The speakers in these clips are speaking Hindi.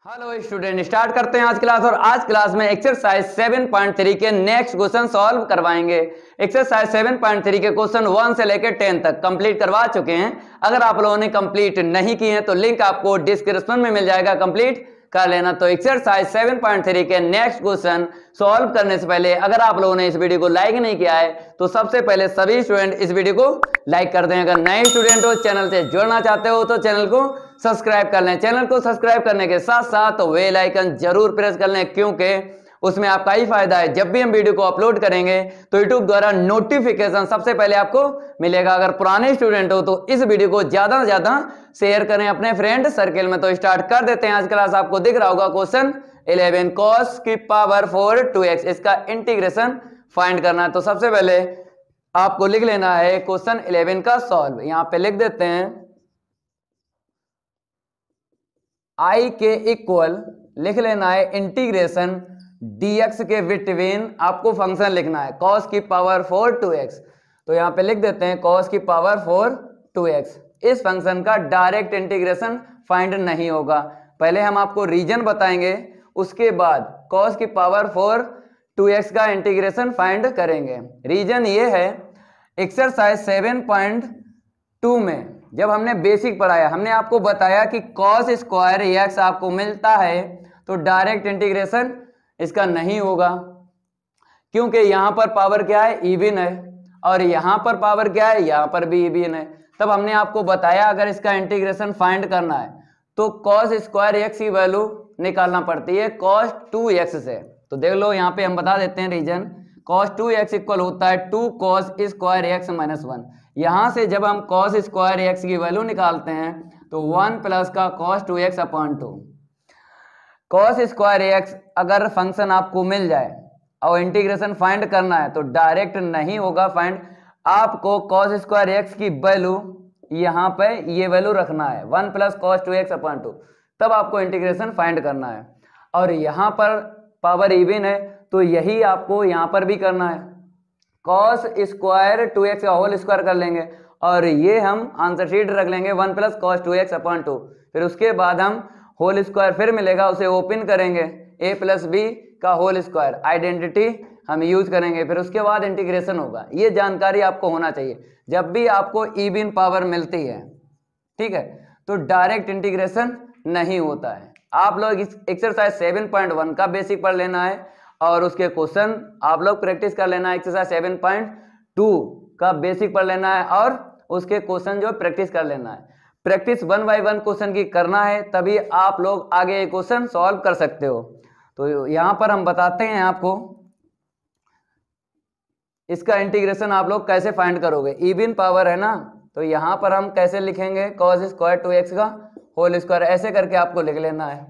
हेलो स्टूडेंट, स्टार्ट करते हैं आज क्लास। और आज क्लास में एक्सरसाइज 7.3 के नेक्स्ट क्वेश्चन सॉल्व करवाएंगे। एक्सरसाइज 7.3 के क्वेश्चन 1 से लेकर 10 तक कंप्लीट करवा चुके हैं। अगर आप लोगों ने कंप्लीट नहीं किए हैं तो लिंक आपको डिस्क्रिप्शन में मिल जाएगा, कंप्लीट कर लेना। तो एक्सरसाइज 7.3 के नेक्स्ट क्वेश्चन सॉल्व करने से पहले अगर आप लोगों ने इस वीडियो को लाइक नहीं किया है तो सबसे पहले सभी स्टूडेंट इस वीडियो को लाइक कर दें। अगर नए स्टूडेंट हो, चैनल से जुड़ना चाहते हो तो चैनल को सब्सक्राइब कर लें। चैनल को सब्सक्राइब करने के साथ साथ बेल आइकन जरूर प्रेस कर लें, क्योंकि उसमें आपका ही फायदा है। जब भी हम वीडियो को अपलोड करेंगे तो यूट्यूब द्वारा नोटिफिकेशन सबसे पहले आपको मिलेगा। अगर पुराने स्टूडेंट हो तो इस वीडियो को ज्यादा से ज्यादा शेयर करें अपने फ्रेंड सर्किल में। तो स्टार्ट कर देते हैं आज क्लास। आपको दिख रहा होगा क्वेश्चन 11 cos की पावर 4 2x, इसका इंटीग्रेशन फाइंड करना है। तो सबसे पहले आपको लिख लेना है क्वेश्चन 11 का सॉल्व। यहां पे लिख देते हैं I के इक्वल लिख लेना है इंटीग्रेशन dx के बिटवीन आपको फंक्शन लिखना है cos की पावर 4 2x। तो यहां पे लिख देते हैं cos की पावर 4 2x। इस फंक्शन का डायरेक्ट इंटीग्रेशन फाइंड नहीं होगा, पहले हम आपको रीजन बताएंगे, उसके बाद cos की पावर 4 2x का इंटीग्रेशन फाइंड करेंगे। रीजन ये है, एक्सरसाइज 7.2 में जब हमने बेसिक पढ़ाया हमने आपको बताया कि cos स्क्वायर x आपको मिलता है तो डायरेक्ट इंटीग्रेशन इसका नहीं होगा, क्योंकि यहां पर पावर क्या है, इवन है, और यहां पर पावर क्या है, यहां पर भी इवन है। तब हमने आपको बताया अगर इसका इंटीग्रेशन फाइंड करना है तो cos स्क्वायर x की वैल्यू निकालना पड़ती है cos 2x से। तो देख लो यहां पे हम बता देते हैं रीजन, cos 2x इक्वल होता है 2 cos स्क्वायर x माइनस 1। यहां से जब हम cos स्क्वायर x की वैल्यू निकालते हैं तो 1 प्लस का cos 2x upon 2। cos square x अगर फंक्शन आपको मिल जाए और इंटीग्रेशन फाइंड करना है तो डायरेक्ट नहीं होगा फाइंड। आपको cos स्क्वायर x की वैल्यू यहाँ पे ये वैल्यू रखना है 1 प्लस cos 2x अपॉन 2, तब आपको इंटीग्रेशन फाइंड करना है। और यहाँ पर पावर इवन है तो यही आपको यहाँ पर भी करना है, cos स्क्वायर 2x का होल स्क्वायर कर लेंगे और ये हम आंसर शीट रख लेंगे 1 प्लस cos 2x अपॉन 2। फिर उसके बाद हम होल स्क्वायर फिर मिलेगा, उसे ओपन करेंगे, a प्लस बी का होल स्क्वायर आइडेंटिटी हम यूज करेंगे, फिर उसके बाद इंटीग्रेशन होगा। ये जानकारी आपको होना चाहिए जब भी आपको इवन पावर मिलती है, ठीक है, तो डायरेक्ट इंटीग्रेशन नहीं होता है। आप लोग इस एक्सरसाइज 7.1 का बेसिक पढ़ लेना है और उसके क्वेश्चन आप लोग प्रैक्टिस कर लेना है। एक्सरसाइज 7.2 का बेसिक पढ़ लेना है और उसके क्वेश्चन जो प्रैक्टिस कर लेना है। प्रैक्टिस 1 बाय 1 क्वेश्चन की करना है, तभी आप लोग आगे क्वेश्चन सॉल्व कर सकते हो। तो यहां पर हम बताते हैं आपको इसका इंटीग्रेशन आप लोग कैसे फाइंड करोगे। इवन पावर है ना, तो यहां पर हम कैसे लिखेंगे, cos स्क्वायर 2x का होल स्क्वायर, ऐसे करके आपको लिख लेना है।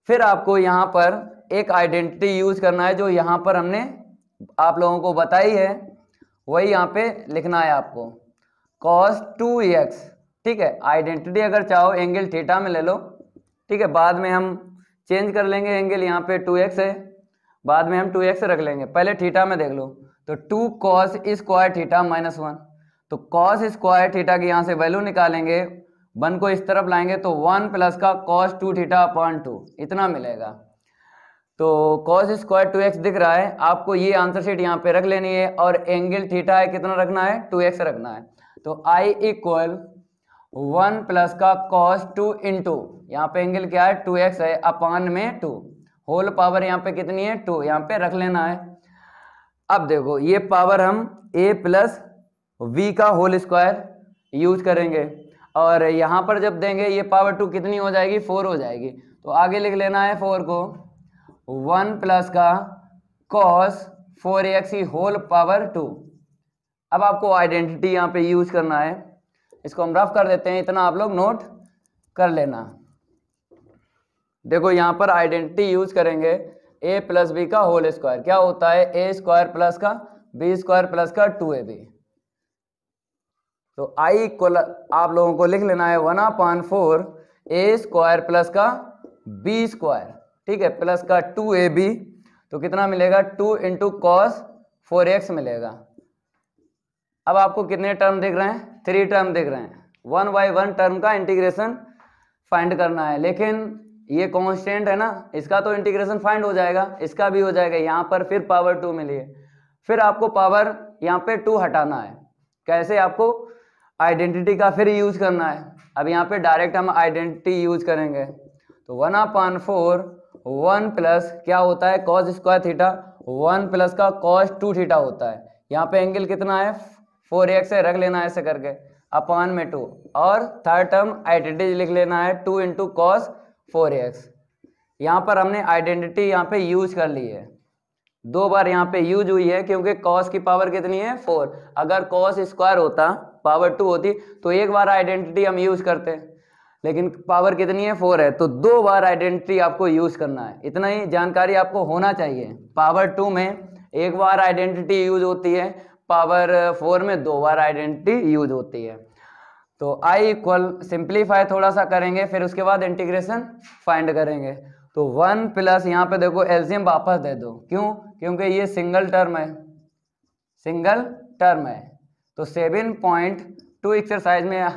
फिर आपको यहां पर एक आइडेंटिटी यूज करना है जो यहां पर हमने आप लोगों को बताई है, वही यहां पे लिखना है आपको cos 2x, ठीक है। आइडेंटिटी अगर चाहो एंगल थीटा में ले लो, ठीक है, बाद में हम चेंज कर लेंगे, एंगल यहाँ पे 2x है, बाद में हम 2x रख लेंगे, पहले थीटा में देख लो। तो 2 cos स्क्वायर थीटा माइनस 1, तो cos स्क्वायर थीटा की यहाँ से वैल्यू निकालेंगे, 1 को इस तरफ लाएंगे तो 1 प्लस का cos 2 थीटा अपॉन 2 इतना मिलेगा। तो cos स्क्वायर 2x दिख रहा है आपको, ये आंसर शीट यहाँ पे रख लेनी है और एंगल थीटा है कितना रखना है, 2x रखना है। तो I इक्वल 1 प्लस का cos 2 इंटू यहाँ पे एंगल क्या है 2x है अपान में 2, होल पावर यहाँ पे कितनी है 2, यहाँ पे रख लेना है। अब देखो ये पावर हम a प्लस v का होल स्क्वायर यूज करेंगे और यहाँ पर जब देंगे ये पावर 2 कितनी हो जाएगी, 4 हो जाएगी। तो आगे लिख लेना है 4 को 1 प्लस का cos 4x की होल पावर 2। अब आपको आइडेंटिटी यहाँ पे यूज करना है, इसको हम रफ कर देते हैं, इतना आप लोग नोट कर लेना। देखो यहाँ पर आइडेंटिटी यूज करेंगे a प्लस बी का होल स्क्वायर, क्या होता है a स्क्वायर प्लस का b स्क्वायर प्लस का 2ab। तो I इक्वल आप लोगों को लिख लेना है 1/4 a स्क्वायर प्लस का b स्क्वायर, ठीक है, प्लस का 2ab। तो कितना मिलेगा, 2 इंटू cos 4x मिलेगा। अब आपको कितने टर्म दिख रहे हैं, 3 टर्म दिख रहे हैं। 1 बाय 1 टर्म का इंटीग्रेशन फाइंड करना है, लेकिन ये कांस्टेंट है ना, इसका तो इंटीग्रेशन फाइंड हो जाएगा, इसका भी हो जाएगा। यहाँ पर फिर पावर 2 मिली है, फिर आपको पावर यहाँ पे 2 हटाना है। कैसे? आपको आइडेंटिटी का फिर यूज करना है। अब यहाँ पे डायरेक्ट हम आइडेंटिटी यूज करेंगे, तो 1/4 1 प्लस क्या होता है कॉस स्क्वायर थीटा, 1 प्लस का कॉस 2 थीटा होता है। यहाँ पे एंगल कितना है 4x है, रख लेना है ऐसे करके, अपान में 2, और थर्ड टर्म आइडेंटिटी लिख लेना है 2 इंटू कॉस 4x। यहाँ पर हमने आइडेंटिटी यहाँ पे यूज कर ली है, 2 बार यहाँ पे यूज हुई है, क्योंकि कॉस की पावर कितनी है 4। अगर कॉस स्क्वायर होता पावर 2 होती तो एक बार आइडेंटिटी हम यूज करते, लेकिन पावर कितनी है 4 है, तो 2 बार आइडेंटिटी आपको यूज करना है। इतना ही जानकारी आपको होना चाहिए। पावर 2 में एक बार आइडेंटिटी यूज होती है, पावर 4 में 2 बार आइडेंटिटी यूज होती है। तो आई इक्वल सिंप्लीफाई थोड़ा सा करेंगे, फिर उसके बाद इंटीग्रेशन फाइंड करेंगे। तो 1 प्लस यहाँ पे देखो एलसीएम वापस दे दो, क्यों? क्योंकि ये सिंगल टर्म है, सिंगल टर्म है। तो 7.2 एक्सरसाइज में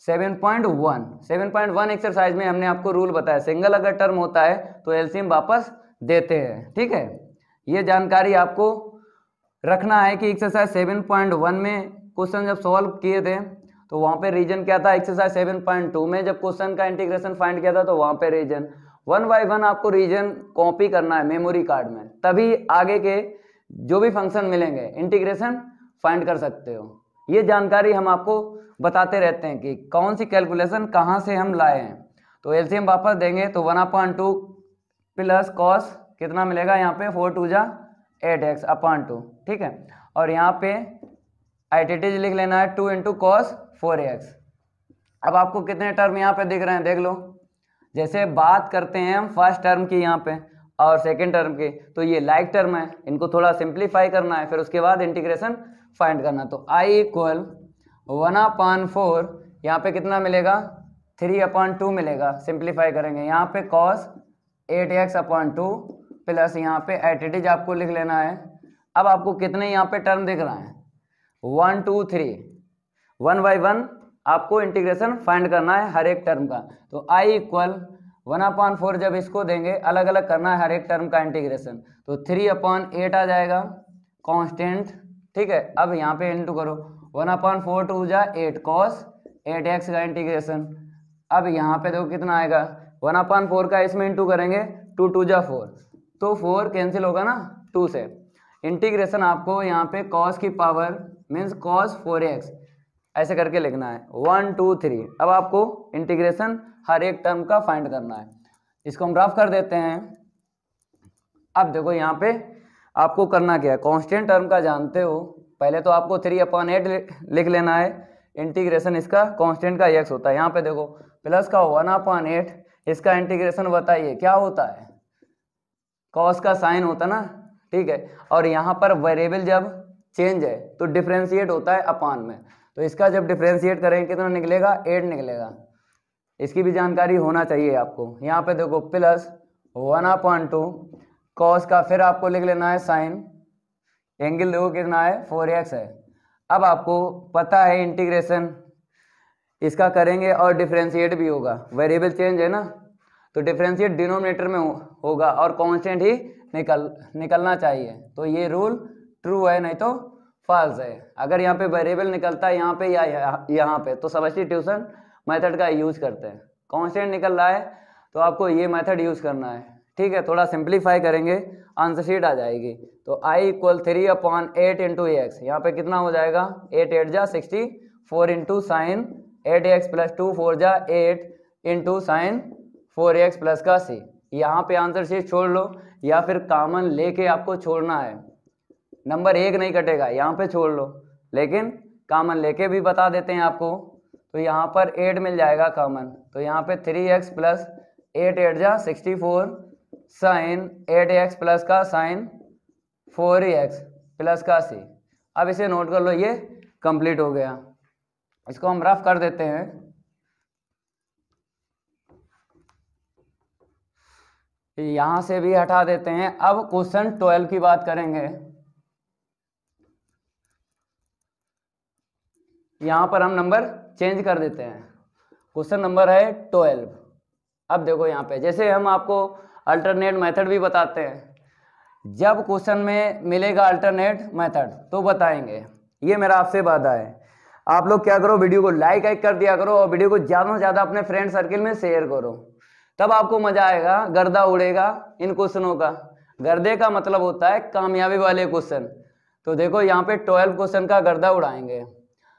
7.1 एक्सरसाइज में हमने आपको रूल बताया, सिंगल अगर टर्म होता है तो एलसीएम वापस देते हैं। ठीक है, ये जानकारी आपको रखना है कि एक्सरसाइज 7.1 में क्वेश्चन जब सॉल्व किए थे तो वहां पे रीजन क्या था, एक्सरसाइज 7.2 में जब क्वेश्चन का इंटीग्रेशन फाइंड किया था तो वहां पे रीजन 1 बाय 1 आपको रीजन कॉपी करना है मेमोरी कार्ड में, तभी आगे के जो भी फंक्शन मिलेंगे इंटीग्रेशन फाइंड कर सकते हो। ये जानकारी हम आपको बताते रहते हैं कि कौन सी कैलकुलेशन कहाँ से हम लाए हैं। तो एलसीएम वापस देंगे तो 1/2 प्लस कॉस कितना मिलेगा यहाँ पे 4 2 जा 8x/2। ठीक है, और यहाँ पे आइडेंटिटी लिख लेना है 2 इंटू कॉस 4x। अब आपको कितने टर्म यहाँ पे दिख रहे हैं देख लो। जैसे बात करते हैं हम फर्स्ट टर्म की यहाँ पे और सेकेंड टर्म की, तो ये लाइक टर्म है, इनको थोड़ा सिंप्लीफाई करना है, फिर उसके बाद इंटीग्रेशन फाइंड करना। तो आई इक्वल 1/4 यहाँ पे कितना मिलेगा 3/2 मिलेगा, सिंप्लीफाई करेंगे। यहाँ पे कॉस 8x/2 प्लस यहाँ पे आइडेंटिटी आपको लिख लेना है। अब आपको कितने यहाँ पे टर्म दिख रहा है 1 2 3, 1 बाई 1 आपको इंटीग्रेशन फाइंड करना है हर एक टर्म का। तो आई इक्वल 1/4 जब इसको देंगे अलग अलग करना है हर एक टर्म का इंटीग्रेशन, तो 3/8 आ जाएगा कांस्टेंट। ठीक है, अब यहाँ पे इंटू करो 1/4 2 जा 8 कॉस 8x का इंटीग्रेशन। अब यहाँ पे देखो कितना आएगा 1/4 का इसमें इंटू करेंगे 2 2 जा 4, तो 4 कैंसिल होगा ना 2 से। इंटीग्रेशन आपको यहाँ पे कॉस की पावर मीन्स कॉस 4x ऐसे करके लिखना है 1 2 3। अब आपको इंटीग्रेशन हर एक टर्म का फाइंड करना है, इसको हम रफ कर देते हैं। अब देखो यहाँ पे आपको करना क्या है, कांस्टेंट टर्म का जानते हो, पहले तो आपको 3/8 लिख लेना है, इंटीग्रेशन इसका कांस्टेंट का x होता है। यहाँ पे देखो प्लस का 1/8, इसका इंटीग्रेशन बताइए क्या होता है, कॉस का साइन होता ना। ठीक है, और यहाँ पर वेरिएबल जब चेंज है तो डिफ्रेंशिएट होता है अपान में, तो इसका जब डिफ्रेंशिएट करेंगे कितना निकलेगा 8 निकलेगा। इसकी भी जानकारी होना चाहिए आपको। यहाँ पे देखो प्लस 1/2 कॉस का फिर आपको लिख लेना है साइन, एंगल देखो कितना है 4x है। अब आपको पता है इंटीग्रेशन इसका करेंगे और डिफ्रेंशिएट भी होगा, वेरिएबल चेंज है ना, तो डिफ्रेंशिएट डिनोमिनेटर में होगा और कांस्टेंट ही निकलना चाहिए। तो ये रूल ट्रू है, नहीं तो फॉल्स है। अगर यहाँ पे वेरिएबल निकलता है यहाँ पे या यहाँ पे तो सब्स्टिट्यूशन मेथड का यूज करते हैं। कांस्टेंट निकल रहा है तो आपको ये मेथड यूज करना है। ठीक है, थोड़ा सिंप्लीफाई करेंगे आंसर शीट आ जाएगी। तो आई इक्वल 3/8 इंटू एक्स, यहाँ पे कितना हो जाएगा 8 8 जा 64 इंटू साइन 8x प्लस 2 4 जा 8 इंटू साइन 4x प्लस का c। यहाँ पे आंसर शीट छोड़ लो या फिर कॉमन लेके आपको छोड़ना है, नंबर 1 नहीं कटेगा, यहाँ पे छोड़ लो, लेकिन कॉमन लेके भी बता देते हैं आपको। तो यहाँ पर 8 मिल जाएगा कॉमन, तो यहाँ पे 3x प्लस 8 8 जा 64 साइन 8x प्लस का साइन 4x प्लस का c। अब इसे नोट कर लो, ये कंप्लीट हो गया। इसको हम रफ कर देते हैं। यहां से भी हटा देते हैं। अब क्वेश्चन 12 की बात करेंगे। यहां पर हम नंबर चेंज कर देते हैं, क्वेश्चन नंबर है 12। अब देखो यहाँ पे जैसे हम आपको अल्टरनेट मेथड भी बताते हैं, जब क्वेश्चन में मिलेगा अल्टरनेट मेथड तो बताएंगे, ये मेरा आपसे वादा है। आप लोग क्या करो, वीडियो को लाइक कर दिया करो और वीडियो को ज़्यादा से ज़्यादा अपने फ्रेंड सर्किल में शेयर करो, तब आपको मजा आएगा, गर्दा उड़ेगा इन क्वेश्चनों का। गर्दे का मतलब होता है कामयाबी वाले क्वेश्चन। तो देखो यहाँ पे 12 क्वेश्चन का गर्दा उड़ाएंगे।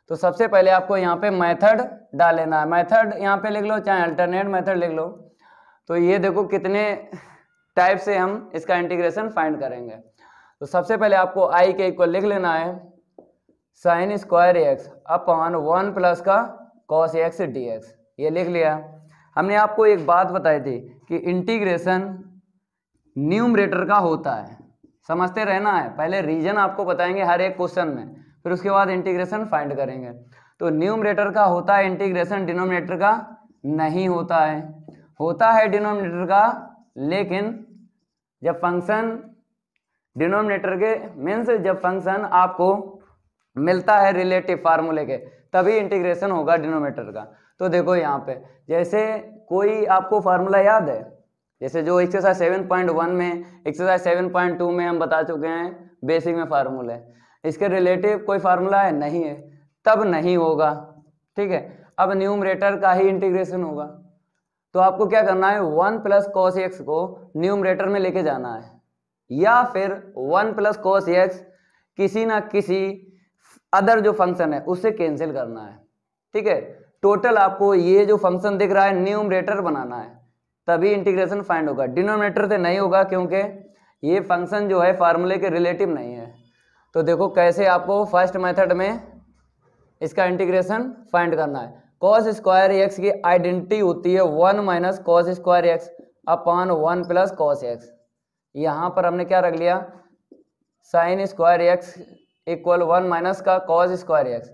तो सबसे पहले आपको यहाँ पे मेथड डाल लेना है, मेथड यहाँ पे लिख लो, चाहे अल्टरनेट मेथड लिख लो। तो ये देखो कितने टाइप से हम इसका इंटीग्रेशन फाइंड करेंगे। तो सबसे पहले आपको आई के इक्वल लिख लेना है sine square X upon 1 plus का कॉस एक्स डी एक्स, ये लिख लिया। हमने आपको एक बात बताई थी कि इंटीग्रेशन न्यूमरेटर का होता है, समझते रहना है। पहले रीजन आपको बताएंगे हर एक क्वेश्चन में, फिर उसके बाद इंटीग्रेशन फाइंड करेंगे। तो न्यूमरेटर का होता है इंटीग्रेशन, डिनोमिनेटर का नहीं होता है। होता है डिनोमिनेटर का, लेकिन जब फंक्शन डिनोमिनेटर के मीन्स जब फंक्शन आपको मिलता है रिलेटिव फार्मूले के, तभी इंटीग्रेशन होगा डिनोमिनेटर का। तो देखो यहाँ पे जैसे कोई आपको फार्मूला याद है, जैसे जो एक्सरसाइज 7.1 में, एक्सरसाइज 7.2 में हम बता चुके हैं बेसिक में फार्मूले, इसके रिलेटिव कोई फार्मूला है नहीं है, तब नहीं होगा। ठीक है, अब न्यूमरेटर का ही इंटीग्रेशन होगा। तो आपको क्या करना है, 1 प्लस कॉस एक्स को न्यूमरेटर में लेके जाना है, या फिर 1 प्लस कॉस एक्स किसी ना किसी अदर जो फंक्शन है उससे कैंसिल करना है। ठीक है, टोटल आपको ये जो फंक्शन दिख रहा है न्यूमरेटर बनाना है, तभी इंटीग्रेशन फाइंड होगा। डिनोमिनेटर से नहीं होगा क्योंकि ये फंक्शन जो है फार्मूले के रिलेटिव नहीं है। तो देखो कैसे आपको फर्स्ट मेथड में इसका इंटीग्रेशन फाइंड करना है। कॉस स्क्वायर एक्स की आइडेंटिटी होती है 1 minus cos square X upon 1 plus cos x. यहाँ पर हमने क्या रख लिया, sign square x equal 1 minus का कॉस स्क्वायर एक्स,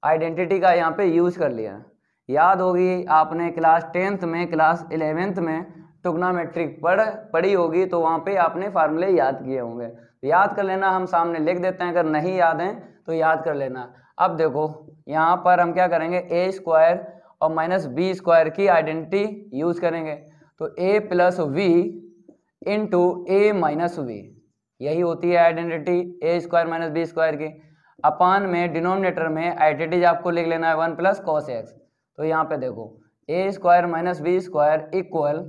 आइडेंटिटी का यहाँ पे यूज कर लिया। याद होगी आपने क्लास 10th में, क्लास 11th में ट्रिग्नोमेट्रिक पढ़ी होगी, तो वहाँ पे आपने फार्मूले याद किए होंगे। याद कर लेना, हम सामने लिख देते हैं, अगर नहीं याद हैं तो याद कर लेना। अब देखो यहाँ पर हम क्या करेंगे, ए स्क्वायर और माइनस बी स्क्वायर की आइडेंटिटी यूज करेंगे। तो A plus we into A minus we, यही होती है identity A square minus B square की। अपान में डिनोमिनेटर में आइडेंटिटी आपको लिख लेना है 1 प्लस कॉस एक्स। तो यहाँ पे देखो A square minus B square equal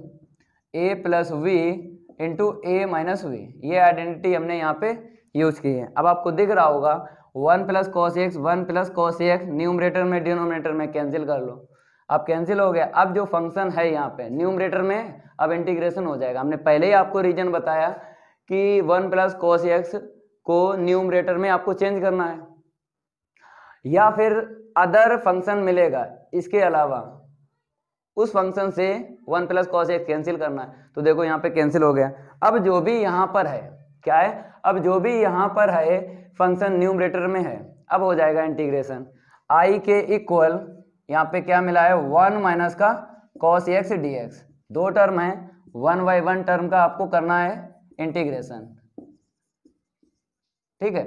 A plus we into A minus we, ये आइडेंटिटी हमने यहाँ पे यूज की है। अब आपको दिख रहा होगा 1 plus cos x, 1 plus cos x numerator में डिनोमिनेटर में कैंसिल कर लो। अब कैंसिल हो गया। अब जो फंक्शन है यहाँ पे न्यूमरेटर में, अब इंटीग्रेशन हो जाएगा। हमने पहले ही आपको रीजन बताया कि 1 प्लस कॉस एक्स को न्यूमरेटर में आपको चेंज करना है, या फिर अदर फंक्शन मिलेगा इसके अलावा, उस फंक्शन से 1 प्लस कॉस एक्स कैंसिल करना है। तो देखो यहाँ पे कैंसिल हो गया। अब जो भी यहाँ पर है क्या है, अब जो भी यहाँ पर है फंक्शन न्यूमरेटर में है, अब हो जाएगा इंटीग्रेशन। आई के इक्वल यहाँ पे क्या मिला है, 1 माइनस का कॉस एक्स डी एक्स, दो टर्म है, 1 बाई 1 टर्म का आपको करना है इंटीग्रेशन। ठीक है,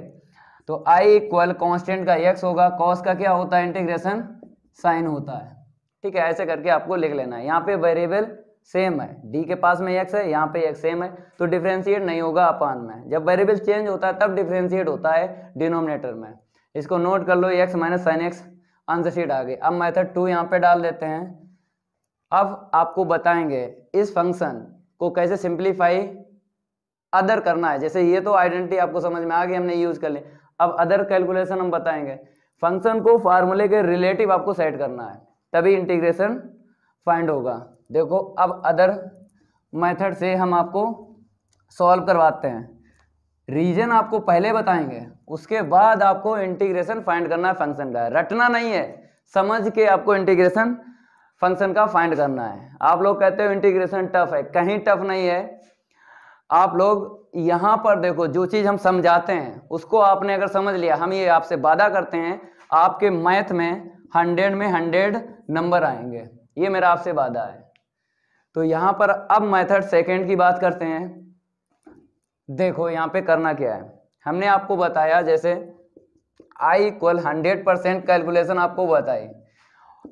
तो आई इक्वल कॉन्स्टेंट का एक्स होगा, कॉस का क्या होता है इंटीग्रेशन, साइन होता है। ठीक है, ऐसे करके आपको लिख लेना है। यहाँ पे वेरिएबल सेम है, डी के पास में एक्स है, यहाँ पे एक्स सेम है, तो डिफरेंशिएट नहीं होगा अपान में। जब वेरिएबल चेंज होता है तब डिफरेंशिएट होता है डिनोमिनेटर में। इसको नोट कर लो, X minus sine X, answer sheet आ गई। अब मेथड 2 यहाँ पे डाल देते हैं। अब आपको बताएंगे इस फंक्शन को कैसे सिंप्लीफाई अदर करना है। जैसे ये तो आइडेंटिटी आपको समझ में आ गई, हमने यूज कर ली। अब अदर कैलकुलेशन हम बताएंगे। फंक्शन को फार्मूले के रिलेटिव आपको सेट करना है, तभी इंटीग्रेशन फाइंड होगा। देखो अब अदर मेथड से हम आपको सॉल्व करवाते हैं। रीजन आपको पहले बताएंगे, उसके बाद आपको इंटीग्रेशन फाइंड करना है फंक्शन का। रटना नहीं है, समझ के आपको इंटीग्रेशन फंक्शन का फाइंड करना है। आप लोग कहते हो इंटीग्रेशन टफ है, कहीं टफ नहीं है। आप लोग यहाँ पर देखो, जो चीज़ हम समझाते हैं उसको आपने अगर समझ लिया, हम ये आपसे वादा करते हैं आपके मैथ में 100 में 100 नंबर आएंगे, ये मेरा आपसे वादा है। तो यहाँ पर अब मेथड सेकंड की बात करते हैं। देखो यहाँ पे करना क्या है, हमने आपको बताया जैसे i इक्वल 100% कैलकुलेशन आपको बताई।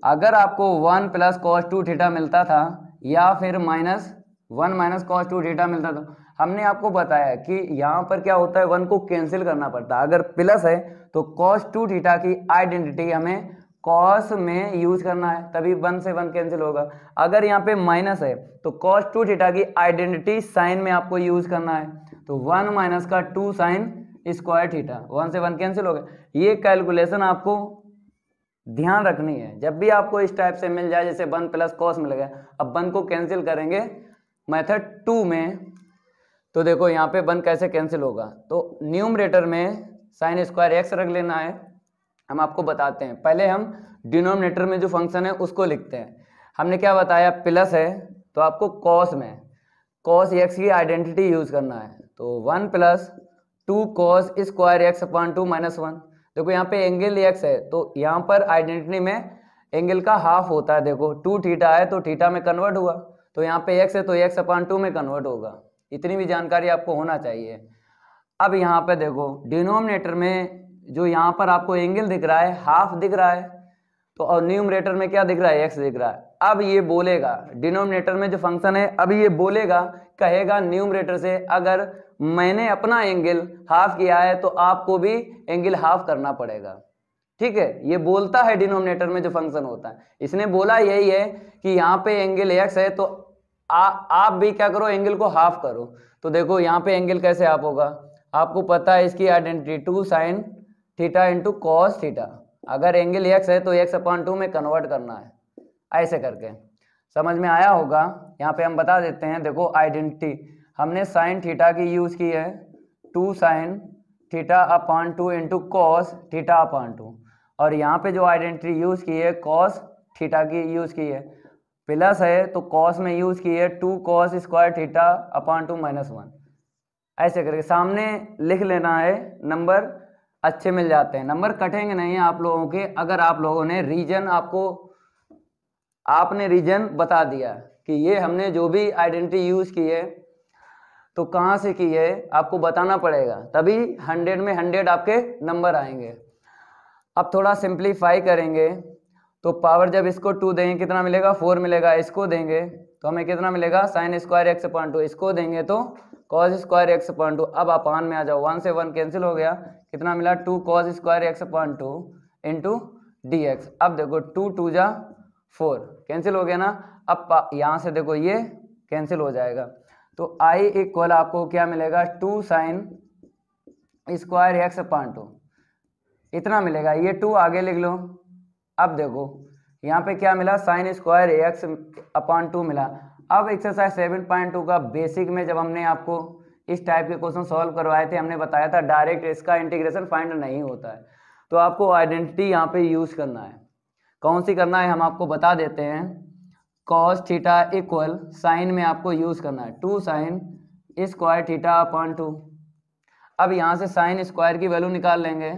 अगर आपको 1 प्लस कॉस 2 थीटा मिलता था, या फिर -1 माइनस कॉस 2 थीटा मिलता। तो हमने आपको बताया कि यहाँ पर क्या होता है, 1 को कैंसिल करना पड़ता है। अगर प्लस है तो cos 2 थीटा की आइडेंटिटी हमें cos में यूज करना है, तभी 1 से 1 कैंसिल होगा। अगर यहाँ पे माइनस है तो cos 2 थीटा की आइडेंटिटी साइन में आपको यूज करना है, तो 1 माइनस का 2 साइन स्क्वायर थीटा, 1 से 1 कैंसिल हो गया। ये कैलकुलेशन आपको ध्यान रखनी है, जब भी आपको इस टाइप से मिल जाए, जैसे 1 प्लस कॉस मिल गया, अब 1 को कैंसिल करेंगे मेथड 2 में, तो देखो यहाँ पे 1 कैसे कैंसिल होगा। तो न्यूमरेटर में साइन स्क्वायर एक्स रख लेना है, हम आपको बताते हैं। पहले हम डिनोमिनेटर में जो फंक्शन है उसको लिखते हैं। हमने क्या बताया, प्लस है तो आपको कॉस में कॉस एक्स की आइडेंटिटी यूज करना है, तो 1 plus 2 cos square X upon 2 minus 1। देखो यहाँ पे एंगल एक्स है तो यहाँ पर आइडेंटिटी में एंगल का हाफ होता है। देखो 2 थीटा है तो थीटा में कन्वर्ट हुआ, तो यहाँ पे एक्स है तो एक्स अपॉन 2 में कन्वर्ट होगा। इतनी भी जानकारी आपको होना चाहिए। अब यहाँ पे देखो डिनोमिनेटर में जो यहाँ पर आपको एंगल दिख रहा है हाफ दिख रहा है, तो और न्यूमरेटर में क्या दिख रहा है, एक्स दिख रहा है। अब ये बोलेगा डिनोमिनेटर में जो फंक्शन है, अब ये बोलेगा, कहेगा न्यूमरेटर से, अगर मैंने अपना एंगल हाफ किया है तो आपको भी एंगल हाफ करना पड़ेगा। ठीक है, ये बोलता है डिनोमिनेटर में जो फंक्शन होता है। इसने बोला यही है कि यहाँ पे एंगल एक्स है तो आप भी क्या करो, एंगल को हाफ करो। तो देखो यहाँ पे एंगल कैसे हाफ होगा, आपको पता है इसकी identity 2 sine theta into cos theta. अगर एंगल एक्स है तो एक्स अपॉन 2 में कन्वर्ट करना है, ऐसे करके। समझ में आया होगा। यहाँ पे हम बता देते हैं, देखो आइडेंटिटी हमने साइन थीटा की यूज की है, 2 sine theta upon 2 into cos theta upon 2, और यहाँ पे जो आइडेंटिटी यूज की है कॉस थीटा की यूज की है। प्लस है तो कॉस में यूज की है 2 cos square theta upon 2 minus 1, ऐसे करके सामने लिख लेना है। नंबर अच्छे मिल जाते हैं, नंबर कटेंगे नहीं आप लोगों के, अगर आप लोगों ने रीजन आपने रीजन बता दिया कि ये हमने जो भी आइडेंटिटी यूज की है तो कहाँ से की है, आपको बताना पड़ेगा, तभी 100 में 100 आपके नंबर आएंगे। अब थोड़ा सिंप्लीफाई करेंगे तो पावर जब इसको 2 देंगे कितना मिलेगा, 4 मिलेगा। इसको देंगे तो हमें कितना मिलेगा, साइन स्क्वायर एक्स अपॉन 2। इसको देंगे तो कॉस स्क्वायर एक्स अपॉन 2। अब अपान में आ जाओ, 1 से 1 कैंसिल हो गया, कितना मिला, 2 cos square X upon 2 into D X. अब देखो 2 2 जा 4 कैंसिल हो गया ना। अब यहाँ से देखो ये कैंसिल हो जाएगा, तो आई इक्वल आपको क्या मिलेगा, 2 साइन स्क्वायर एक्स अपॉन 2 इतना मिलेगा। ये 2 आगे लिख लो। अब देखो यहाँ पे क्या मिला, साइन स्क्वायर एक्स अपॉन 2 मिला। अब एक्सरसाइज 7.2 का बेसिक में जब हमने आपको इस टाइप के क्वेश्चन सॉल्व करवाए थे, हमने बताया था डायरेक्ट इसका इंटीग्रेशन फाइंड नहीं होता है, तो आपको आइडेंटिटी यहाँ पे यूज करना है। कौन सी करना है हम आपको बता देते हैं, कॉस थीटा इक्वल साइन में आपको यूज करना है 2 साइन स्क्वायर थीटा अपॉन 2। अब यहाँ से साइन स्क्वायर की वैल्यू निकाल लेंगे,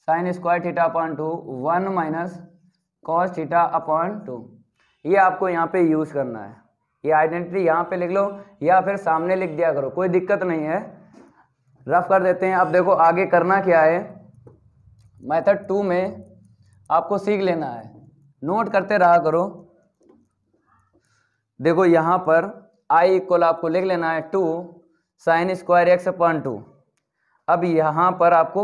sign square theta upon 2 1 minus cos theta upon 2, ये आपको यहाँ पे यूज करना है। ये आइडेंटिटी यहाँ पे लिख लो या फिर सामने लिख दिया करो, कोई दिक्कत नहीं है। रफ कर देते हैं। अब देखो आगे करना क्या है, मेथड 2 में आपको सीख लेना है, नोट करते रहा करो। देखो यहाँ पर आई इक्वल आपको लिख लेना है 2 साइन स्क्वायर एक्स अपॉन 2। अब यहाँ पर आपको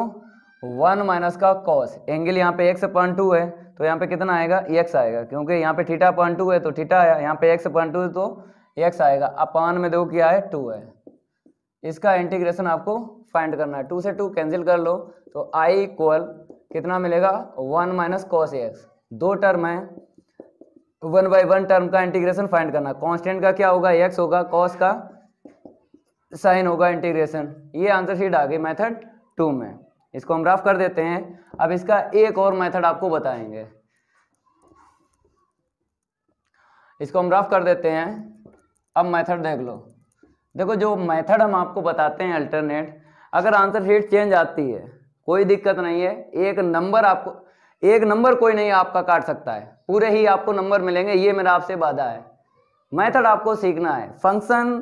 1 माइनस का कॉस, एंगल यहाँ पे एक्स अपॉन 2 है तो यहाँ पे कितना आएगा, एक्स आएगा, क्योंकि यहाँ पे थीटा अपॉन 2 है तो थीटा आया, यहाँ पे एक्स अपॉन 2 है तो एक्स आएगा। अपान में देखो क्या है, 2 है। इसका इंटीग्रेशन आपको फाइंड करना है, 2 से 2 कैंसिल कर लो तो आई इक्वल कितना मिलेगा, 1 माइनस कॉस एक्स। 2 टर्म है, 1/1 टर्म का इंटीग्रेशन फाइंड करना। कांस्टेंट का क्या होगा, एक्स होगा, कॉस का साइन होगा, इंटीग्रेशन। ये आंसर शीट आ गई मेथड 2 में। इसको हम रफ कर देते हैं। अब इसका एक और मेथड आपको बताएंगे, इसको हम रफ कर देते हैं। अब मेथड देख लो। देखो जो मेथड हम आपको बताते हैं अल्टरनेट, अगर आंसर शीट चेंज आती है कोई दिक्कत नहीं है, एक नंबर कोई नहीं आपका काट सकता है, पूरे ही आपको नंबर मिलेंगे, ये मेरा आपसे वादा है। मेथड आपको सीखना है, फंक्शन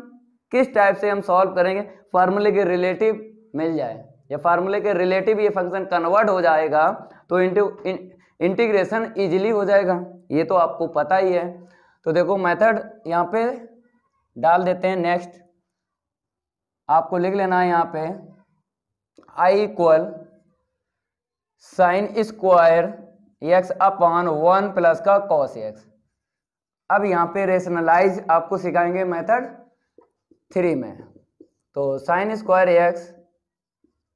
किस टाइप से हम सॉल्व करेंगे, फार्मूले के रिलेटिव मिल जाए या फार्मूले के रिलेटिव ये फंक्शन कन्वर्ट हो जाएगा तो इंटीग्रेशन इजीली हो जाएगा, ये तो आपको पता ही है। तो देखो मेथड यहाँ पे डाल देते हैं। नेक्स्ट आपको लिख लेना है यहाँ पे I equal sine square X upon 1 plus का कॉस एक्स। अब यहाँ पे रेशनलाइज आपको सिखाएंगे मेथड 3 में। तो साइन स्क्वायर एक्स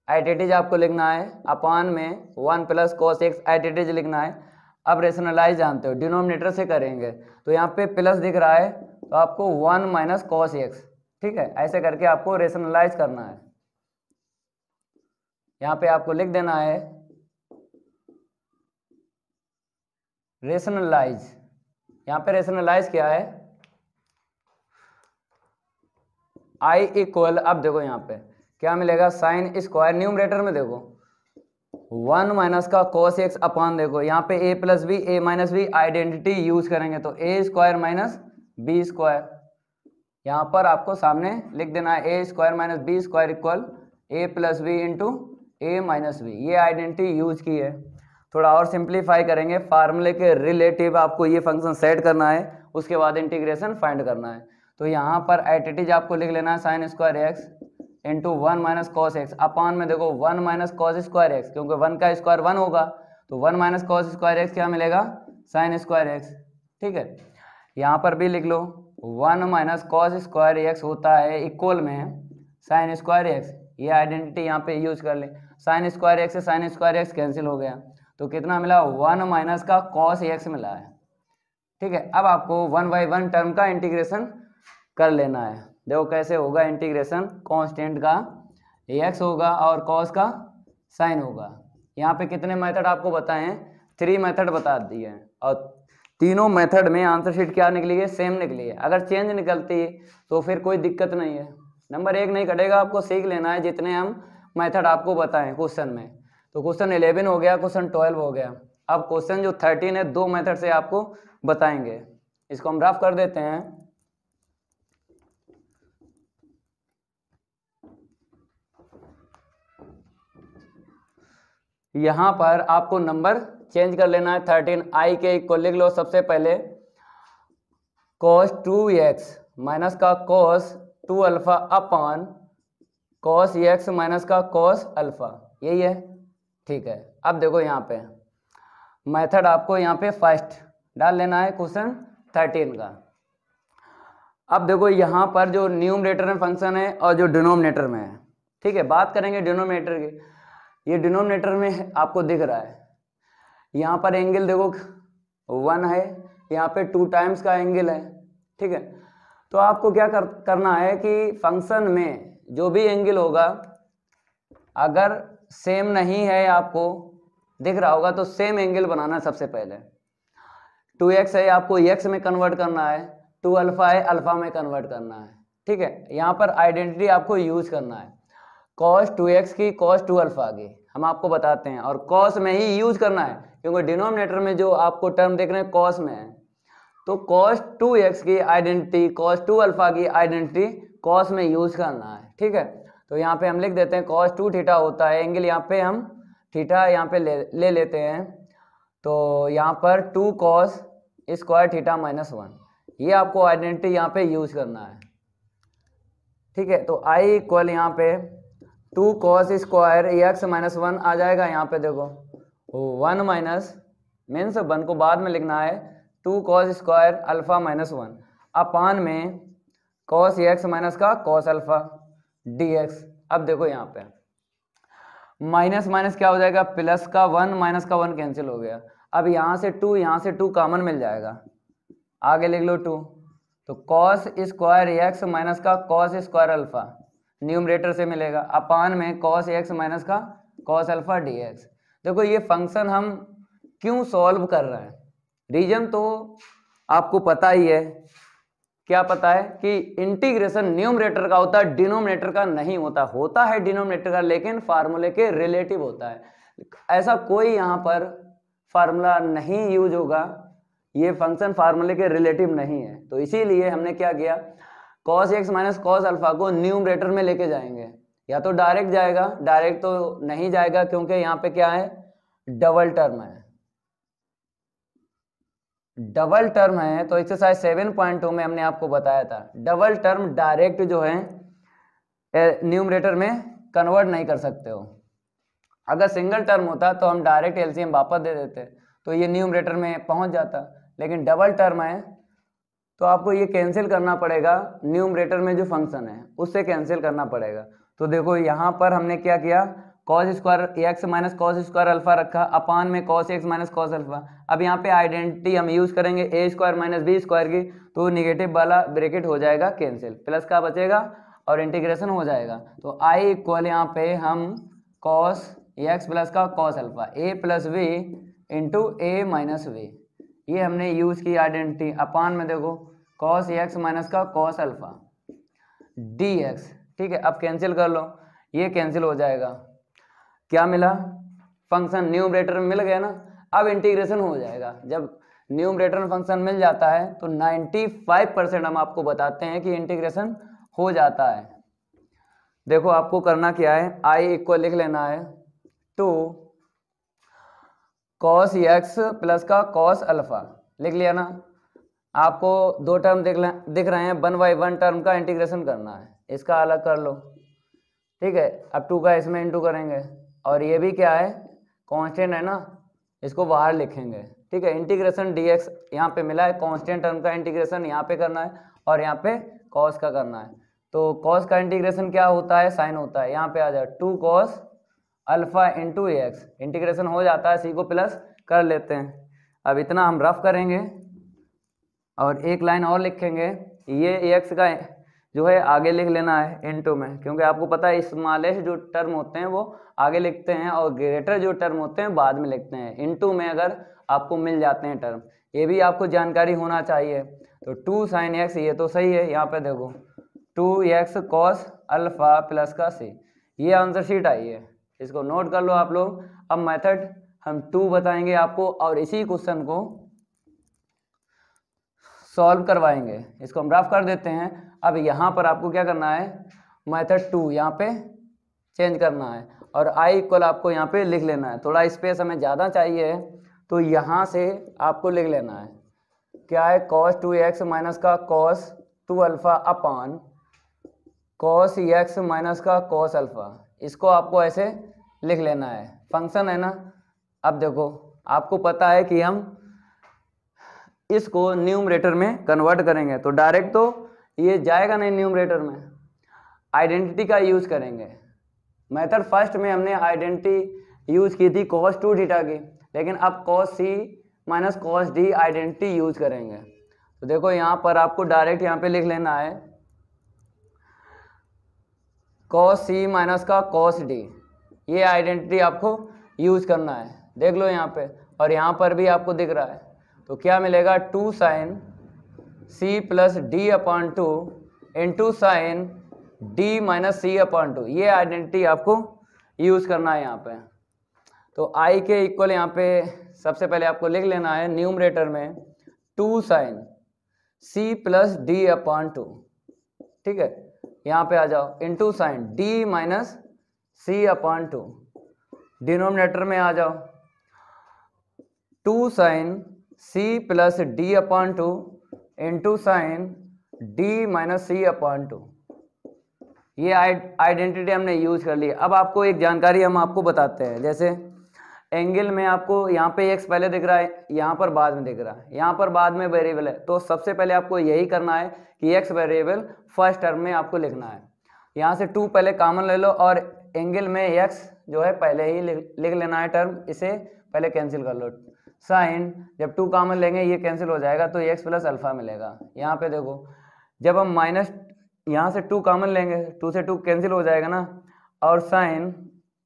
आइडेंटिज आपको लिखना है, अपॉन में 1 प्लस कॉस एक्स आइडेंटिज लिखना है। अब रेशनलाइज जानते हो, डिनोमिनेटर से करेंगे। तो यहाँ पे प्लस दिख रहा है तो आपको 1 माइनस कॉस एक्स, ठीक है, ऐसे करके आपको रेशनलाइज करना है। यहाँ पे आपको लिख देना है रेशनलाइज। यहाँ पे रेशनलाइज क्या है, आई इक्वल, अब देखो यहाँ पे क्या मिलेगा, साइन स्क्वायर न्यूमरेटर में देखो 1 माइनस का कॉस एक्स अपॉन, देखो यहाँ पे a plus B A minus B identity use करेंगे तो A square minus B square. यहाँ पर आपको सामने लिख देना है ए square minus B square equal ए प्लस बी इंटू ए माइनस बी। ये आइडेंटिटी यूज की है। थोड़ा और सिंप्लीफाई करेंगे, फार्मूले के रिलेटिव आपको ये फंक्शन सेट करना है, उसके बाद इंटीग्रेशन फाइंड करना है। तो यहाँ पर आइडेंटिटी आपको लिख लेना है sine square x into 1 minus cos x upon में देखो 1 माइनस कॉस स्क्वायर एक्स, क्योंकि 1 का स्क्वायर 1 होगा तो 1 माइनस कॉस स्क्वायर एक्स क्या मिलेगा, साइन स्क्वायर एक्स, ठीक है। यहाँ पर भी लिख लो 1 माइनस कॉस स्क्वायर एक्स होता है इक्वल में साइन स्क्वायर एक्स। ये आइडेंटिटी यहाँ पे यूज कर ले, साइन स्क्वायर एक्स से साइन स्क्वायर एक्स कैंसिल हो गया तो कितना मिला, 1 माइनस का कॉस एक्स मिला है, ठीक है। अब आपको 1/1 टर्म का इंटीग्रेशन कर लेना है। देखो कैसे होगा इंटीग्रेशन, कांस्टेंट का एक्स होगा और कॉस का साइन होगा। यहाँ पे कितने मेथड आपको बताए हैं, 3 मेथड बता दिए हैं और तीनों मेथड में आंसर शीट क्या निकली है, सेम निकली है। अगर चेंज निकलती है तो फिर कोई दिक्कत नहीं है, नंबर 1 नहीं कटेगा। आपको सीख लेना है जितने हम मेथड आपको बताएं क्वेश्चन में। तो क्वेश्चन 11 हो गया, क्वेश्चन 12 हो गया। अब क्वेश्चन जो 13 है 2 मेथड से आपको बताएंगे। इसको हम रफ कर देते हैं। यहाँ पर आपको नंबर चेंज कर लेना है 13। आई के इक्वल लिख लो सबसे पहले cos 2x माइनस का cos 2 alpha upon cos x minus का cos अल्फा, यही है, ठीक है। अब देखो यहाँ पे मेथड आपको यहाँ पे फर्स्ट डाल लेना है क्वेश्चन 13 का। अब देखो यहाँ पर जो न्यूमरेटर में फंक्शन है और जो डिनोमिनेटर में है, ठीक है। बात करेंगे डिनोमिनेटर की। ये डिनोमिनेटर में आपको दिख रहा है, यहाँ पर एंगल देखो 1 है, यहाँ पे 2 टाइम्स का एंगल है, ठीक है। तो आपको क्या करना है कि फंक्शन में जो भी एंगल होगा अगर सेम नहीं है, आपको दिख रहा होगा तो सेम एंगल बनाना है सबसे पहले। 2x है, आपको x में कन्वर्ट करना है, 2 अल्फा है, अल्फा में कन्वर्ट करना है, ठीक है। यहाँ पर आइडेंटिटी आपको यूज करना है, cos 2x की cos 2 अल्फा की हम आपको बताते हैं, और cos में ही यूज करना है क्योंकि डिनोमिनेटर में जो आपको टर्म देख रहे हैं cos में है। तो cos 2x की आइडेंटिटी cos 2 अल्फा की आइडेंटिटी cos में यूज करना है, ठीक है। तो यहाँ पे हम लिख देते हैं cos 2 थीटा होता है एंगल, यहाँ पे हम थीटा यहाँ पे ले लेते हैं। तो यहाँ पर 2 cos स्क्वायर थीटा माइनस 1, ये आपको आइडेंटिटी यहाँ पे यूज करना है, ठीक है। तो आई इक्वल यहाँ पे 2 cos स्क्वायर एक्स माइनस 1 आ जाएगा। यहाँ पे देखो 1 माइनस मीन्स 1 को बाद में लिखना है, 2 cos स्क्वायर अल्फा माइनस 1 अपान में cos एक्स माइनस का cos अल्फा dx। अब देखो यहाँ पे माइनस माइनस क्या हो जाएगा, प्लस का 1 माइनस का 1 कैंसिल हो गया। अब यहाँ से 2 कॉमन मिल जाएगा, आगे लिख लो 2। तो cos स्क्वायर एक्स माइनस का cos स्क्वायर अल्फा न्यूमरेटर से मिलेगा अपान में cos x माइनस का cos अल्फा dx। देखो ये फंक्शन हम क्यों सॉल्व कर रहे हैं, रीजन तो आपको पता ही है। क्या पता है कि इंटीग्रेशन न्यूमरेटर का होता है, डिनोमिनेटर का नहीं होता। होता है डिनोमिनेटर का लेकिन फार्मूले के रिलेटिव होता है। ऐसा कोई यहाँ पर फार्मूला नहीं यूज होगा, ये फंक्शन फार्मूले के रिलेटिव नहीं है। तो इसीलिए हमने क्या किया, cos x minus cos alpha को न्यूमरेटर में लेके जाएंगे। या तो डायरेक्ट जाएगा, डायरेक्ट तो नहीं जाएगा क्योंकि यहाँ पे क्या है, डबल टर्म है। डबल टर्म है तो एक्सरसाइज 7.2 में हमने आपको बताया था डबल टर्म डायरेक्ट जो है न्यूमरेटर में कन्वर्ट नहीं कर सकते हो। अगर सिंगल टर्म होता तो हम डायरेक्ट एलसीएम वापस दे देते तो ये न्यूमरेटर में पहुंच जाता, लेकिन डबल टर्म है तो आपको ये कैंसिल करना पड़ेगा, न्यूमरेटर में जो फंक्शन है उससे कैंसिल करना पड़ेगा। तो देखो यहाँ पर हमने क्या किया, cos square x minus cos square alpha रखा अपान में cos x minus cos alpha. अब यहाँ पे आइडेंटिटी हम यूज करेंगे A square minus B square की, तो नेगेटिव वाला ब्रैकेट हो जाएगा कैंसिल, प्लस का बचेगा और इंटीग्रेशन हो जाएगा। तो आई इक्वल यहाँ पे हम कॉस एक्स प्लस का cos alpha a plus we into A minus we, ये हमने यूज की आइडेंटिटी। अपान में देखो कॉस एक्स माइनस का कॉस अल्फा डी एक्स, ठीक है। अब कैंसिल कर लो, ये कैंसिल हो जाएगा, क्या मिला, फंक्शन न्यूमरेटर में मिल गया ना। अब इंटीग्रेशन हो जाएगा, जब न्यूमरेटर में फंक्शन मिल जाता है तो 95% हम आपको बताते हैं कि इंटीग्रेशन हो जाता है। देखो आपको करना क्या है, आई इक्वल लिख लेना है टू कॉस एक्स प्लस का कॉस अल्फा, लिख लिया ना। आपको दो टर्म दिख रहे हैं, 1/1 टर्म का इंटीग्रेशन करना है, इसका अलग कर लो, ठीक है। अब 2 का इसमें इंटू करेंगे और ये भी क्या है, कांस्टेंट है ना, इसको बाहर लिखेंगे, ठीक है। इंटीग्रेशन dx यहाँ पे मिला है, कांस्टेंट टर्म का इंटीग्रेशन यहाँ पे करना है और यहाँ पे कॉस का करना है। तो कॉस का इंटीग्रेशन क्या होता है, साइन होता है, यहाँ पे आ जाए 2 cos alpha into x, integration हो जाता है, सी को प्लस कर लेते हैं। अब इतना हम रफ करेंगे और एक लाइन और लिखेंगे, ये एक्स का जो है आगे लिख लेना है इनटू में, क्योंकि आपको पता है स्मॉलेस्ट जो टर्म होते हैं वो आगे लिखते हैं और ग्रेटर जो टर्म होते हैं बाद में लिखते हैं, इनटू में अगर आपको मिल जाते हैं टर्म, ये भी आपको जानकारी होना चाहिए। तो 2 साइन एक्स, ये तो सही है, यहाँ पे देखो 2x कॉस अल्फा प्लस का सी, ये आंसर शीट आई है, इसको नोट कर लो आप लोग। अब मेथड हम 2 बताएंगे आपको और इसी क्वेश्चन को सॉल्व करवाएंगे, इसको हम रफ कर देते हैं। अब यहाँ पर आपको क्या करना है, मेथड 2 यहाँ पे चेंज करना है और आई इक्वल आपको यहाँ पे लिख लेना है, थोड़ा स्पेस हमें ज़्यादा चाहिए तो यहाँ से आपको लिख लेना है, क्या है, cos 2x माइनस का cos 2 अल्फा अपान cos x माइनस का cos अल्फा, इसको आपको ऐसे लिख लेना है, फंक्शन है ना। अब देखो आपको पता है कि हम इसको न्यूमरेटर में कन्वर्ट करेंगे तो डायरेक्ट तो ये जाएगा नहीं न्यूमरेटर में, आइडेंटिटी का यूज करेंगे। मेथड फर्स्ट में हमने आइडेंटिटी यूज की थी cos 2 थीटा की, लेकिन अब cos c minus cos d identity use करेंगे। तो देखो यहाँ पर आपको डायरेक्ट यहाँ पे लिख लेना है cos c माइनस का cos d, ये आइडेंटिटी आपको यूज करना है, देख लो यहाँ पे, और यहाँ पर भी आपको दिख रहा है। तो क्या मिलेगा, 2 sine c plus D upon 2 into sine d minus C upon 2, ये आइडेंटिटी आपको यूज करना है यहाँ पे। तो i के इक्वल यहाँ पे सबसे पहले आपको लिख लेना है न्यूमरेटर में 2 sine c plus D upon 2, ठीक है। यहाँ पे आ जाओ into sine d minus C upon 2, denominator में आ जाओ 2 sine c plus D upon 2 into sine d minus C upon 2, ये आइडेंटिटी हमने यूज कर ली। अब आपको एक जानकारी हम आपको बताते हैं, जैसे एंगल में आपको यहाँ पे x पहले दिख रहा है, यहाँ पर बाद में दिख रहा है, यहाँ पर बाद में वेरिएबल है, तो सबसे पहले आपको यही करना है कि x वेरिएबल फर्स्ट टर्म में आपको लिखना है। यहाँ से 2 पहले कॉमन ले लो और एंगल में x जो है पहले ही लिख लेना है टर्म, इसे पहले कैंसिल कर लो। साइन जब 2 कॉमन लेंगे ये कैंसिल हो जाएगा तो x प्लस अल्फा मिलेगा। यहाँ पे देखो जब हम माइनस यहाँ से 2 कॉमन लेंगे, 2 से 2 कैंसिल हो जाएगा ना, और साइन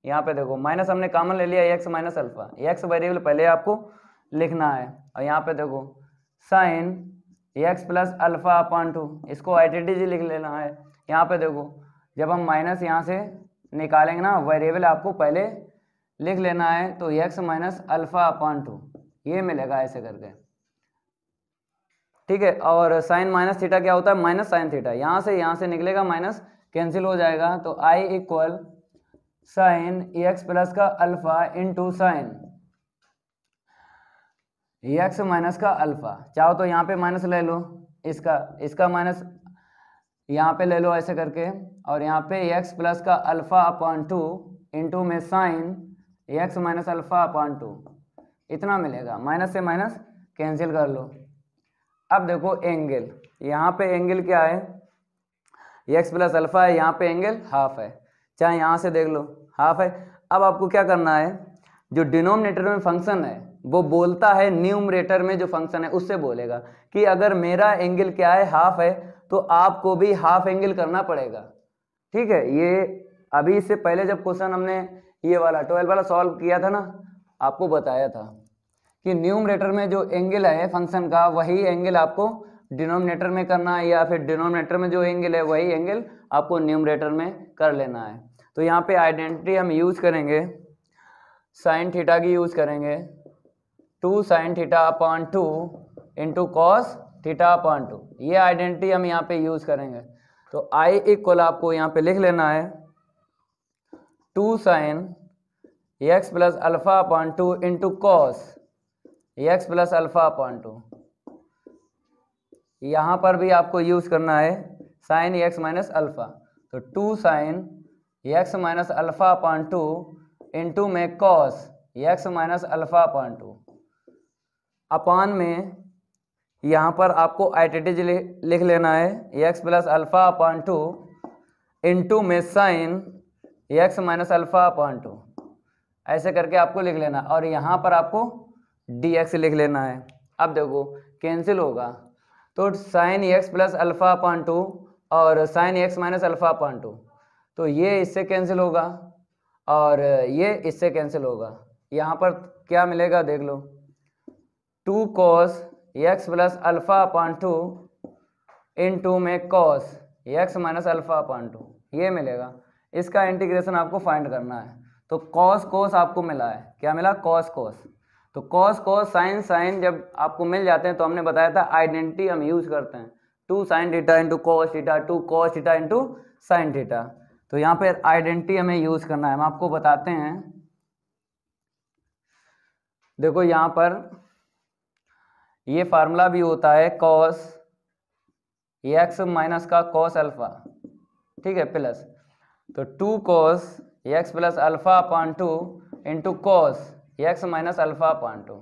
यहाँ पे देखो माइनस हमने कॉमन ले लिया x minus alpha, x variable पहले आपको लिखना है, और यहाँ पे देखो sine x plus alpha upon 2, इसको आइडेंटिटी लिख लेना है। यहाँ पे देखो जब हम माइनस यहाँ से निकालेंगे ना, वेरिएबल आपको पहले लिख लेना है, तो x माइनस अल्फा अपॉन 2 ये मिलेगा ऐसे करके, ठीक है। और साइन माइनस थीटा क्या होता है, माइनस साइन थीटा, यहाँ से निकलेगा माइनस, कैंसिल हो जाएगा। तो I equal sine x plus का alpha into sine X minus का अल्फा, चाहो तो यहाँ पे माइनस ले लो, इसका माइनस यहाँ पे ले लो ऐसे करके, और यहाँ पे एक्स प्लस का अल्फा अपॉन 2 इंटू में sine X minus alpha upon 2, इतना मिलेगा। माइनस से माइनस कैंसिल कर लो। अब देखो एंगल, यहाँ पे एंगल क्या है, एक्स प्लस अल्फा है, यहाँ पे एंगल हाफ है, चाहे यहाँ से देख लो हाफ है। अब आपको क्या करना है, जो डिनोमिनेटर में फंक्शन है वो बोलता है न्यूमरेटर में जो फंक्शन है उससे बोलेगा कि अगर मेरा एंगल क्या है, हाफ है, तो आपको भी हाफ एंगल करना पड़ेगा। ठीक है, ये अभी इससे पहले जब क्वेश्चन हमने ये वाला 12 वाला सॉल्व किया था ना, आपको बताया था कि न्यूमरेटर में जो एंगल है फंक्शन का वही एंगल आपको डिनोमिनेटर में करना है, या फिर डिनोमिनेटर में जो एंगल है वही एंगल आपको न्यूमरेटर में कर लेना है। तो यहाँ पे आइडेंटिटी हम यूज करेंगे, साइन थीटा की यूज करेंगे, 2 sine theta upon 2 into cos theta upon 2, ये आइडेंटिटी हम यहाँ पे यूज करेंगे। तो आई इक्वल आपको यहाँ पे लिख लेना है 2 sine x plus alpha upon 2 into cos x plus alpha upon 2, यहाँ पर भी आपको यूज करना है साइन एक्स माइनस अल्फा, तो 2 sine X minus alpha upon 2 into में cos x minus alpha upon 2, अपान में यहाँ पर आपको आइडेंटिटी लिख लेना है X plus alpha upon 2 into में sine X minus alpha upon 2, ऐसे करके आपको लिख लेना, और यहाँ पर आपको dx लिख लेना है। अब देखो कैंसिल होगा, तो sine x plus alpha upon 2 और sign X minus alpha upon 2, तो ये इससे कैंसिल होगा और ये इससे कैंसिल होगा। यहाँ पर क्या मिलेगा देख लो, 2 cos x plus alpha upon 2 into में cos x minus alpha upon 2, ये मिलेगा। इसका इंटीग्रेशन आपको फाइंड करना है, तो कॉस कॉस आपको मिला है, क्या मिला, कॉस कॉस, तो कॉस कॉस साइन साइन जब आपको मिल जाते हैं तो हमने बताया था आइडेंटिटी हम यूज करते हैं, 2 sine theta into cos theta, 2 cos theta into sine theta, तो यहाँ पर आइडेंटिटी हमें यूज करना है। हम आपको बताते हैं, देखो यहाँ पर ये फार्मूला भी होता है कॉस एक्स माइनस का कॉस अल्फा, ठीक है, प्लस, तो 2 cos x plus alpha upon 2 into cos x minus alpha upon 2,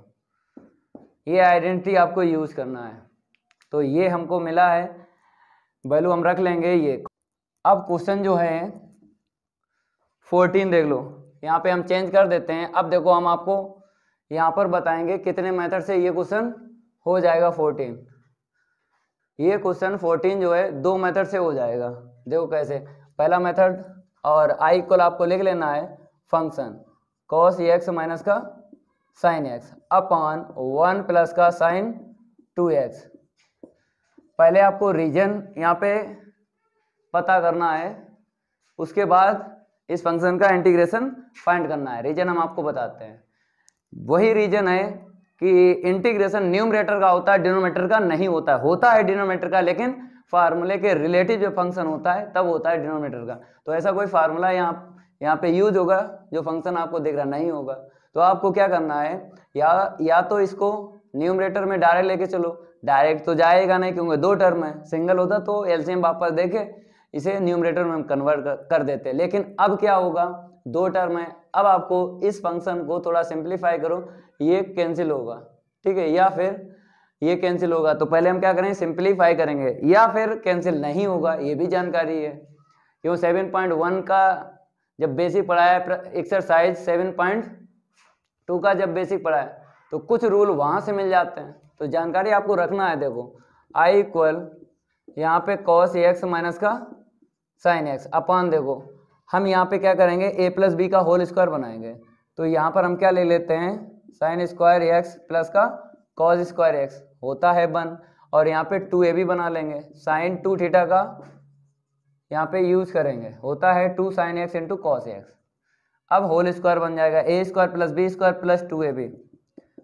ये आइडेंटिटी आपको यूज करना है। तो ये हमको मिला है, वैल्यू हम रख लेंगे ये। अब क्वेश्चन जो है 14 देख लो, यहाँ पे हम चेंज कर देते हैं। अब देखो हम आपको यहाँ पर बताएंगे कितने मेथड से ये क्वेश्चन हो जाएगा 14। ये क्वेश्चन 14 जो है 2 मेथड से हो जाएगा। देखो कैसे, पहला मेथड, और आई इक्वल आपको लिख लेना है फंक्शन कॉस एक्स माइनस का साइन एक्स अपॉन 1 प्लस का साइन 2x। पहले आपको रीजन यहाँ पे पता करना है, उसके बाद इस फंक्शन का इंटीग्रेशन फाइंड करना है। रीजन हम आपको बताते हैं, वही रीजन है कि इंटीग्रेशन न्यूमरेटर का होता है, डिनोमिनेटर का नहीं होता है। होता है डिनोमिनेटर का, लेकिन फार्मूले के रिलेटिव जो फंक्शन होता है तब होता है डिनोमिनेटर का। तो ऐसा कोई फार्मूला यहाँ पे यूज होगा जो फंक्शन आपको दिख रहा नहीं होगा। तो आपको क्या करना है, या तो इसको न्यूमरेटर में डायरेक्ट लेके चलो, डायरेक्ट तो जाएगा नहीं क्योंकि 2 टर्म है, सिंगल होता तो एलसीएम वापस देके इसे न्यूमरेटर में हम कन्वर्ट कर देते, लेकिन अब क्या होगा, 2 टर्म है। अब आपको इस फंक्शन को थोड़ा सिंप्लीफाई करो, ये कैंसिल होगा, ठीक है, या फिर ये कैंसिल होगा। तो पहले हम क्या करेंगे, सिंप्लीफाई करेंगे, या फिर कैंसिल नहीं होगा, ये भी जानकारी है। क्यों 7.1 का जब बेसिक पढ़ा है, एक्सरसाइज 7.2 का जब बेसिक पढ़ा है तो कुछ रूल वहां से मिल जाते हैं, तो जानकारी आपको रखना है। देखो आई इक्वल यहाँ पे कॉस एक्स माइनस का साइन एक्स अपॉन, देखो हम यहाँ पे क्या करेंगे, ए प्लस बी का होल स्क्वायर बनाएंगे। तो यहाँ पर हम क्या ले लेते हैं, साइन स्क्वायर एक्स प्लस का कॉस स्क्वायर एक्स होता है 1, और यहाँ पे 2ab बना लेंगे, साइन 2 थीटा का यहाँ पे यूज करेंगे, होता है 2 sine X into cos X. अब होल स्क्वायर बन जाएगा A square plus B square plus 2ab,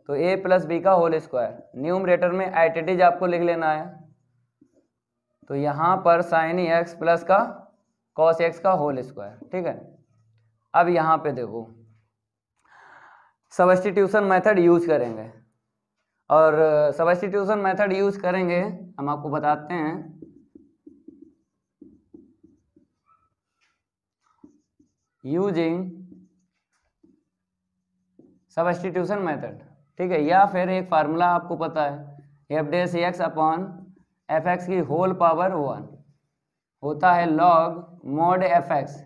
तो ए प्लस बी का होल स्क्वायर। न्यूमरेटर में आइडेंटिटी आपको लिख लेना है, तो यहाँ पर साइन एक्स प्लस का कॉस एक्स का होल स्क्वायर, ठीक है। अब यहाँ पे देखो सब्स्टिट्यूशन मेथड यूज करेंगे। और सब्स्टिट्यूशन मेथड यूज करेंगे, हम आपको बताते हैं। यूजिंग सब्स्टिट्यूशन मेथड, ठीक है, या फिर एक फार्मूला आपको पता है, एफ डे C X upon F X की होल पावर 1 होता है लॉग मॉड एफ एक्स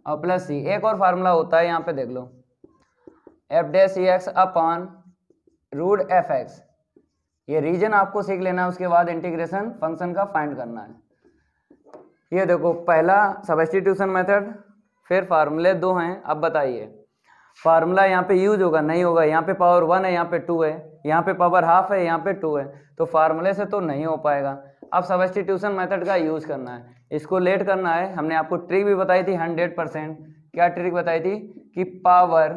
और प्लस सी। एक और फार्मूला होता है, यहाँ पे देख लो, एफ डे C X upon root F X. ये रीजन आपको सीख लेना है, उसके बाद इंटीग्रेशन फंक्शन का फाइंड करना है। ये देखो पहला सब्स्टिट्यूशन मेथड, फिर फार्मूले 2 हैं। अब बताइए फार्मूला यहाँ पे यूज होगा नहीं होगा, यहाँ पे पावर 1 है, यहाँ पे 2 है, यहाँ पे पावर हाफ है, यहाँ पे 2 है, तो फार्मूले से तो नहीं हो पाएगा। अब सब्स्टिट्यूशन मेथड का यूज करना है, इसको लेट करना है। हमने आपको ट्रिक भी बताई थी 100%। क्या ट्रिक बताई थी कि पावर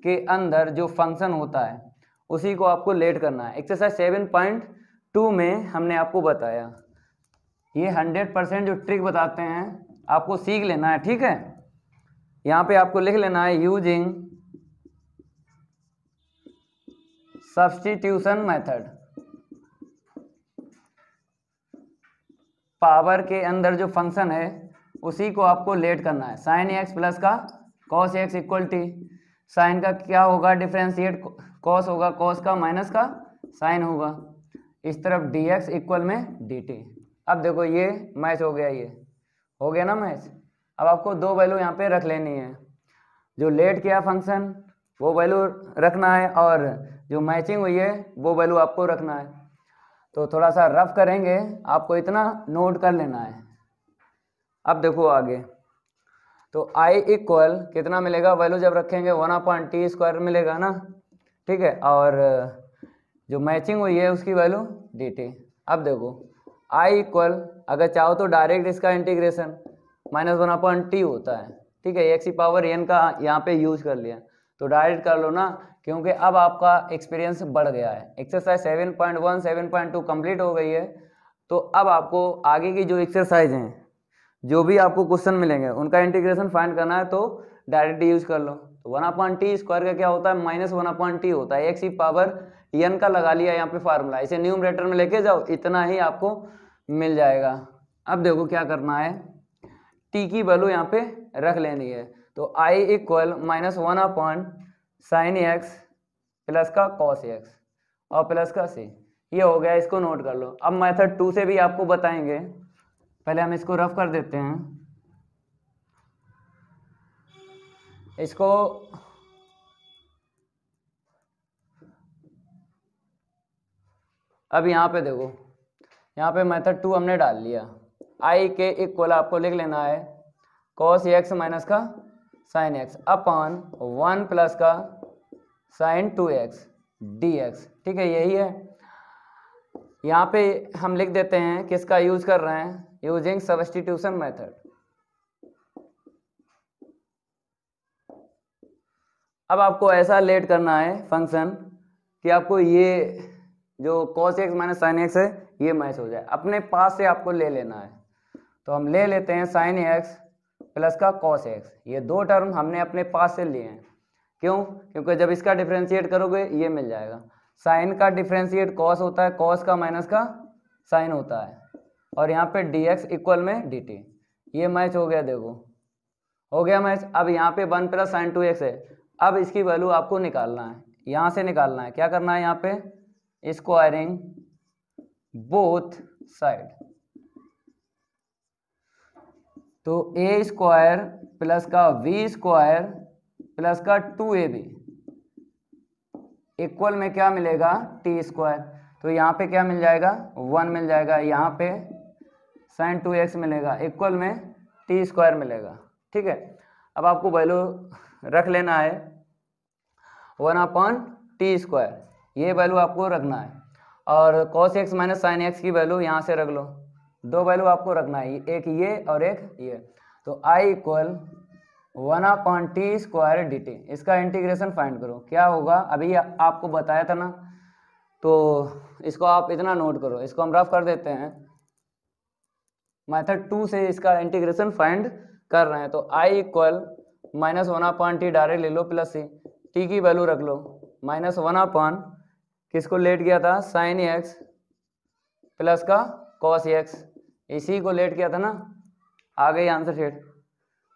के अंदर जो फंक्शन होता है उसी को आपको लेट करना है। एक्सरसाइज 7.2 में हमने आपको बताया, ये 100% जो ट्रिक बताते हैं आपको सीख लेना है, ठीक है। यहाँ पे आपको लिख लेना है यूजिंग सब्स्टिट्यूशन मेथड, पावर के अंदर जो फंक्शन है उसी को आपको लेट करना है। साइन एक्स प्लस का cos x equal t, sine का क्या होगा डिफ्रेंशिएट, कॉस होगा कॉस का माइनस का साइन होगा, इस तरफ डी एक्स इक्वल में डी टी। अब देखो ये मैच हो गया, ये हो गया ना मैच। अब आपको 2 वैल्यू यहाँ पे रख लेनी है, जो लेट किया फंक्शन वो वैल्यू रखना है और जो मैचिंग हुई है वो वैल्यू आपको रखना है। तो थोड़ा सा रफ करेंगे, आपको इतना नोट कर लेना है। अब देखो आगे, तो i इक्वल कितना मिलेगा, वैल्यू जब रखेंगे 1/t² मिलेगा ना, ठीक है, और जो मैचिंग हुई है उसकी वैल्यू dt। अब देखो i इक्वल, अगर चाहो तो डायरेक्ट इसका इंटीग्रेशन -1/t होता है, ठीक है, x की पावर n का यहाँ पे यूज कर लिया, तो डायरेक्ट कर लो ना, क्योंकि अब आपका एक्सपीरियंस बढ़ गया है। एक्सरसाइज 7.1 7.2 कंप्लीट हो गई है, तो अब आपको आगे की जो एक्सरसाइज हैं, जो भी आपको क्वेश्चन मिलेंगे उनका इंटीग्रेशन फाइंड करना है, तो डायरेक्ट यूज कर लो। तो 1/t² का क्या होता है, -1/t होता है, x की पावर n का लगा लिया यहाँ पे फार्मूला, इसे न्यूमरेटर में लेके जाओ, इतना ही आपको मिल जाएगा। अब देखो क्या करना है, t की वैल्यू यहाँ पे रख लेनी है, तो i equal -1/sin x plus का cos x और प्लस का c, ये हो गया, इसको नोट कर लो। अब मेथड 2 से भी आपको बताएंगे, पहले हम इसको रफ कर देते हैं। इसको अब यहाँ पे देखो, यहाँ पे मेथड 2 हमने डाल लिया, i के इक्वल आपको लिख लेना है cos x माइनस का sin x अपॉन 1 प्लस का sin 2x dx, ठीक है, यही है। यहाँ पे हम लिख देते हैं किसका यूज कर रहे हैं, यूजिंग सब्स्टिट्यूशन मेथड। अब आपको ऐसा लेट करना है फंक्शन कि आपको ये जो cos x minus sin x है ये मैच हो जाए, अपने पास से आपको ले लेना है। तो हम ले लेते हैं sin x प्लस का cos x, ये 2 टर्म हमने अपने पास से लिए हैं। क्यों, क्योंकि जब इसका डिफ्रेंशिएट करोगे ये मिल जाएगा। साइन का डिफ्रेंशिएट cos होता है, cos का माइनस का साइन होता है, और यहाँ पे dx इक्वल में dt, ये मैच हो गया, देखो हो गया मैच। अब यहाँ पे 1 प्लस sin 2x है, अब इसकी वैल्यू आपको निकालना है, यहाँ से निकालना है। क्या करना है, यहाँ पे स्क्वायरिंग बोथ साइड, तो a स्क्वायर प्लस का v स्क्वायर प्लस का 2ab इक्वल में क्या मिलेगा, t स्क्वायर। तो यहाँ पे क्या मिल जाएगा, 1 मिल जाएगा, यहाँ पे sin 2x मिलेगा, इक्वल में t स्क्वायर मिलेगा, ठीक है। अब आपको वैल्यू रख लेना है 1/t², ये वैल्यू आपको रखना है, और cos x minus sin x की वैल्यू यहाँ से रख लो, 2 वैल्यू आपको रखना है, एक ये और एक ये। तो i इक्वल 1/t² dt, इसका इंटीग्रेशन फाइंड करो, क्या होगा, अभी आपको बताया था ना, तो इसको आप इतना नोट करो, इसको हम रफ कर देते हैं। मेथड 2 से इसका इंटीग्रेशन फाइंड कर रहे हैं, तो i इक्वल -1/t डायरेक्ट ले लो, प्लस c, t की वैल्यू रख लो -1/t किसको लेट किया था, साइन एक्स प्लस का कॉस एक्स, इसी को लेट किया था ना, आ गई आंसर शीट।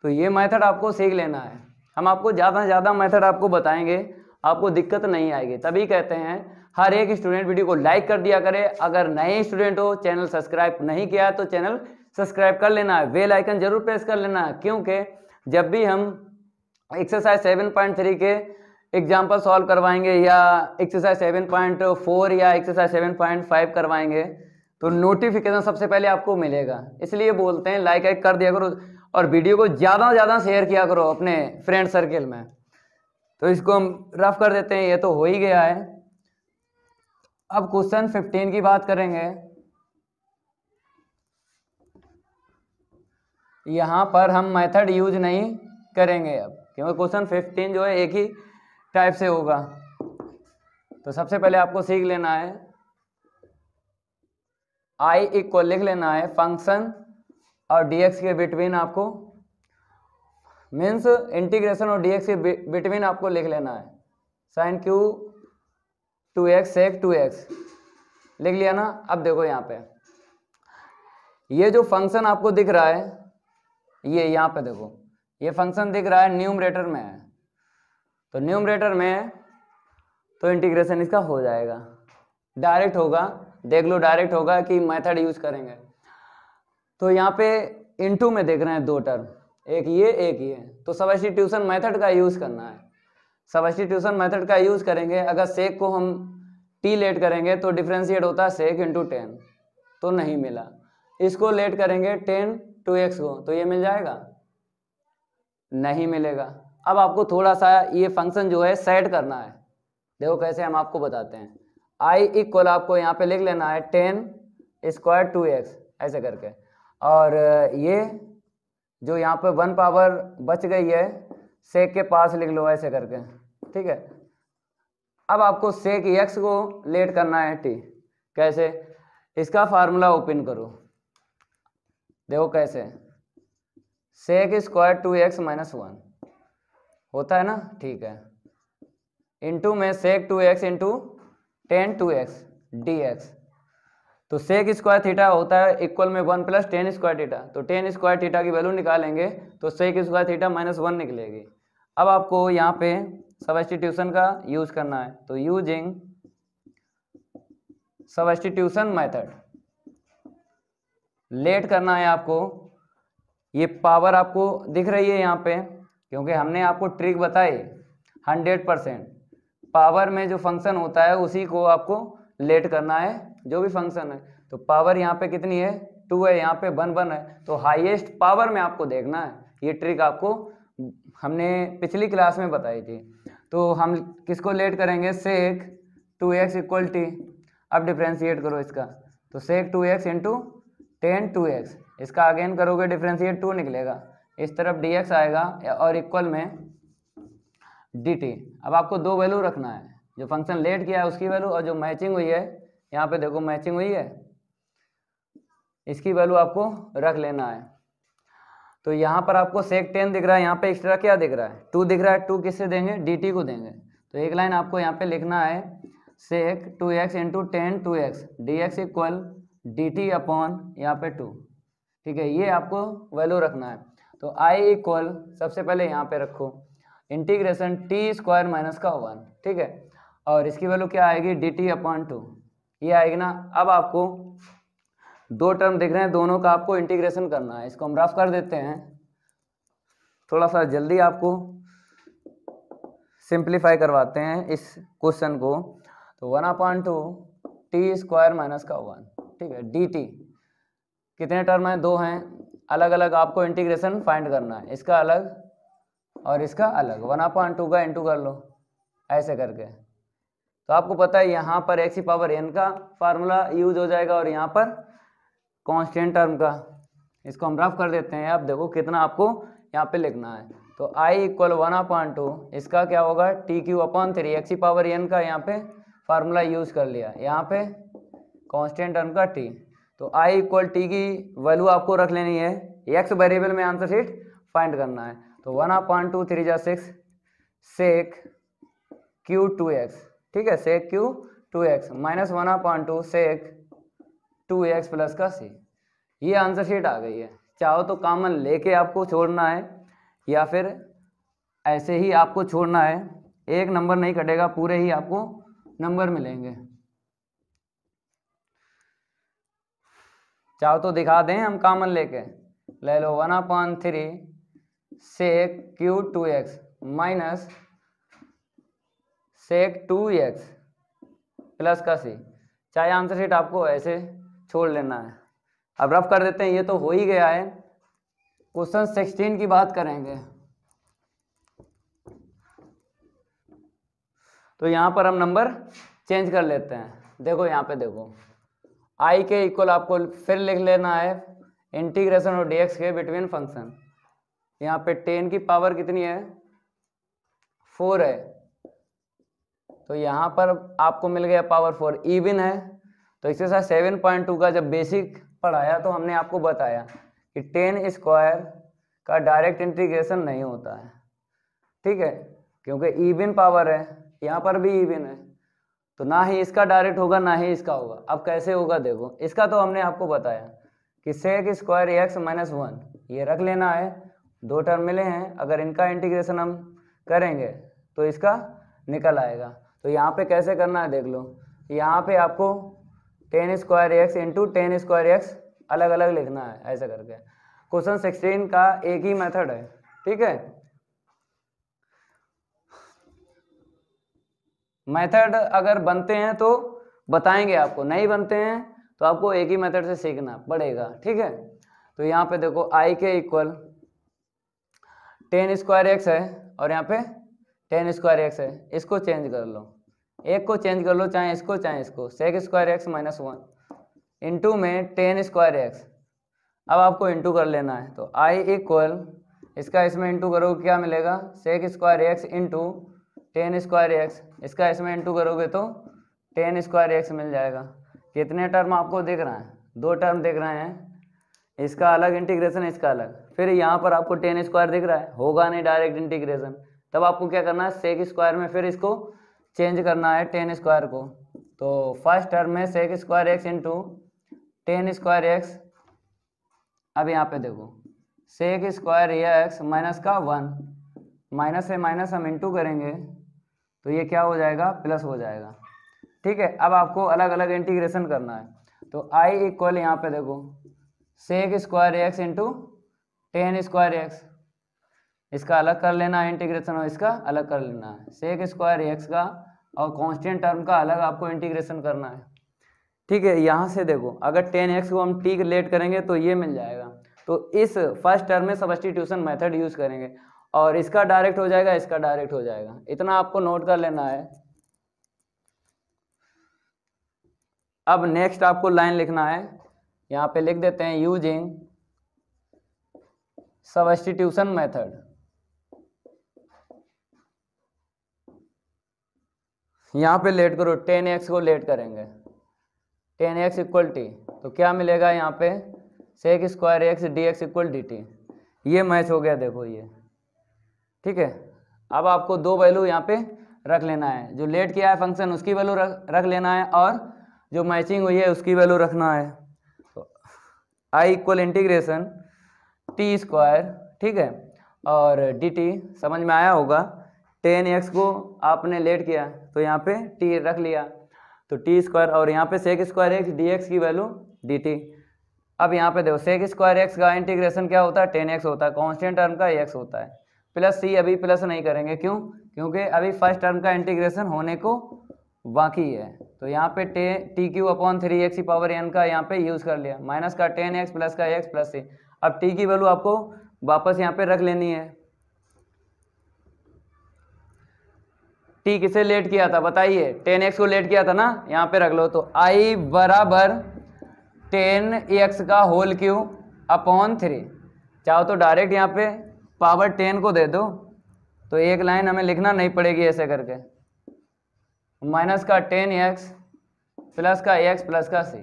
तो ये मेथड आपको सीख लेना है, हम आपको ज़्यादा से ज़्यादा मेथड आपको बताएंगे, आपको दिक्कत नहीं आएगी। तभी कहते हैं हर एक स्टूडेंट वीडियो को लाइक कर दिया करे, अगर नए स्टूडेंट हो चैनल सब्सक्राइब नहीं किया है तो चैनल सब्सक्राइब कर लेना है, बेल आइकन जरूर प्रेस कर लेना है, क्योंकि जब भी हम एक्सरसाइज 7.3 के एग्जाम्पल सॉल्व करवाएंगे या एक्सरसाइज 7.4 या एक्सरसाइज 7.5 करवाएंगे तो नोटिफिकेशन सबसे पहले आपको मिलेगा। इसलिए बोलते हैं लाइक कर दिया करो और वीडियो को ज़्यादा से ज़्यादा शेयर किया करो अपने फ्रेंड सर्किल में। तो इसको हम रफ कर देते हैं, ये तो हो ही गया है। अब क्वेश्चन 15 की बात करेंगे। यहाँ पर हम मेथड यूज नहीं करेंगे अब, क्योंकि क्वेश्चन 15 जो है एक ही टाइप से होगा। तो सबसे पहले आपको सीख लेना है, आई इक्वल लिख लेना है फंक्शन और dx के बिटवीन, आपको मीन्स इंटीग्रेशन और dx के बिटवीन आपको लिख लेना है साइन क्यू 2x सेक 2x, लिख लिया ना। अब देखो यहाँ पे ये जो फंक्शन आपको दिख रहा है, ये यहाँ पे देखो ये फंक्शन दिख रहा है न्यूमरेटर में है, तो न्यूमरेटर में है तो इंटीग्रेशन इसका हो जाएगा, डायरेक्ट होगा, देख लो डायरेक्ट होगा कि मेथड यूज करेंगे। तो यहाँ पे इनटू में देख रहे हैं दो टर्म, एक ये, तो सब्स्टिट्यूशन मेथड का यूज करना है। सब्स्टिट्यूशन मेथड का यूज करेंगे, अगर सेक को हम टी लेट करेंगे तो डिफ्रेंशिएट होता है सेक इंटू 10, तो नहीं मिला। इसको लेट करेंगे 10 2x को, तो ये मिल जाएगा, नहीं मिलेगा। अब आपको थोड़ा सा ये फंक्शन जो है सेट करना है, देखो कैसे हम आपको बताते हैं। आई इक्वल आपको यहाँ पे लिख लेना है 10 स्क्वायर 2x ऐसे करके, और ये जो यहाँ पे 1 पावर बच गई है सेक के पास लिख लो ऐसे करके, ठीक है। अब आपको सेक x को लेट करना है t, कैसे, इसका फार्मूला ओपन करो, देखो कैसे, सेक स्क्वायर 2x माइनस 1 होता है ना, ठीक है, इंटू में सेक 2x इंटू 10 2x dx, तो सेक स्क्वायर थीटा होता है इक्वल में 1 प्लस 10 स्क्वायर थीटा, तो 10 स्क्वायर थीटा की वैल्यू निकालेंगे तो सेक स्क्वायर थीटा माइनस 1 निकलेगी। अब आपको यहाँ पे सब्स्टिट्यूशन का यूज करना है, तो यूजिंग सब्स्टिट्यूशन मेथड लेट करना है आपको। ये पावर आपको दिख रही है यहाँ पे, क्योंकि हमने आपको ट्रिक बताई 100% पावर में जो फंक्शन होता है उसी को आपको लेट करना है, जो भी फंक्शन है। तो पावर यहाँ पे कितनी है, 2 है, यहाँ पे 1 है, तो हाईएस्ट पावर में आपको देखना है। ये ट्रिक आपको हमने पिछली क्लास में बताई थी। तो हम किसको लेट करेंगे, सेक 2x इक्वल टी, अब डिफ्रेंशिएट करो इसका, तो सेक 2x इंटू 10 2x, इसका अगेन करोगे डिफ्रेंशिएट 2 निकलेगा, इस तरफ dx आएगा और इक्वल में dt। अब आपको दो वैल्यू रखना है, जो फंक्शन लेट किया है उसकी वैल्यू और जो मैचिंग हुई है, यहाँ पे देखो मैचिंग हुई है, इसकी वैल्यू आपको रख लेना है। तो यहाँ पर आपको सेक 10 दिख रहा है, यहाँ पे एक्स्ट्रा क्या दिख रहा है, 2 दिख रहा है, 2 किससे देंगे, dt को देंगे। तो एक लाइन आपको यहाँ पे लिखना है सेक 2x into 10 2x dx equal dt upon यहाँ पे 2, ठीक है, ये आपको वैल्यू रखना है। तो i इक्वल सबसे पहले यहाँ पे रखो इंटीग्रेशन t स्क्वायर माइनस का 1, ठीक है, और इसकी वैल्यू क्या आएगी, dt अपॉन 2, ये आएगी ना। अब आपको दो टर्म दिख रहे हैं, दोनों का आपको इंटीग्रेशन करना है, इसको हम रफ कर देते हैं, थोड़ा सा जल्दी आपको सिंप्लीफाई करवाते हैं इस क्वेश्चन को। तो 1/2 टी स्क्वायर माइनस का 1, ठीक है, dt कितने टर्म हैं, 2 हैं, अलग अलग आपको इंटीग्रेशन फाइंड करना है, इसका अलग और इसका अलग, 1/2 का इंटू कर लो ऐसे करके। तो आपको पता है यहाँ पर x की पावर n का फार्मूला यूज हो जाएगा और यहाँ पर कांस्टेंट टर्म का, इसको हम रफ कर देते हैं। अब देखो कितना आपको यहाँ पे लिखना है, तो i इक्वल 1/2, इसका क्या होगा t³ x की पावर n का यहाँ पे फार्मूला यूज कर लिया, यहाँ पे कांस्टेंट टर्म का t। तो i इक्वल t की वैल्यू आपको रख लेनी है, x वेरिएबल में आंसर शीट फाइंड करना है। तो 1/2 3 जा 6 सेक q 2x, ठीक है, सेक q 2x माइनस 1/2 सेक 2x प्लस का c। ये आंसर शीट आ गई है। चाहो तो कॉमन लेके आपको छोड़ना है या फिर ऐसे ही आपको छोड़ना है, एक नंबर नहीं कटेगा, पूरे ही आपको नंबर मिलेंगे। चाहो तो दिखा दें हम कॉमन लेके, ले लो 1/3 sec cube 2x minus sec 2x plus का c। चाहे आंसर शीट आपको ऐसे छोड़ लेना है। अब रफ कर देते हैं, ये तो हो ही गया है। क्वेश्चन 16 की बात करेंगे तो यहाँ पर हम नंबर चेंज कर लेते हैं। देखो यहाँ पे देखो i के इक्वल आपको फिर लिख लेना है इंटीग्रेशन और dx के बिटवीन फंक्शन। यहाँ पे 10 की पावर कितनी है 4 है, तो यहाँ पर आपको मिल गया पावर 4, इवन है। तो इसके साथ 7.2 का जब बेसिक पढ़ाया तो हमने आपको बताया कि 10 स्क्वायर का डायरेक्ट इंटीग्रेशन नहीं होता है, ठीक है, क्योंकि इवन पावर है, यहाँ पर भी इवन है, तो ना ही इसका डायरेक्ट होगा ना ही इसका होगा। अब कैसे होगा देखो, इसका तो हमने आपको बताया कि सेक स्क्वायर एक्स माइनस 1 ये रख लेना है, दो टर्म मिले हैं, अगर इनका इंटीग्रेशन हम करेंगे तो इसका निकल आएगा। तो यहाँ पे कैसे करना है देख लो, यहाँ पे आपको 10 square x into 10 square x अलग अलग लिखना है ऐसे करके। क्वेश्चन 16 का एक ही मेथड है, ठीक है। मेथड अगर बनते हैं तो बताएंगे आपको, नहीं बनते हैं तो आपको एक ही मेथड से सीखना पड़ेगा, ठीक है। तो यहाँ पे देखो i के इक्वल 10 स्क्वायर एक्स है और यहाँ पे 10 स्क्वायर एक्स है, इसको चेंज कर लो, एक को चेंज कर लो, चाहे इसको sec square x minus 1 into में 10 स्क्वायर एक्स। अब आपको इंटू कर लेना है, तो i इक्वल इसका इसमें इंटू करोगे क्या मिलेगा, sec square x into 10 square x, इसका इसमें इंटू करोगे तो 10 स्क्वायर एक्स मिल जाएगा। कितने टर्म आपको दिख रहा है, दो टर्म दिख रहे हैं, इसका अलग इंटीग्रेशन इसका अलग, फिर यहाँ पर आपको 10 स्क्वायर दिख रहा है, होगा नहीं डायरेक्ट इंटीग्रेशन, तब आपको क्या करना है सेक स्क्वायर में फिर इसको चेंज करना है 10 स्क्वायर को। तो फर्स्ट टर्म में sec square x into 10 square x. अब यहाँ पे देखो सेक स्क्वायर एक्स माइनस का 1, माइनस से माइनस हम इंटू करेंगे तो ये क्या हो जाएगा प्लस हो जाएगा, ठीक है। अब आपको अलग अलग इंटीग्रेशन करना है, तो i इक्वल यहाँ पे देखो sec square x into 10 square x, इसका अलग कर लेना है इंटीग्रेशन और इसका अलग कर लेना है, सेक स्क्वायर एक्स का और कांस्टेंट टर्म का अलग आपको इंटीग्रेशन करना है, ठीक है। यहाँ से देखो अगर 10x को हम t लेट करेंगे तो ये मिल जाएगा, तो इस फर्स्ट टर्म में सब्स्टिट्यूशन मेथड यूज करेंगे और इसका डायरेक्ट हो जाएगा, इसका डायरेक्ट हो जाएगा, इतना आपको नोट कर लेना है। अब नेक्स्ट आपको लाइन लिखना है, यहाँ पे लिख देते हैं यूजिंग सब्स्टिट्यूशन मेथड। यहाँ पे लेट करो, 10x को लेट करेंगे, 10x इक्वल टी, तो क्या मिलेगा यहाँ पे sec square x D x equal d t, ये मैच हो गया देखो ये, ठीक है। अब आपको दो वैल्यू यहाँ पे रख लेना है, जो लेट किया है फंक्शन उसकी वैल्यू रख लेना है और जो मैचिंग हुई है उसकी वैल्यू रखना है। तो i equal integration T square, ठीक है, और डी टी समझ में आया होगा, 10x को आपने लेट किया तो यहाँ पे t रख लिया, तो टी स्क्वायर और यहाँ पे sec square x D x की वैल्यू डी टी। अब यहाँ पे देखो सेक स्क्वायर एक्स का इंटीग्रेशन क्या होता है 10x होता है, कांस्टेंट टर्म का x होता है, प्लस c अभी प्लस नहीं करेंगे, क्यों, क्योंकि अभी फर्स्ट टर्म का इंटीग्रेशन होने को बाकी है। तो यहाँ पे टी क्यू अपॉन 3x की पावर n का यहाँ पे यूज कर लिया, माइनस का 10x प्लस का x प्लस c। अब t की वैल्यू आपको वापस यहाँ पे रख लेनी है। t किसे लेट किया था बताइए, 10x को लेट किया था ना, यहाँ पे रख लो, तो i बराबर 10x का होल क्यूब अपॉन 3। चाहो तो डायरेक्ट यहाँ पे पावर 10 को दे दो, तो एक लाइन हमें लिखना नहीं पड़ेगी ऐसे करके, माइनस का 10x प्लस का x प्लस का c।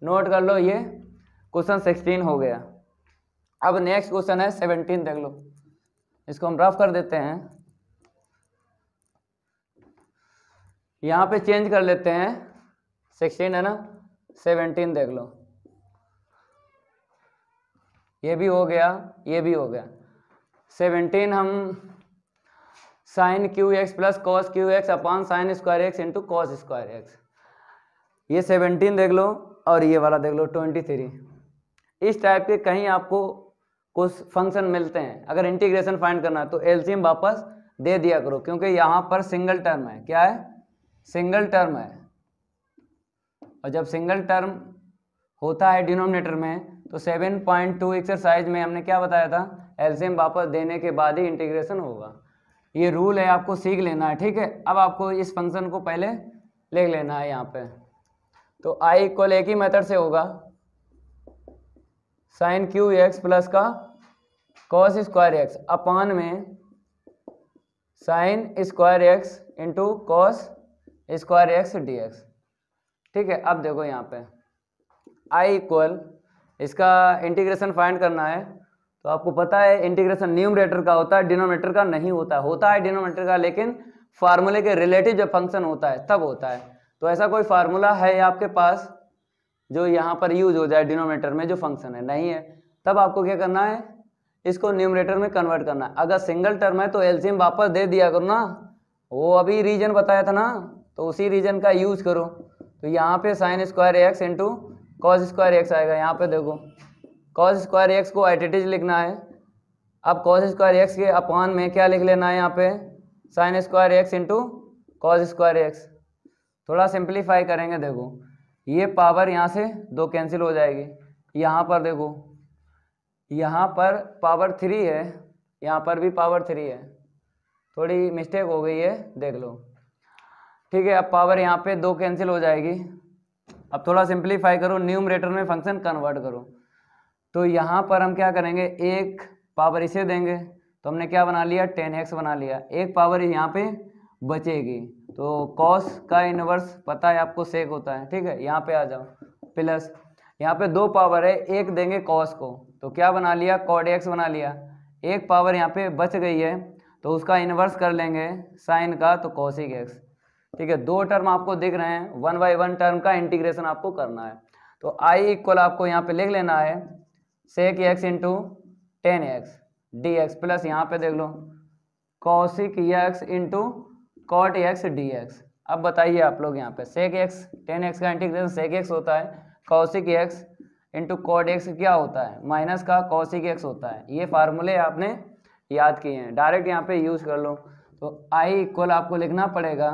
नोट कर लो, ये क्वेश्चन 16 हो गया। अब नेक्स्ट क्वेश्चन है 17, देख लो, इसको हम रफ कर देते हैं, यहाँ पे चेंज कर लेते हैं 16 है ना, 17 देख लो, ये भी हो गया, ये भी हो गया। 17 हम sine cube x plus cos cube x upon sine square x into cos square x, ये 17 देख लो, और ये वाला देख लो 23। इस टाइप के कहीं आपको कुछ फंक्शन मिलते हैं, अगर इंटीग्रेशन फाइंड करना है तो एलसीएम वापस दे दिया करो, क्योंकि यहाँ पर सिंगल टर्म है। क्या है? सिंगल टर्म है, और जब सिंगल टर्म होता है डिनोमिनेटर में तो 7.2 एक्सरसाइज में हमने क्या बताया था, एलसीएम वापस देने के बाद ही इंटीग्रेशन होगा। ये रूल है, आपको सीख लेना है, ठीक है। अब आपको इस फंक्शन को पहले लिख लेना है यहाँ पे। तो आई इक्वल एक ही मेथड से होगा, साइन क्यू एक्स प्लस का कॉस स्क्वायर एक्स अपान में sign square x into cos square x D x, ठीक है। अब देखो यहाँ पे आई इक्वल, इसका इंटीग्रेशन फाइंड करना है, तो आपको पता है इंटीग्रेशन न्यूमरेटर का होता है, डिनोमिनेटर का नहीं होता। होता है डिनोमिनेटर का, लेकिन फार्मूले के रिलेटिव जब फंक्शन होता है तब होता है। तो ऐसा कोई फार्मूला है आपके पास जो यहाँ पर यूज हो जाए डिनोमिनेटर में जो फंक्शन है? नहीं है। तब आपको क्या करना है, इसको न्यूमरेटर में कन्वर्ट करना है। अगर सिंगल टर्म है तो एलसीएम वापस दे दिया करो ना, वो अभी रीजन बताया था ना, तो उसी रीजन का यूज करो। तो यहाँ पे sign square x into cos square x आएगा। यहाँ पे देखो कॉस स्क्वायर एक्स को एट इट इज लिखना है। अब कॉस स्क्वायर एक्स के अपॉन में क्या लिख लेना है, यहाँ पे sign square x into cos square x. थोड़ा सिंप्लीफाई करेंगे, देखो ये पावर यहाँ से दो कैंसिल हो जाएगी। यहाँ पर देखो, यहाँ पर पावर 3 है, यहाँ पर भी पावर 3 है, थोड़ी मिस्टेक हो गई है, देख लो, ठीक है। अब पावर यहाँ पे दो कैंसिल हो जाएगी। अब थोड़ा सिंप्लीफाई करो, न्यूमरेटर में फंक्शन कन्वर्ट करो। तो यहाँ पर हम क्या करेंगे, एक पावर इसे देंगे, तो हमने क्या बना लिया, 10x बना लिया। एक पावर यहाँ पे बचेगी, तो कॉस का इनवर्स पता है आपको, सेक होता है, ठीक है। यहाँ पे आ जाओ, प्लस यहाँ पे दो पावर है, एक देंगे कॉस को, तो क्या बना लिया, कॉड एक्स बना लिया। एक पावर यहाँ पे बच गई है, तो उसका इनवर्स कर लेंगे साइन का, तो कॉसिक एक्स, ठीक है। दो टर्म आपको दिख रहे हैं, 1 बाई 1 टर्म का इंटीग्रेशन आपको करना है। तो आई इक्वल आपको यहाँ पे लिख लेना है sec X into 10x D X, plus यहाँ पे देख लो cosec x into cot X D X. अब बताइए आप लोग, यहाँ पे सेक एक्स 10x का इंटीग्रेशन सेक एक्स होता है, cosec x into cot x क्या होता है, माइनस का कॉसिक एक्स होता है। ये फार्मूले आपने याद किए हैं, डायरेक्ट यहाँ पे यूज कर लो। तो आई इक्वल आपको लिखना पड़ेगा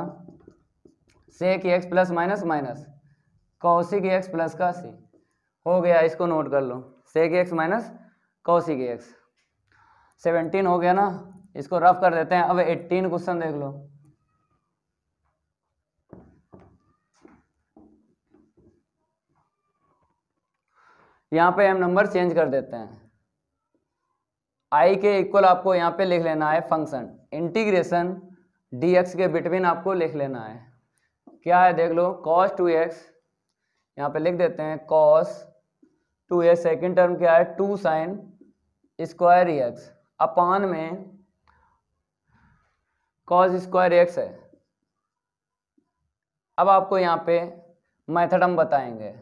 sec X plus minus minus cosec X plus का सी, हो गया, इसको नोट कर लो, sec X minus cosec X. 17 हो गया ना, इसको रफ कर देते हैं। अब 18 क्वेश्चन देख लो। यहाँ पे हम नंबर चेंज कर देते हैं। आई के इक्वल आपको यहाँ पे लिख लेना है फंक्शन इंटीग्रेशन dx के बिटवीन आपको लिख लेना है। क्या है देख लो, cos 2x, यहाँ पे लिख देते हैं cos 2x, सेकेंड टर्म क्या है 2 साइन स्क्वायर एक्स अपान में cos स्क्वायर एक्स है। अब आपको यहाँ पे मेथड हम बताएंगे।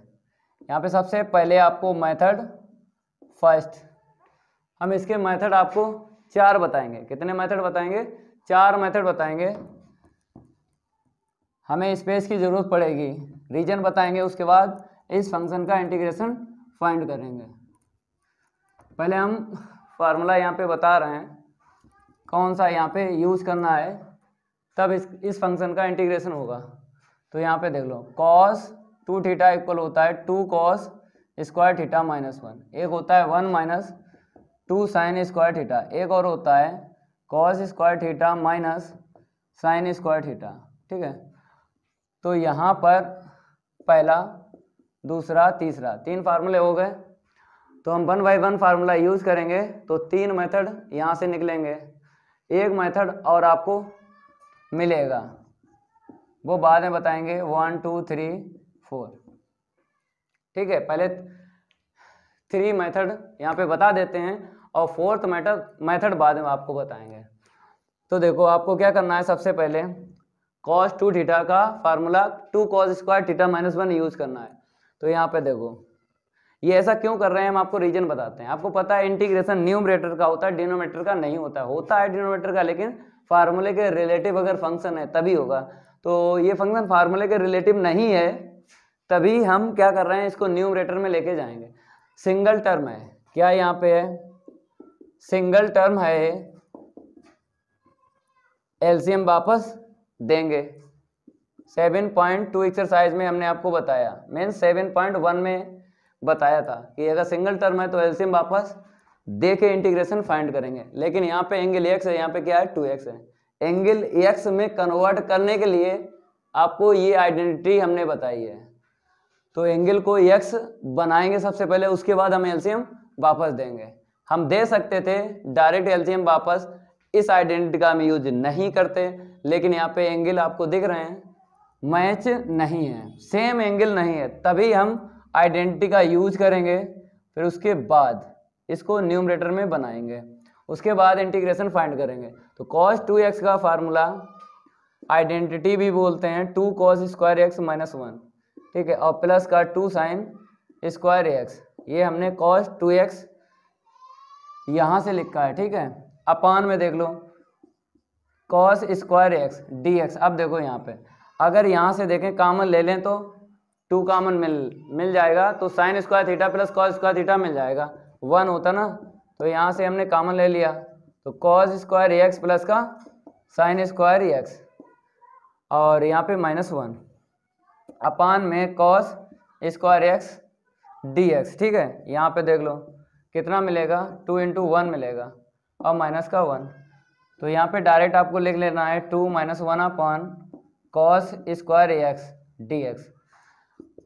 यहाँ पे सबसे पहले आपको मेथड फर्स्ट, हम इसके मेथड आपको 4 बताएंगे। कितने मेथड बताएंगे? 4 मेथड बताएंगे। हमें स्पेस की ज़रूरत पड़ेगी, रीजन बताएंगे, उसके बाद इस फंक्शन का इंटीग्रेशन फाइंड करेंगे। पहले हम फार्मूला यहाँ पे बता रहे हैं कौन सा यहाँ पे यूज़ करना है, तब इस फंक्शन का इंटीग्रेशन होगा। तो यहाँ पे देख लो cos 2 थीटा इक्वल होता है 2 cos स्क्वायर थीटा माइनस 1, एक होता है 1 माइनस 2 साइन स्क्वायर थीटा, एक और होता है cos square theta minus sign square theta, ठीक है। तो यहाँ पर पहला, दूसरा, तीसरा, 3 फार्मूले हो गए। तो हम 1 बाई 1 फार्मूला यूज़ करेंगे, तो 3 मेथड यहाँ से निकलेंगे। एक मेथड और आपको मिलेगा, वो बाद में बताएंगे, 1 2 3 4, ठीक है। पहले 3 मेथड यहाँ पे बता देते हैं और 4th मेथड बाद में आपको बताएंगे। तो देखो आपको क्या करना है, सबसे पहले cos 2 थीटा का formula 2 cos square theta minus 1 use करना है। तो यहाँ पे देखो ये ऐसा क्यों कर रहे हैं, हम आपको रीजन बताते हैं। आपको पता है इंटीग्रेशन न्यूमरेटर का होता है, डिनोमिनेटर का नहीं होता है डिनोमिनेटर का, लेकिन फार्मूले के रिलेटिव अगर फंक्शन है तभी होगा। तो ये फंक्शन फार्मूले के रिलेटिव नहीं है, तभी हम क्या कर रहे हैं, इसको न्यूमरेटर में लेके जाएंगे। सिंगल टर्म है, क्या यहाँ पे है, सिंगल टर्म है, एलसीएम वापस देंगे। 7.2 एक्सरसाइज में हमने आपको बताया, मीन्स 7.1 में बताया था कि अगर सिंगल टर्म है तो एलसीएम वापस दे के इंटीग्रेशन फाइंड करेंगे। लेकिन यहाँ पे एंगल एक्स है, यहाँ पे क्या है 2x है। एंगल एक्स में कन्वर्ट करने के लिए आपको ये आइडेंटिटी हमने बताई है। तो एंगल को एक्स बनाएंगे सबसे पहले, उसके बाद हम एलसीएम वापस देंगे। हम दे सकते थे डायरेक्ट एलसीएम वापस, इस आइडेंटिटी का हम यूज नहीं करते, लेकिन यहाँ पे एंगल आपको दिख रहे हैं मैच नहीं है, सेम एंगल नहीं है, तभी हम आइडेंटिटी का यूज करेंगे। फिर उसके बाद इसको न्यूमरेटर में बनाएंगे, उसके बाद इंटीग्रेशन फाइंड करेंगे। तो cos 2x का फार्मूला आइडेंटिटी भी बोलते हैं 2 cos स्क्वायर एक्स माइनस 1, ठीक है, और प्लस का 2 sin स्क्वायर एक्स। ये हमने cos 2x यहाँ से लिखा है, ठीक है। अपान में देख लो cos स्क्वायर एक्स dx। अब देखो यहाँ पे अगर यहाँ से देखें कॉमन ले लें तो 2 कॉमन मिल जाएगा, तो sine square theta plus cos square theta मिल जाएगा, 1 होता ना। तो यहाँ से हमने कॉमन ले लिया, तो कॉस स्क्वायर एक्स प्लस का साइन स्क्वायर एक्स, और यहाँ पे -1 अपान में कॉस स्क्वायर एक्स dx, ठीक है। यहाँ पे देख लो कितना मिलेगा, 2 × 1 मिलेगा और माइनस का 1। तो यहाँ पे डायरेक्ट आपको लिख लेना है 2 - 1 अपान cos square x dx।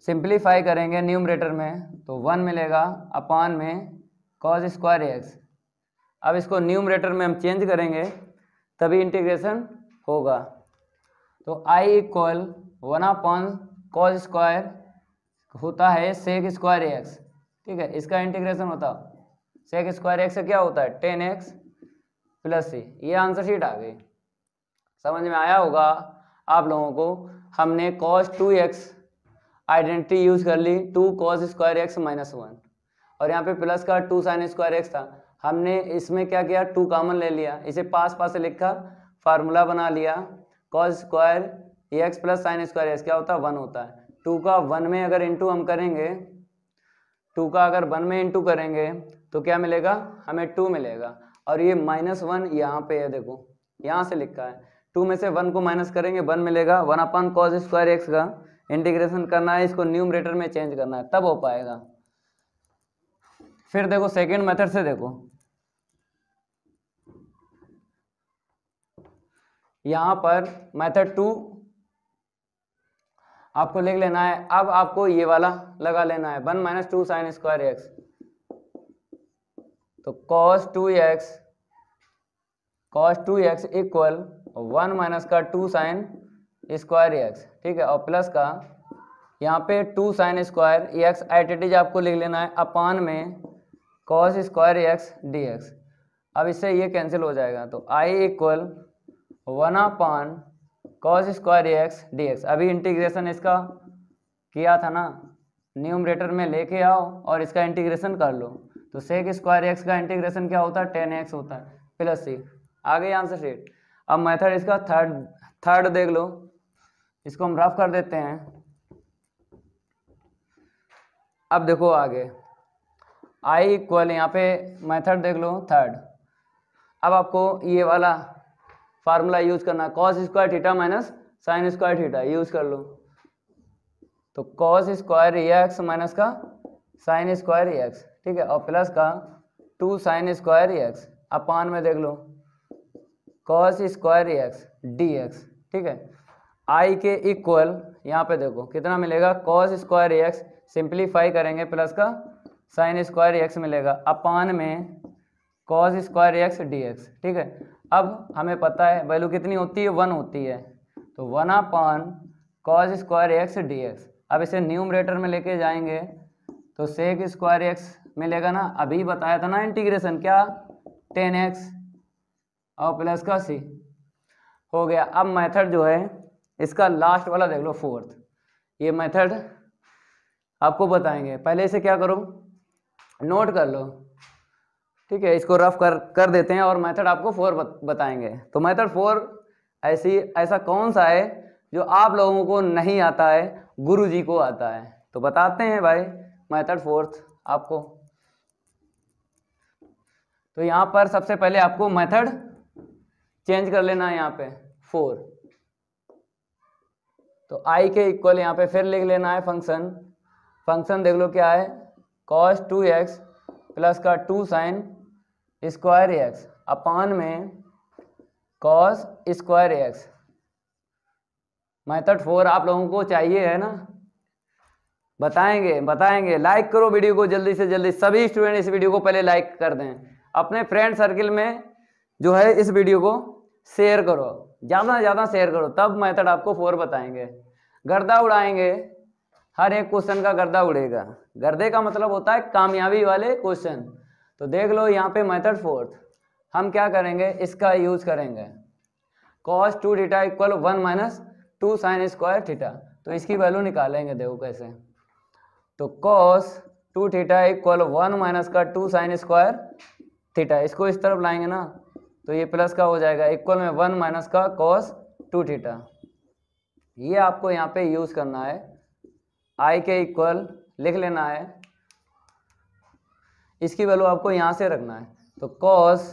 Simplify करेंगे न्यूमरेटर में तो 1 मिलेगा अपान में कॉस स्क्वायर एक्स। अब इसको न्यूमरेटर में हम चेंज करेंगे तभी इंटीग्रेशन होगा। तो i equal 1 upon cos square होता है सेक स्क्वायर एक्स, ठीक है। इसका इंटीग्रेशन होता सेक स्क्वायर एक्स से क्या होता है 10x प्लस c। ये आंसर शीट आ गई, समझ में आया होगा आप लोगों को। हमने cos 2x आइडेंटिटी यूज कर ली 2 cos स्क्वायर एक्स माइनस 1, और यहाँ पे प्लस का 2 sin स्क्वायर एक्स था, हमने इसमें क्या किया 2 कॉमन ले लिया, इसे पास पास से लिखा, फार्मूला बना लिया cos square X plus sign square x क्या होता है 1 होता है। 2 का 1 में अगर इंटू हम करेंगे, 2 का अगर 1 में इंटू करेंगे तो क्या मिलेगा हमें 2 मिलेगा, और ये -1 यहाँ पे है, देखो यहाँ से लिखा है, 2 में से 1 को माइनस करेंगे 1 मिलेगा। 1 अपान कॉस स्क्वायर एक्स का इंटीग्रेशन करना है, इसको न्यूमरेटर में चेंज करना है, तब हो पाएगा। फिर देखो सेकेंड मेथड से देखो, यहाँ पर मेथड 2 आपको लिख लेना है। अब आपको ये वाला लगा लेना है 1 - 2 sin स्क्वायर एक्स, तो cos 2x इक्वल 1 माइनस का 2 sin स्क्वायर एक्स, ठीक है, और प्लस का यहाँ पे 2 sin स्क्वायर एक्स एट आपको लिख लेना है अपान में cos स्क्वायर एक्स dx। अब इससे ये कैंसिल हो जाएगा, तो i equal 1 upon cos square x dx। अभी इंटीग्रेशन इसका किया था ना, न्यूमरेटर में लेके आओ और इसका इंटीग्रेशन कर लो। तो सेक स्क्वायर एक्स का इंटीग्रेशन क्या होता है 10x होता है प्लस c। आ गई आंसर शीट। अब मेथड इसका थर्ड देख लो, इसको हम रफ कर देते हैं। अब देखो आगे i इक्वल, यहाँ पे मेथड देख लो थर्ड। अब आपको ये वाला फार्मूला यूज करना है, cos square theta minus sign square theta use कर लो। तो कॉस स्क्वायर एक्स माइनस का साइन स्क्वायर एक्स, ठीक है, और प्लस का 2 sin स्क्वायर एक्स अपान में देख लो कॉस स्क्वायर एक्स dx, ठीक है। i के इक्वल यहाँ पे देखो कितना मिलेगा कॉस स्क्वायर एक्स, सिंप्लीफाई करेंगे प्लस का साइन स्क्वायर एक्स मिलेगा अपान में कॉस स्क्वायर एक्स dx, ठीक है। अब हमें पता है वैल्यू कितनी होती है 1 होती है, तो 1 अपान कॉस स्क्वायर एक्स dx। अब इसे न्यूमरेटर में लेके जाएंगे तो सेक स्क्वायर एक्स मिलेगा ना, अभी बताया था ना इंटीग्रेशन क्या 10x और प्लस का c हो गया। अब मेथड जो है इसका लास्ट वाला देख लो फोर्थ। ये मेथड आपको बताएंगे, पहले इसे क्या करो, नोट कर लो, ठीक है। इसको रफ कर देते हैं और मेथड आपको 4 बताएंगे। तो मेथड 4 ऐसा कौन सा है जो आप लोगों को नहीं आता है, गुरुजी को आता है? तो बताते हैं भाई मेथड 4 आपको। तो यहाँ पर सबसे पहले आपको मेथड चेंज कर लेना है यहाँ पे 4। तो आई के इक्वल यहाँ पे फिर लिख लेना है फंक्शन देख लो क्या है, cos 2x प्लस का 2 sin स्क्वायर एक्स अपान में cos स्क्वायर एक्स। मेथड 4 आप लोगों को चाहिए है ना? बताएंगे। लाइक करो वीडियो को जल्दी से जल्दी, सभी स्टूडेंट इस वीडियो को पहले लाइक कर दें, अपने फ्रेंड सर्किल में जो है इस वीडियो को शेयर करो, ज़्यादा से ज़्यादा शेयर करो, तब मेथड आपको 4 बताएंगे। गर्दा उड़ाएंगे, हर एक क्वेश्चन का गर्दा उड़ेगा। गर्दे का मतलब होता है कामयाबी वाले क्वेश्चन। तो देख लो यहाँ पे मेथड 4 हम क्या करेंगे, इसका यूज करेंगे cos 2 theta equal 1 minus 2 sign square theta. तो इसकी वैल्यू निकालेंगे, देखो कैसे। तो cos 2 थीटा इक्वल 1 माइनस का 2 साइन स्क्वायर थीटा, इसको इस तरफ लाएंगे ना तो ये प्लस का हो जाएगा, इक्वल में 1 माइनस का cos 2 थीटा। ये आपको यहाँ पे यूज करना है, आई के इक्वल लिख लेना है, इसकी वैल्यू आपको यहाँ से रखना है। तो cos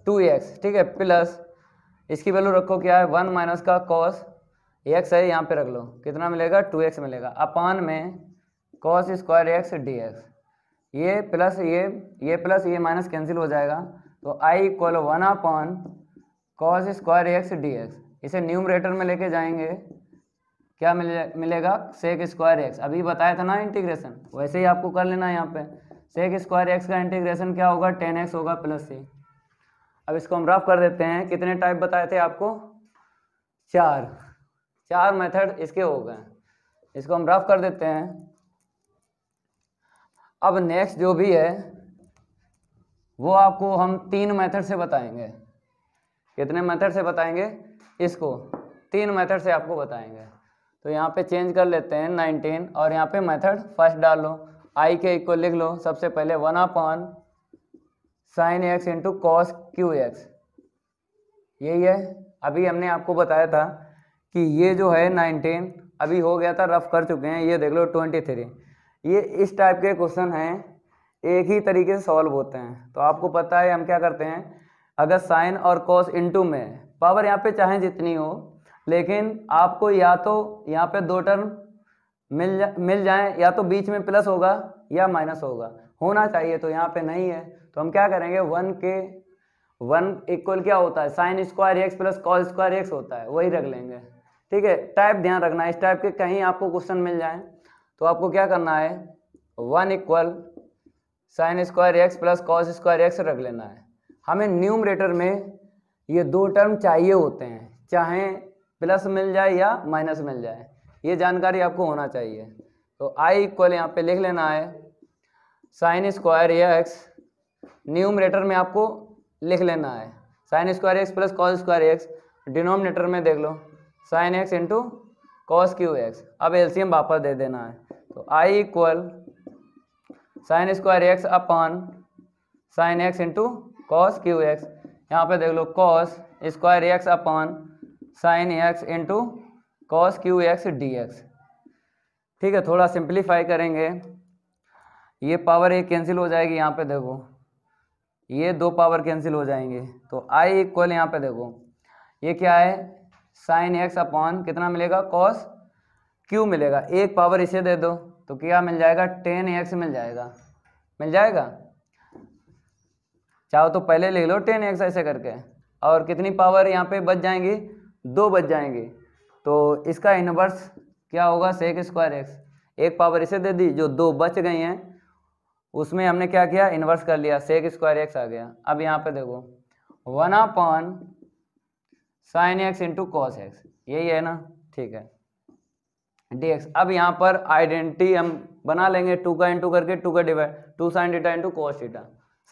2x, ठीक है, प्लस इसकी वैल्यू रखो क्या है, 1 माइनस का cos x है, यहाँ पे रख लो, कितना मिलेगा 2x मिलेगा, अपान में cos स्क्वायर एक्स dx। ये प्लस ये प्लस ये माइनस कैंसिल हो जाएगा। तो i equal 1 upon cos square x dx। इसे न्यूमरेटर में लेके जाएंगे, क्या मिलेगा सेक स्क्वायर एक्स। अभी बताया था ना इंटीग्रेशन, वैसे ही आपको कर लेना है। यहाँ पे सेक स्क्वायर एक्स का इंटीग्रेशन क्या होगा, 10x होगा प्लस c। अब इसको हम रफ कर देते हैं, कितने टाइप बताए थे आपको, 4 मेथड इसके हो गए। इसको हम रफ कर देते हैं। अब नेक्स्ट जो भी है वो आपको हम 3 मेथड से बताएंगे। कितने मेथड से बताएंगे, इसको 3 मेथड से आपको बताएंगे। तो यहाँ पे चेंज कर लेते हैं 19 और यहाँ पे मेथड फर्स्ट डाल लो, आई के इक्वल लिख लो सबसे पहले 1 अपान sign X into cos cube x. यही है, अभी हमने आपको बताया था कि ये जो है 19 अभी हो गया था, रफ कर चुके हैं। ये देख लो 23। ये इस टाइप के क्वेश्चन हैं, एक ही तरीके से सॉल्व होते हैं। तो आपको पता है हम क्या करते हैं, अगर साइन और कॉस इनटू में पावर यहाँ पे चाहे जितनी हो, लेकिन आपको या तो यहाँ पे 2 टर्म मिल जाए, या तो बीच में प्लस होगा या माइनस होना चाहिए। तो यहाँ पे नहीं है, तो हम क्या करेंगे, 1 इक्वल क्या होता है, sine square X plus cos square x होता है, वही रख लेंगे। ठीक है, टाइप ध्यान रखना है, इस टाइप के कहीं आपको क्वेश्चन मिल जाए तो आपको क्या करना है, 1 equal sine square X plus cos square x रख लेना है। हमें न्यूमरेटर में ये 2 टर्म चाहिए होते हैं, चाहे प्लस मिल जाए या माइनस मिल जाए, ये जानकारी आपको होना चाहिए। तो आई इक्वल यहाँ पे लिख लेना है साइन स्क्वायर एक्स, न्यूमरेटर में आपको लिख लेना है sine square X plus cos square X, denominator में देख लो sine X into cos cube X. अब एलसीएम वापस दे देना है। तो I equal sine square X upon sine X into cos cube X. यहाँ पे देख लो cos square X upon sine X into cos cube X D x. ठीक है, थोड़ा सिंप्लीफाई करेंगे, ये पावर एक कैंसिल हो जाएगी, यहाँ पे देखो ये 2 पावर कैंसिल हो जाएंगे। तो आई इक्वल यहाँ पे देखो ये क्या है, साइन एक्स अपॉन कितना मिलेगा, कॉस क्यू मिलेगा, एक पावर इसे दे दो तो क्या मिल जाएगा, 10x मिल जाएगा। चाहो तो पहले लिख लो 10x ऐसे करके, और कितनी पावर यहाँ पे बच जाएंगी, 2 बच जाएंगी। तो इसका इनवर्स क्या होगा, सेक स्क्वायर एक्स, एक पावर इसे दे दी, जो 2 बच गई हैं उसमें हमने क्या किया, इन्वर्स कर लिया, सेक स्क्वायर एक्स आ गया। अब यहाँ पे देखो 1 upon sine X into cos x, यही है ना, ठीक है, dx। अब यहाँ पर आइडेंटिटी हम बना लेंगे, 2 का इंटू करके 2 का divide, 2 sine theta into cos theta,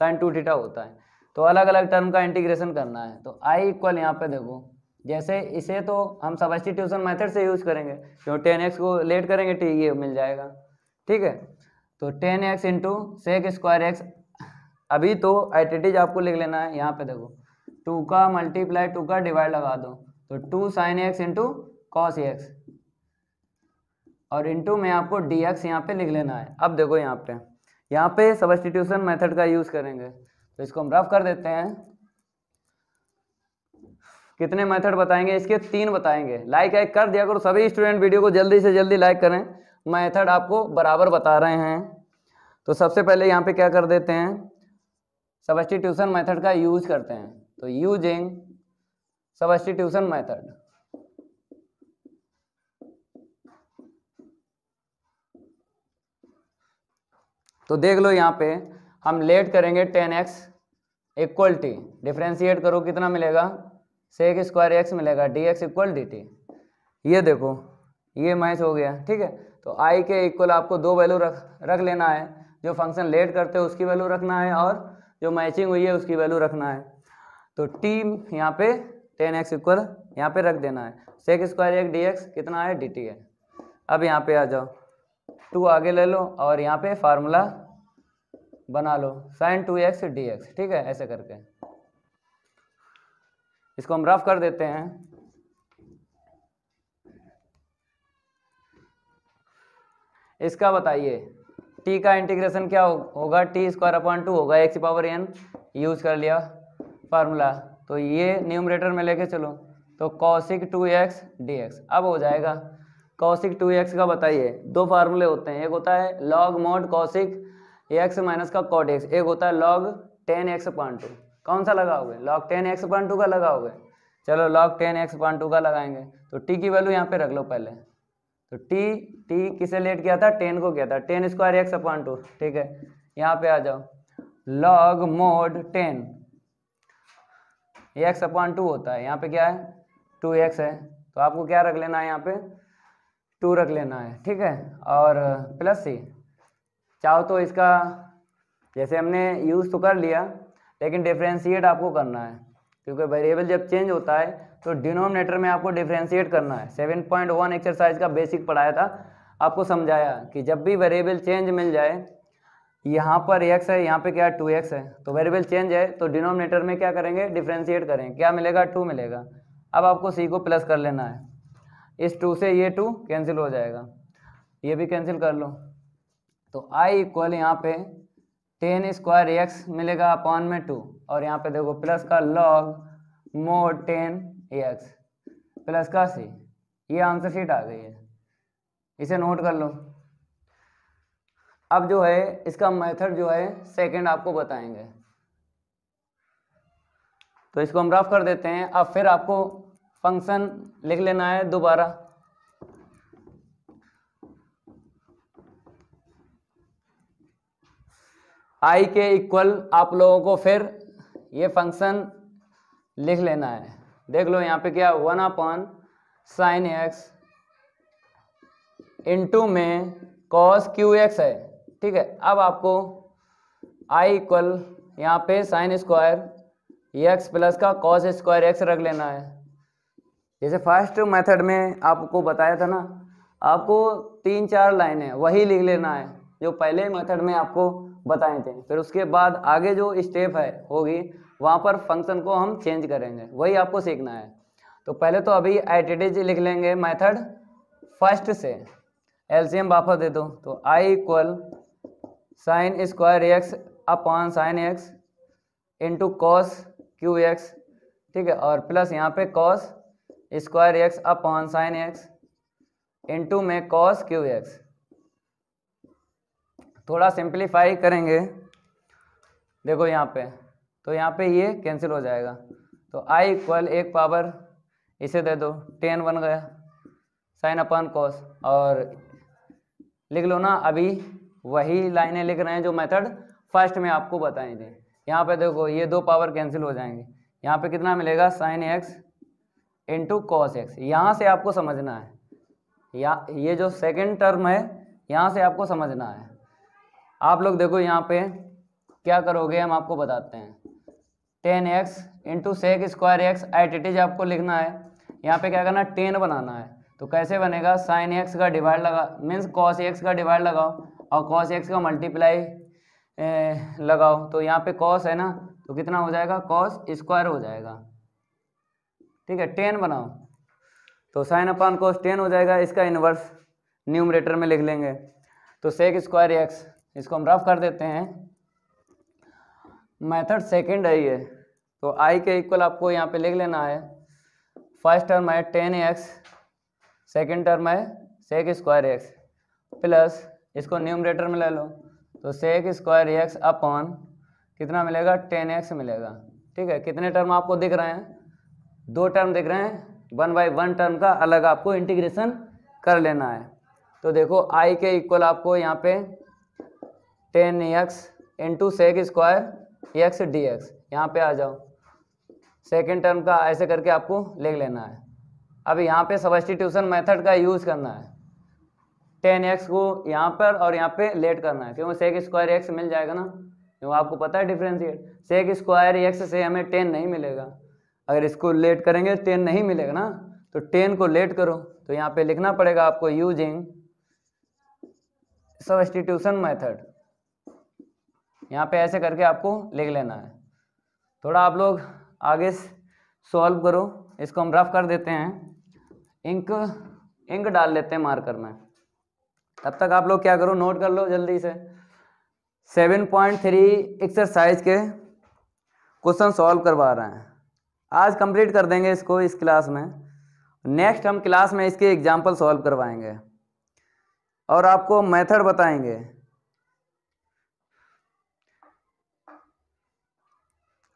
sine 2 theta होता है। तो अलग अलग टर्म का इंटीग्रेशन करना है। तो आई इक्वल यहाँ पे देखो जैसे इसे तो हम सब्स्टिट्यूशन मेथड से यूज करेंगे, क्यों 10x को लेट करेंगे टी ये मिल जाएगा, ठीक है। तो 10x into sec square x, अभी तो एटीज आपको लिख लेना है, यहाँ पे देखो 2 का मल्टीप्लाई 2 का डिवाइड लगा दो, तो 2 sin x into cos x, और इंटू में आपको dx यहाँ पे लिख लेना है। अब देखो यहाँ पे सब्स्टिट्यूशन मेथड का यूज करेंगे, तो इसको हम रफ कर देते हैं। कितने मेथड बताएंगे इसके? 3 बताएंगे। लाइक कर दिया करो, सभी स्टूडेंट वीडियो को जल्दी से जल्दी लाइक करें, मेथड आपको बराबर बता रहे हैं। तो सबसे पहले यहाँ पे क्या कर देते हैं, सब्स्टिट्यूशन मेथड का यूज करते हैं। तो यूजिंग सब्स्टिट्यूशन मेथड, तो देख लो यहाँ पे हम लेट करेंगे 10x इक्वल टी, डिफ्रेंशिएट करो कितना मिलेगा, सेक स्क्वायर एक्स मिलेगा, dx इक्वल dt। ये देखो ये मैच हो गया, ठीक है। तो i के इक्वल आपको 2 वैल्यू रख लेना है, जो फंक्शन लेट करते हो उसकी वैल्यू रखना है, और जो मैचिंग हुई है उसकी वैल्यू रखना है। तो t यहाँ पे 10x इक्वल यहाँ पे रख देना है, सेक स्क्वायर एक dx कितना है dt है। अब यहाँ पे आ जाओ, 2 आगे ले लो और यहाँ पे फार्मूला बना लो sin 2x dx, ठीक है। ऐसे करके इसको हम रफ कर देते हैं। इसका बताइए t का इंटीग्रेशन क्या होगा, t स्क्वायर अपॉन 2 होगा, x पावर n यूज कर लिया फार्मूला, तो ये न्यूमरेटर में लेके चलो, तो कॉसिक 2x dx। अब हो जाएगा कॉसिक 2x का बताइए, 2 फार्मूले होते हैं, एक होता है log mode cosec x minus का कॉट x, एक होता है लॉग 10x अपॉन 2। कौन सा लगाओगे, log 10x अपॉन 2 का लगाओगे। चलो log 10x अपॉन 2 का लगाएंगे, तो t की वैल्यू यहाँ पे रख लो पहले। तो t किसे लेट किया था, 10 को किया था, 10 स्क्वायर x अपॉन 2, ठीक है। यहाँ पे आ जाओ, log मोड 10 x अपॉन 2 होता है, यहाँ पे क्या है 2x है, तो आपको क्या रख लेना है, यहाँ पे 2 रख लेना है, ठीक है। और प्लस सी, चाहो तो इसका जैसे हमने यूज तो कर लिया, लेकिन डिफरेंशिएट आपको करना है, क्योंकि वेरिएबल जब चेंज होता है तो डिनोमिनेटर में आपको डिफरेंशिएट करना है। 7.1 एक्सरसाइज का बेसिक पढ़ाया था, आपको समझाया कि जब भी वेरिएबल चेंज मिल जाए, यहाँ पर x है, यहाँ पे क्या है 2x है, तो वेरिएबल चेंज है तो डिनोमिनेटर में क्या करेंगे, डिफरेंशिएट करेंगे, क्या मिलेगा 2 मिलेगा। अब आपको c को प्लस कर लेना है, इस 2 से ये 2 कैंसिल हो जाएगा, ये भी कैंसिल कर लो। तो i इक्वल यहाँ पे 10 स्क्वायर एक्स मिलेगा अपॉन में 2, और यहाँ पे देखो प्लस का लॉग मोड 10 एक्स प्लस का c, ये आंसर शीट आ गई है, इसे नोट कर लो। अब जो है इसका मेथड जो है सेकंड आपको बताएंगे, तो इसको हम रफ कर देते हैं। अब फिर आपको फंक्शन लिख लेना है दोबारा, i के इक्वल आप लोगों को फिर ये फंक्शन लिख लेना है। देख लो यहाँ पे क्या 1 अपॉन साइन एक्स इंटू में कॉस क्यू एक्स है, ठीक है। अब आपको i इक्वल यहाँ पे साइन स्क्वायर एक्स प्लस का कॉस स्क्वायर एक्स रख लेना है। जैसे फर्स्ट मेथड में आपको बताया था ना, आपको 3-4 लाइनें वही लिख लेना है जो पहले मेथड में आपको बताए थे, फिर उसके बाद आगे जो स्टेप है होगी वहाँ पर फंक्शन को हम चेंज करेंगे, वही आपको सीखना है। तो पहले तो अभी एटीज लिख लेंगे मेथड फर्स्ट से, एलसीएम वापस दे दो, तो i equal sine square X upon sine X into cos cube x, ठीक है, और प्लस यहाँ पे cos square X upon sine X into में कॉस क्यू एक्स। थोड़ा सिंप्लीफाई करेंगे, देखो यहाँ पे, तो यहाँ पे ये कैंसिल हो जाएगा, तो i इक्वल 1 पावर इसे दे दो 10 बन गया साइन अपॉन कॉस, और लिख लो ना, अभी वही लाइनें लिख रहे हैं जो मेथड फर्स्ट में आपको बताई थी। यहाँ पे देखो ये 2 पावर कैंसिल हो जाएंगे, यहाँ पे कितना मिलेगा sign X into cos x. यहाँ से आपको समझना है, या ये जो सेकेंड टर्म है यहाँ से आपको समझना है। आप लोग देखो यहाँ पे क्या करोगे, हम आपको बताते हैं। 10x into sec square x एटीज आपको लिखना है, यहाँ पे क्या करना है, 10 बनाना है। तो कैसे बनेगा, साइन एक्स का डिवाइड लगा मीन्स कॉस एक्स का डिवाइड लगाओ और कॉस एक्स का मल्टीप्लाई लगाओ। तो यहाँ पे कॉस है ना, तो कितना हो जाएगा, कॉस स्क्वायर हो जाएगा। ठीक है, 10 बनाओ तो साइन अपान कॉस 10 हो जाएगा। इसका इन्वर्स न्यूमरेटर में लिख लेंगे। तो सेक स्क्वायर एक्स, इसको हम रफ कर देते हैं। मेथड सेकंड है ये। तो आई के इक्वल आपको यहाँ पे लिख लेना है, फर्स्ट टर्म है 10x, सेकंड टर्म है सेक स्क्वायर एक्स प्लस इसको न्यूमरेटर में ले लो। तो सेक स्क्वायर एक्स अपॉन कितना मिलेगा, 10x मिलेगा। ठीक है, कितने टर्म आपको दिख रहे हैं, 2 टर्म दिख रहे हैं। 1/1 टर्म का अलग आपको इंटीग्रेशन कर लेना है। तो देखो आई के इक्वल आपको यहाँ पे 10x into sec square x D x, यहाँ पे आ जाओ। सेकेंड टर्म का ऐसे करके आपको लिख लेना है। अब यहाँ पे सब्स्टिट्यूशन मेथड का यूज़ करना है। 10x को यहाँ पर और यहाँ पे लेट करना है, क्योंकि सेक स्क्वायर एक्स मिल जाएगा ना, क्योंकि आपको पता है डिफ्रेंशिएट। सेक स्क्वायर एक्स से हमें 10 नहीं मिलेगा, अगर इसको लेट करेंगे 10 नहीं मिलेगा ना, तो 10 को लेट करो। तो यहाँ पे लिखना पड़ेगा आपको यूजिंग सब्स्टिट्यूशन मेथड, यहाँ पे ऐसे करके आपको लिख लेना है। थोड़ा आप लोग आगे सॉल्व करो, इसको हम रफ कर देते हैं। इंक डाल लेते हैं मार्कर में, तब तक आप लोग क्या करो, नोट कर लो जल्दी से। 7.3 एक्सरसाइज के क्वेश्चन सॉल्व करवा रहे हैं। आज कंप्लीट कर देंगे इसको इस क्लास में। नेक्स्ट हम क्लास में इसके एग्जाम्पल सॉल्व करवाएंगे और आपको मेथड बताएंगे।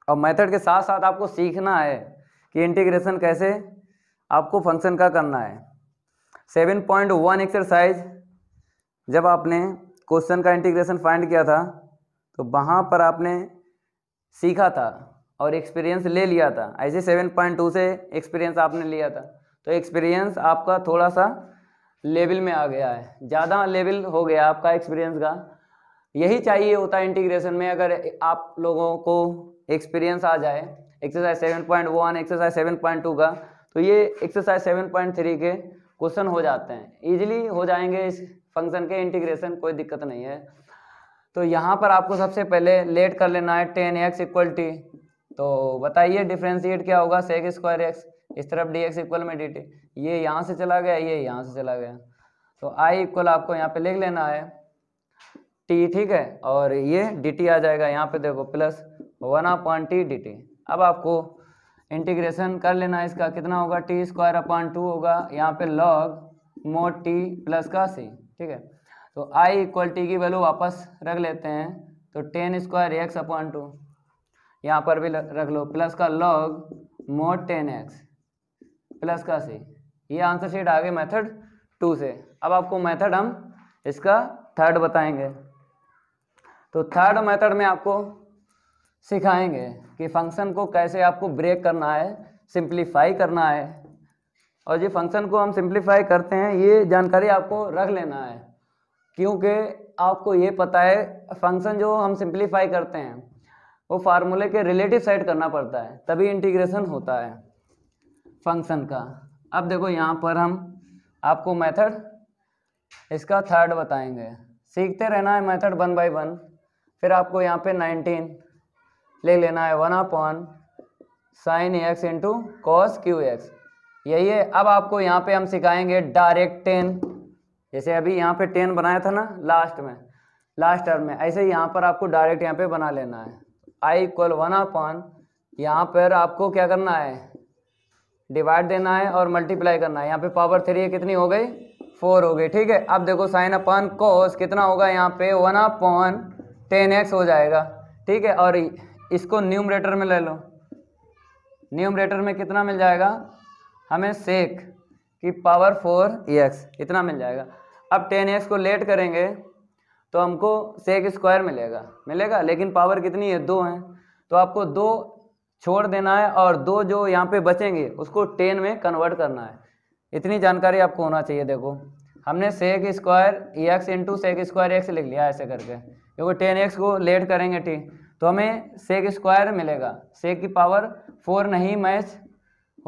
और मेथड के साथ साथ आपको सीखना है कि इंटीग्रेशन कैसे आपको फंक्शन का करना है। 7.1 एक्सरसाइज जब आपने क्वेश्चन का इंटीग्रेशन फाइंड किया था तो वहाँ पर आपने सीखा था और एक्सपीरियंस ले लिया था। ऐसे 7.2 से एक्सपीरियंस आपने लिया था, तो एक्सपीरियंस आपका थोड़ा सा लेवल में आ गया है, ज़्यादा लेवल हो गया आपका एक्सपीरियंस का। यही चाहिए होता है इंटीग्रेशन में, अगर आप लोगों को एक्सपीरियंस आ जाए एक्सरसाइज 7.1 एक्सरसाइज 7.2 का, तो ये एक्सरसाइज 7.3 के क्वेश्चन हो जाते हैं, इजीली हो जाएंगे इस फंक्शन के इंटीग्रेशन, कोई दिक्कत नहीं है। तो यहाँ पर आपको सबसे पहले लेट कर लेना है 10x इक्वल टी। तो बताइए डिफ्रेंशिएट क्या होगा, सेक स्क्वायर एक्स, इस तरफ dx इक्वल में dt, ये यहाँ से चला गया, ये यहाँ से चला गया। तो i इक्वल आपको यहाँ पे लिख लेना है t, ठीक है, और ये dt आ जाएगा यहाँ पे, देखो प्लस 1/t dt। अब आपको इंटीग्रेशन कर लेना है इसका, कितना होगा, t स्क्वायर अपॉन 2 होगा, यहाँ पे log mod t प्लस का c। ठीक है, तो i इक्वल टी की वैल्यू वापस रख लेते हैं, तो 10 स्क्वायर एक्स अपॉन 2, यहाँ पर भी रख लो, प्लस का log mod 10x प्लस का c। ये आंसर शीट आ गई मेथड 2 से। अब आपको मेथड हम इसका थर्ड बताएंगे। तो थर्ड मेथड में आपको सिखाएंगे कि फंक्शन को कैसे आपको ब्रेक करना है, सिंप्लीफाई करना है। और ये फंक्शन को हम सिंप्लीफाई करते हैं, ये जानकारी आपको रख लेना है, क्योंकि आपको ये पता है फंक्शन जो हम सिंप्लीफाई करते हैं वो फार्मूले के रिलेटिव साइड करना पड़ता है, तभी इंटीग्रेशन होता है फंक्शन का। अब देखो यहाँ पर हम आपको मेथड इसका थर्ड बताएंगे, सीखते रहना है मेथड 1 by 1। फिर आपको यहाँ पे 19 ले लेना है, 1 sin x into cos cube x, यही है। अब आपको यहाँ पे हम सिखाएंगे डायरेक्ट 10, जैसे अभी यहाँ पे 10 बनाया था ना लास्ट टर्म में, ऐसे ही यहाँ पर आपको डायरेक्ट यहाँ पे बना लेना है। i इक्वल 1 यहाँ पर आपको क्या करना है, डिवाइड देना है और मल्टीप्लाई करना है। यहाँ पे पावर 3 कितनी हो गई, 4 हो गई। ठीक है, अब देखो साइन अपान कॉस कितना होगा, यहाँ पे 1/10x हो जाएगा। ठीक है, और इसको न्यूमरेटर में ले लो, न्यूमरेटर में कितना मिल जाएगा हमें, सेक की पावर 4x इतना मिल जाएगा। अब 10x को लेट करेंगे तो हमको सेक स्क्वायर मिलेगा, लेकिन पावर कितनी है, 2 है, तो आपको 2 छोड़ देना है और 2 जो यहाँ पे बचेंगे उसको 10 में कन्वर्ट करना है। इतनी जानकारी आपको होना चाहिए। देखो हमने sec square x into sec square x लिख लिया ऐसे करके, क्योंकि 10x को लेट करेंगे t, तो हमें सेक स्क्वायर मिलेगा, सेक की पावर 4 नहीं मैच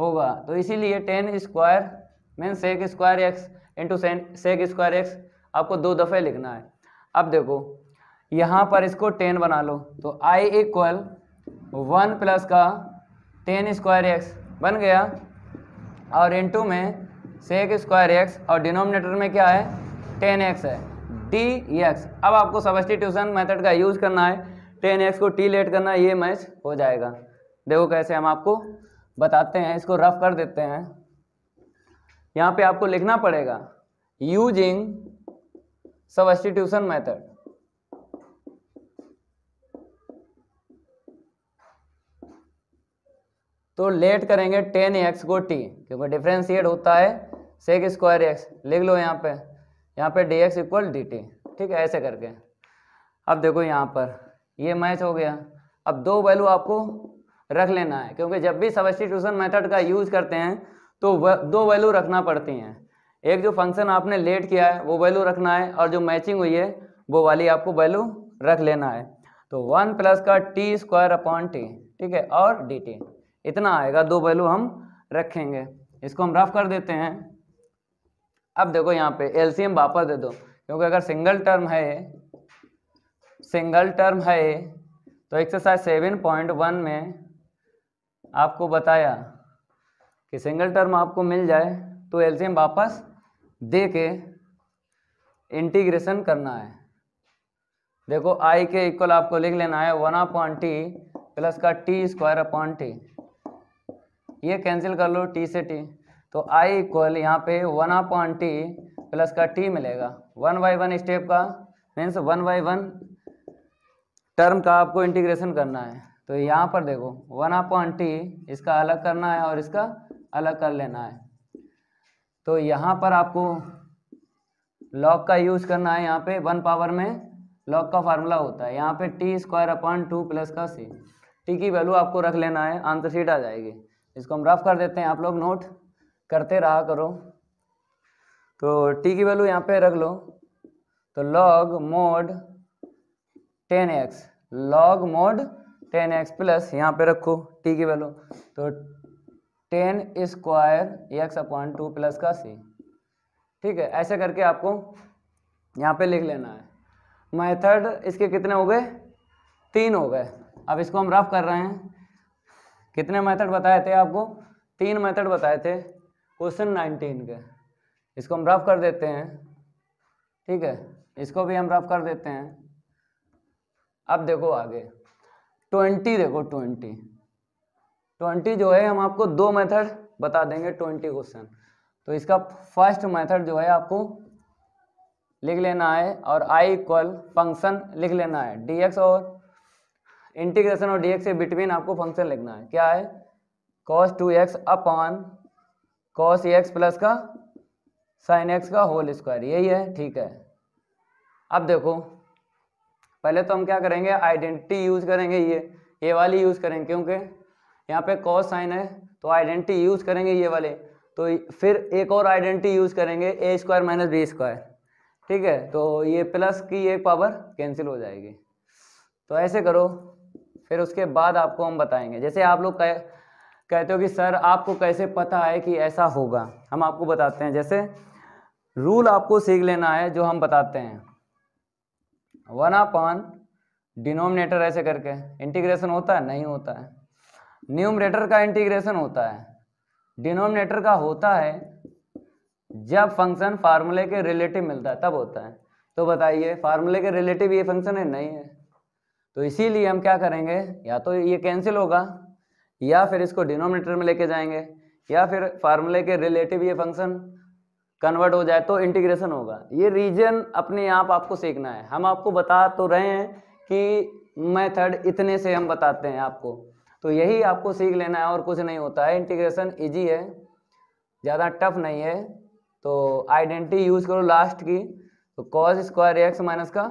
होगा। तो इसीलिए tan square mean sec square x into sec square x आपको 2 दफ़े लिखना है। अब देखो यहाँ पर इसको 10 बना लो, तो आई इक्वल 1 प्लस का 10 स्क्वायर एक्स बन गया, और इंटू में सेक स्क्वायर एक्स, और डिनोमिनेटर में क्या है 10x है, dx। अब आपको सब्स्टिट्यूशन मेथड का यूज़ करना है, 10x को t लेट करना है, ये मैच हो जाएगा। देखो कैसे हम आपको बताते हैं, इसको रफ कर देते हैं। यहाँ पे आपको लिखना पड़ेगा यूजिंग सब्स्टिट्यूशन मेथड। तो लेट करेंगे 10x को t, क्योंकि डिफ्रेंशिएट होता है सेक स्क्वायर एक्स, लिख लो यहाँ पे dx इक्वल dt, ठीक है, ऐसे करके। अब देखो यहाँ पर ये मैच हो गया। अब 2 वैल्यू आपको रख लेना है, क्योंकि जब भी सब्स्टिट्यूशन मेथड का यूज़ करते हैं तो 2 वैल्यू रखना पड़ती हैं। एक जो फंक्शन आपने लेट किया है वो वैल्यू रखना है, और जो मैचिंग हुई है वो वाली आपको वैल्यू रख लेना है। तो 1 प्लस का टी स्क्वायर अपॉन टी, ठीक है, और डी टी, इतना आएगा। 2 वैल्यू हम रखेंगे, इसको हम रफ कर देते हैं। अब देखो यहाँ पे एलसीएम वापस दे दो, क्योंकि अगर सिंगल टर्म है तो एक्सरसाइज 7.1 में आपको बताया कि सिंगल टर्म आपको मिल जाए तो एलसीएम वापस दे के इंटीग्रेशन करना है। देखो आई के इक्वल आपको लिख लेना है 1 अपॉन टी प्लस का टी स्क्वायर अपॉन टी, ये कैंसिल कर लो टी से टी, तो आई इक्वल यहाँ पे 1 अपॉन टी प्लस का टी मिलेगा। 1 बाई 1 स्टेप का मीन्स 1 बाई 1 टर्म का आपको इंटीग्रेशन करना है। तो यहाँ पर देखो 1 अपॉन टी, इसका अलग करना है और इसका अलग कर लेना है। तो यहाँ पर आपको लॉग का यूज़ करना है, यहाँ पे 1 पावर में लॉग का फार्मूला होता है, यहाँ पे टी स्क्वायर अपॉन 2 प्लस का सी, टी की वैल्यू आपको रख लेना है, आंसर शीट आ जाएगी। इसको हम रफ कर देते हैं, आप लोग नोट करते रहा करो। तो टी की वैल्यू यहाँ पे रख लो, तो log mode 10x, log mode 10x plus यहाँ पे रखो टी की वैल्यू, तो 10 स्क्वायर एक्स अपॉन 2 प्लस का सी, ठीक है, ऐसे करके आपको यहाँ पे लिख लेना है। मेथड इसके कितने हो गए, 3 हो गए। अब इसको हम रफ कर रहे हैं। कितने मेथड बताए थे आपको, 3 मेथड बताए थे क्वेश्चन 19 के। इसको हम रफ कर देते हैं, ठीक है, इसको भी हम रफ कर देते हैं। अब देखो आगे 20, देखो 20 जो है हम आपको 2 मेथड बता देंगे 20 क्वेश्चन। तो इसका फर्स्ट मेथड जो है आपको लिख लेना है, और आई इक्वल फंक्शन लिख लेना है dx, और इंटीग्रेशन और dx के बिटवीन आपको फंक्शन लिखना है, क्या है cos 2x upon cos x plus का sin x का होल स्क्वायर, यही है, ठीक है। अब देखो पहले तो हम क्या करेंगे, आइडेंटिटी यूज करेंगे, ये वाली यूज करेंगे, क्योंकि यहाँ पे cos साइन है तो आइडेंटिटी यूज करेंगे ये वाले। तो फिर एक और आइडेंटिटी यूज करेंगे A square minus B square, ठीक है, तो ये प्लस की एक पावर कैंसिल हो जाएगी। तो ऐसे करो, फिर उसके बाद आपको हम बताएंगे। जैसे आप लोग कहते हो कि सर आपको कैसे पता है कि ऐसा होगा, हम आपको बताते हैं। जैसे रूल आपको सीख लेना है जो हम बताते हैं, 1 अपॉन डिनोमिनेटर ऐसे करके इंटीग्रेशन होता है, नहीं होता है। न्यूमरेटर का इंटीग्रेशन होता है, डिनोमिनेटर का होता है जब फंक्शन फार्मूले के रिलेटिव मिलता है तब होता है। तो बताइए फार्मूले के रिलेटिव ये फंक्शन है, नहीं है। तो इसीलिए हम क्या करेंगे, या तो ये कैंसिल होगा, या फिर इसको डिनोमिनेटर में लेके जाएंगे, या फिर फार्मूले के रिलेटिव ये फंक्शन कन्वर्ट हो जाए तो इंटीग्रेशन होगा। ये रीजन अपने आप आपको सीखना है। हम आपको बता तो रहे हैं कि मेथड इतने से हम बताते हैं आपको, तो यही आपको सीख लेना है और कुछ नहीं होता है। इंटीग्रेशन इजी है, ज़्यादा टफ नहीं है। तो आइडेंटिटी यूज करो लास्ट की, तो cos स्क्वायर एक्स माइनस का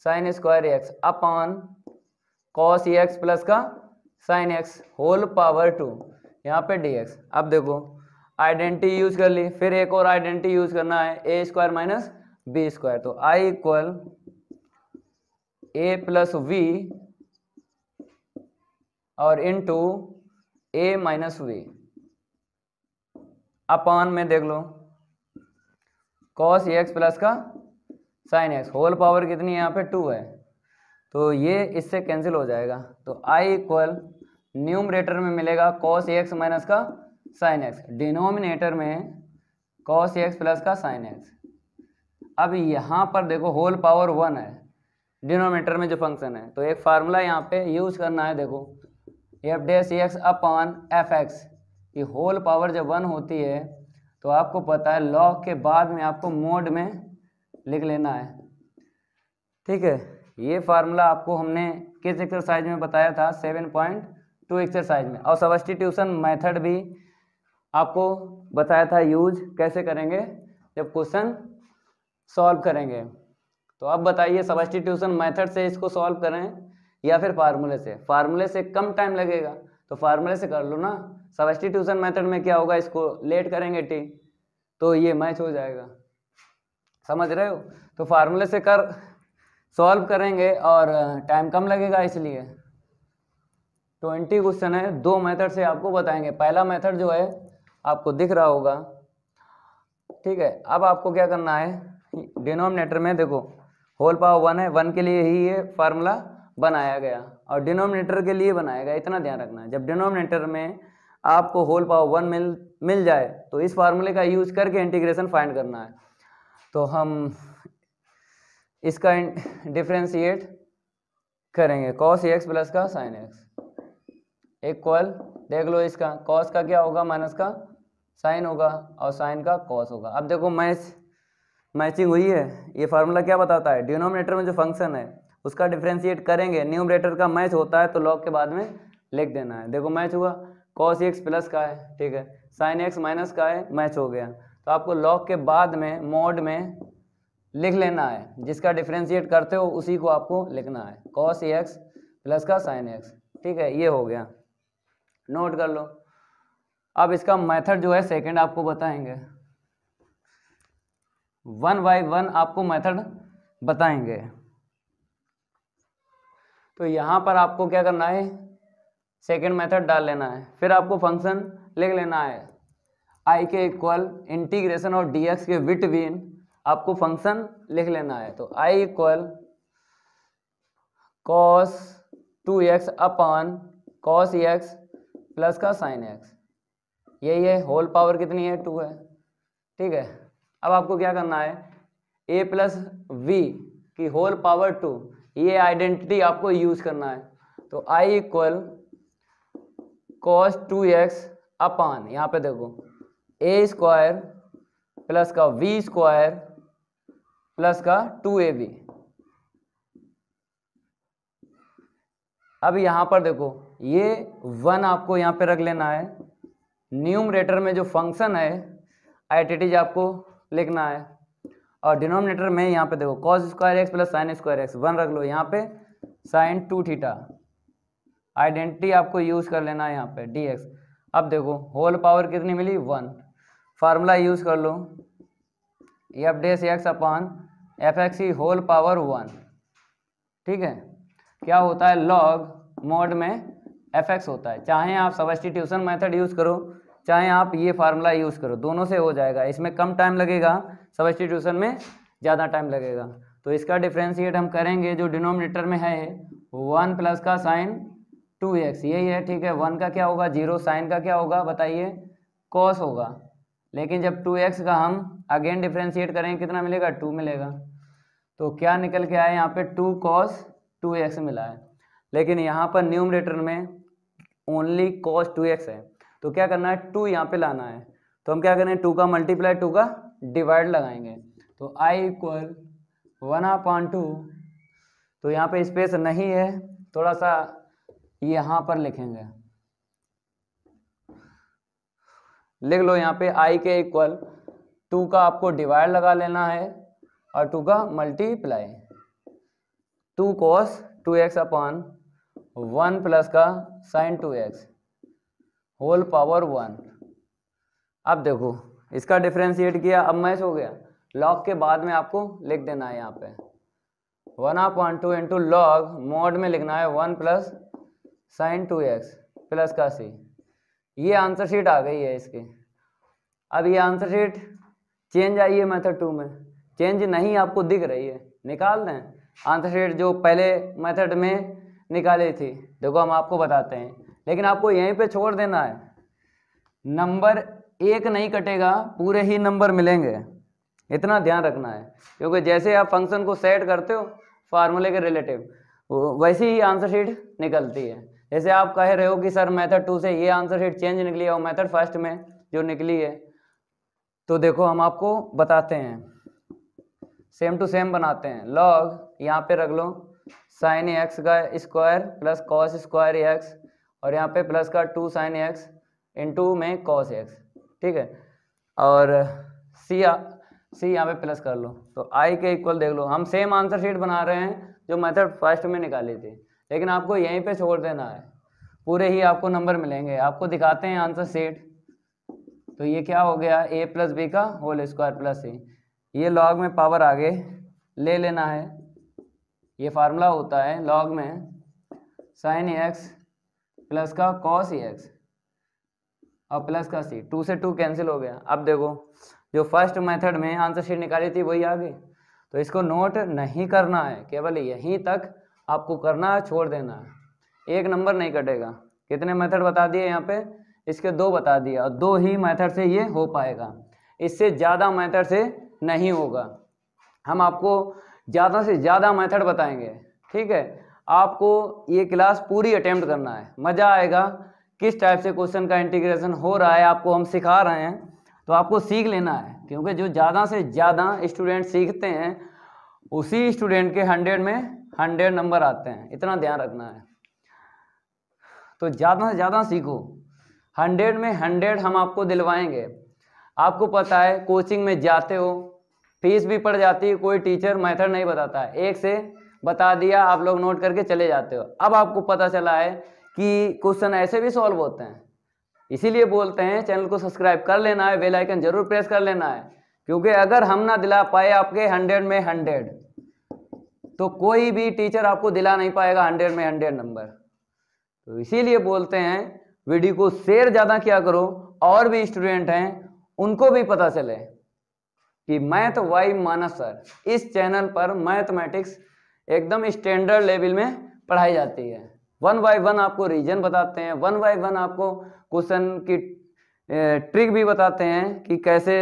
sign square X upon cos x plus का साइन एक्स होल पावर 2, यहाँ पे dx। अब देखो आइडेंटिटी यूज कर ली, फिर एक और आइडेंटिटी यूज करना है ए स्क्वायर माइनस बी स्क्वायर। तो I equal A plus v और into a minus v, upon में देख लो कॉस एक्स प्लस का साइन एक्स, होल पावर कितनी है यहाँ पे 2 है, तो ये इससे कैंसिल हो जाएगा। तो आई इक्वल न्यूमरेटर में मिलेगा कॉस एक्स माइनस का साइन एक्स, डिनोमिनेटर में कॉस एक्स प्लस का साइन एक्स। अब यहाँ पर देखो होल पावर 1 है डिनोमिनेटर में जो फंक्शन है, तो एक फार्मूला यहाँ पे यूज करना है। देखो F dash X upon F X, ये होल पावर जब 1 होती है तो आपको पता है लॉग के बाद में आपको मोड में लिख लेना है। ठीक है, ये फार्मूला आपको हमने किस एक्सरसाइज में बताया था, 7.2 एक्सरसाइज में, और सब्स्टिट्यूशन मेथड भी आपको बताया था यूज कैसे करेंगे जब क्वेश्चन सॉल्व करेंगे। तो अब बताइए सब्स्टिट्यूशन मेथड से इसको सॉल्व करें या फिर फार्मूले से? फार्मूले से कम टाइम लगेगा तो फार्मूले से कर लो ना। सब्स्टिट्यूशन मेथड में क्या होगा, इसको लेट करेंगे टी, तो ये मैच हो जाएगा, समझ रहे हो? तो फार्मूले से कर सॉल्व करेंगे और टाइम कम लगेगा, इसलिए 20 क्वेश्चन है, 2 मेथड से आपको बताएंगे। पहला मेथड जो है आपको दिख रहा होगा, ठीक है। अब आपको क्या करना है, डिनोमिनेटर में देखो होल पावर 1 है, 1 के लिए ही ये फार्मूला बनाया गया और डिनोमिनेटर के लिए बनाया गया, इतना ध्यान रखना है। जब डिनोमिनेटर में आपको होल पावर 1 मिल जाए तो इस फार्मूले का यूज करके इंटीग्रेशन फाइंड करना है। तो हम इसका डिफरेंशिएट करेंगे कॉस एक्स प्लस का साइन एक्स इक्वल, देख लो इसका कॉस का क्या होगा, माइनस का साइन होगा और साइन का कॉस होगा। अब देखो मैचिंग हुई है। ये फार्मूला क्या बताता है, डिनोमिनेटर में जो फंक्शन है उसका डिफरेंशिएट करेंगे, न्यूमरेटर का मैच होता है तो लॉग के बाद में लिख देना है। देखो मैच हुआ, कॉस एक्स प्लस का है, ठीक है, साइन एक्स माइनस का है, मैच हो गया। तो आपको लॉग के बाद में मोड में लिख लेना है, जिसका डिफरेंशिएट करते हो उसी को आपको लिखना है, कॉस एक्स प्लस का साइन एक्स। ठीक है, ये हो गया, नोट कर लो। अब इसका मेथड जो है सेकंड आपको बताएंगे, 1 बाय 1 आपको मेथड बताएंगे। तो यहाँ पर आपको क्या करना है, सेकंड मेथड डाल लेना है, फिर आपको फंक्शन लिख लेना है आई के इक्वल इंटीग्रेशन और dx के बिटवीन आपको फंक्शन लिख लेना है। तो I equal cos 2x upon cos x plus का साइन एक्स, यही है, होल पावर कितनी है 2 है। ठीक है, अब आपको क्या करना है, a प्लस वी की होल पावर 2, ये आइडेंटिटी आपको यूज करना है। तो i equal cos 2x upon, यहाँ पे देखो a स्क्वायर प्लस का v स्क्वायर प्लस का 2ab। अब यहाँ पर देखो ये 1 आपको यहाँ पे रख लेना है, न्यूमरेटर में जो फंक्शन है आइडेंटिटी आपको लिखना है, और डिनोमिनेटर में यहाँ पे देखो cos square X plus sign square x 1 रख लो, यहाँ पे साइन 2 थीटा आइडेंटिटी आपको यूज कर लेना है यहाँ पे dx। अब देखो होल पावर कितनी मिली 1, फार्मूला यूज कर लो F dash X upon F X की होल पावर 1। ठीक है, क्या होता है, लॉग मोड में एफ एक्स होता है। चाहे आप सब्स्टिट्यूशन मेथड यूज करो, चाहे आप ये फार्मूला यूज करो, दोनों से हो जाएगा। इसमें कम टाइम लगेगा, सब्स्टिट्यूशन में ज़्यादा टाइम लगेगा। तो इसका डिफरेंशिएट हम करेंगे, जो डिनोमिनेटर में है 1 प्लस का साइन 2x, यही है। ठीक है, 1 का क्या होगा 0, साइन का क्या होगा बताइए, कॉस होगा। लेकिन जब 2x का हम अगेन डिफरेंशिएट करेंगे कितना मिलेगा, 2 मिलेगा। तो क्या निकल के आया यहाँ पे 2 cos 2x मिला है, लेकिन यहाँ पर न्यूमरेटर में ओनली cos 2x है। तो क्या करना है, 2 यहाँ पे लाना है। तो हम क्या करें, 2 का मल्टीप्लाई 2 का डिवाइड लगाएंगे। तो i इक्वल 1/2, तो यहाँ पे स्पेस नहीं है, थोड़ा सा यहाँ पर लिखेंगे, लिख लो यहाँ पे i के इक्वल 2 का आपको डिवाइड लगा लेना है और 2 का multiply, 2 cos 2x upon 1 plus का साइन 2x होल पावर 1। अब देखो इसका डिफरेंशिएट किया, अब मैच हो गया। लॉग के बाद में आपको लिख देना है यहाँ पे 1/2 इंटू लॉग मोड में लिखना है 1 प्लस साइन 2x प्लस का c। ये आंसर शीट आ गई है इसकी। अब ये आंसर शीट चेंज आई है मेथड 2 में, चेंज नहीं आपको दिख रही है, निकाल दें आंसर शीट जो पहले मेथड में निकाली थी। देखो हम आपको बताते हैं, लेकिन आपको यहीं पे छोड़ देना है, नंबर एक नहीं कटेगा, पूरे ही नंबर मिलेंगे, इतना ध्यान रखना है। क्योंकि जैसे आप फंक्शन को सेट करते हो फार्मूले के रिलेटिव, वैसी ही आंसर शीट निकलती है। जैसे आप कह रहे हो कि सर मेथड 2 से ये आंसर शीट चेंज निकली है और मेथड फर्स्ट में जो निकली है, तो देखो हम आपको बताते हैं, सेम टू सेम बनाते हैं। लॉग यहाँ पे रख लो साइन एक्स का square plus cos square x, और यहाँ पे प्लस का 2 साइन एक्स इंटू में कॉस एक्स, ठीक है। और सी यहाँ पे प्लस कर लो, तो आई के इक्वल देख लो, हम सेम आंसर शीट बना रहे हैं जो मेथड फर्स्ट में निकाली थी, लेकिन आपको यहीं पे छोड़ देना है, पूरे ही आपको नंबर मिलेंगे। आपको दिखाते हैं आंसर शीट, तो ये क्या हो गया, a प्लस बी का होल स्क्वायर प्लस सी, ये लॉग में पावर आगे ले लेना है, ये फार्मूला होता है लॉग में साइन एक्स प्लस का कॉस एक्स और प्लस का सी, 2 से 2 कैंसिल हो गया। अब देखो जो फर्स्ट मेथड में आंसर शीट निकाली थी वही आ गई, तो इसको नोट नहीं करना है, केवल यहीं तक आपको करना है, छोड़ देना है, एक नंबर नहीं कटेगा। कितने मेथड बता दिए यहाँ पे, इसके 2 बता दिए, और 2 ही मेथड से ये हो पाएगा, इससे ज़्यादा मेथड से नहीं होगा। हम आपको ज़्यादा से ज़्यादा मेथड बताएंगे, ठीक है। आपको ये क्लास पूरी अटेम्प्ट करना है, मज़ा आएगा, किस टाइप से क्वेश्चन का इंटीग्रेशन हो रहा है आपको हम सिखा रहे हैं, तो आपको सीख लेना है, क्योंकि जो ज़्यादा से ज़्यादा स्टूडेंट सीखते हैं उसी स्टूडेंट के 100 में 100 नंबर आते हैं, इतना ध्यान रखना है। तो ज़्यादा से ज़्यादा सीखो, 100 में 100 हम आपको दिलवाएंगे। आपको पता है कोचिंग में जाते हो, फीस भी पड़ जाती है, कोई टीचर मेथड नहीं बताता है, एक से बता दिया, आप लोग नोट करके चले जाते हो। अब आपको पता चला है कि क्वेश्चन ऐसे भी सॉल्व होते हैं, इसीलिए बोलते हैं चैनल को सब्सक्राइब कर लेना है, बेल आइकन जरूर प्रेस कर लेना है, क्योंकि अगर हम ना दिला पाए आपके 100 में 100, तो कोई भी टीचर आपको दिला नहीं पाएगा 100 में 100 नंबर। तो इसीलिए बोलते हैं वीडियो को शेयर ज़्यादा किया करो, और भी स्टूडेंट हैं उनको भी पता चले कि मैथ वाई मानस सर, इस चैनल पर मैथमेटिक्स एकदम स्टैंडर्ड लेवल में पढ़ाई जाती है। 1 बाय 1 आपको रीजन बताते हैं, 1 बाय 1 आपको क्वेश्चन की ट्रिक भी बताते हैं कि कैसे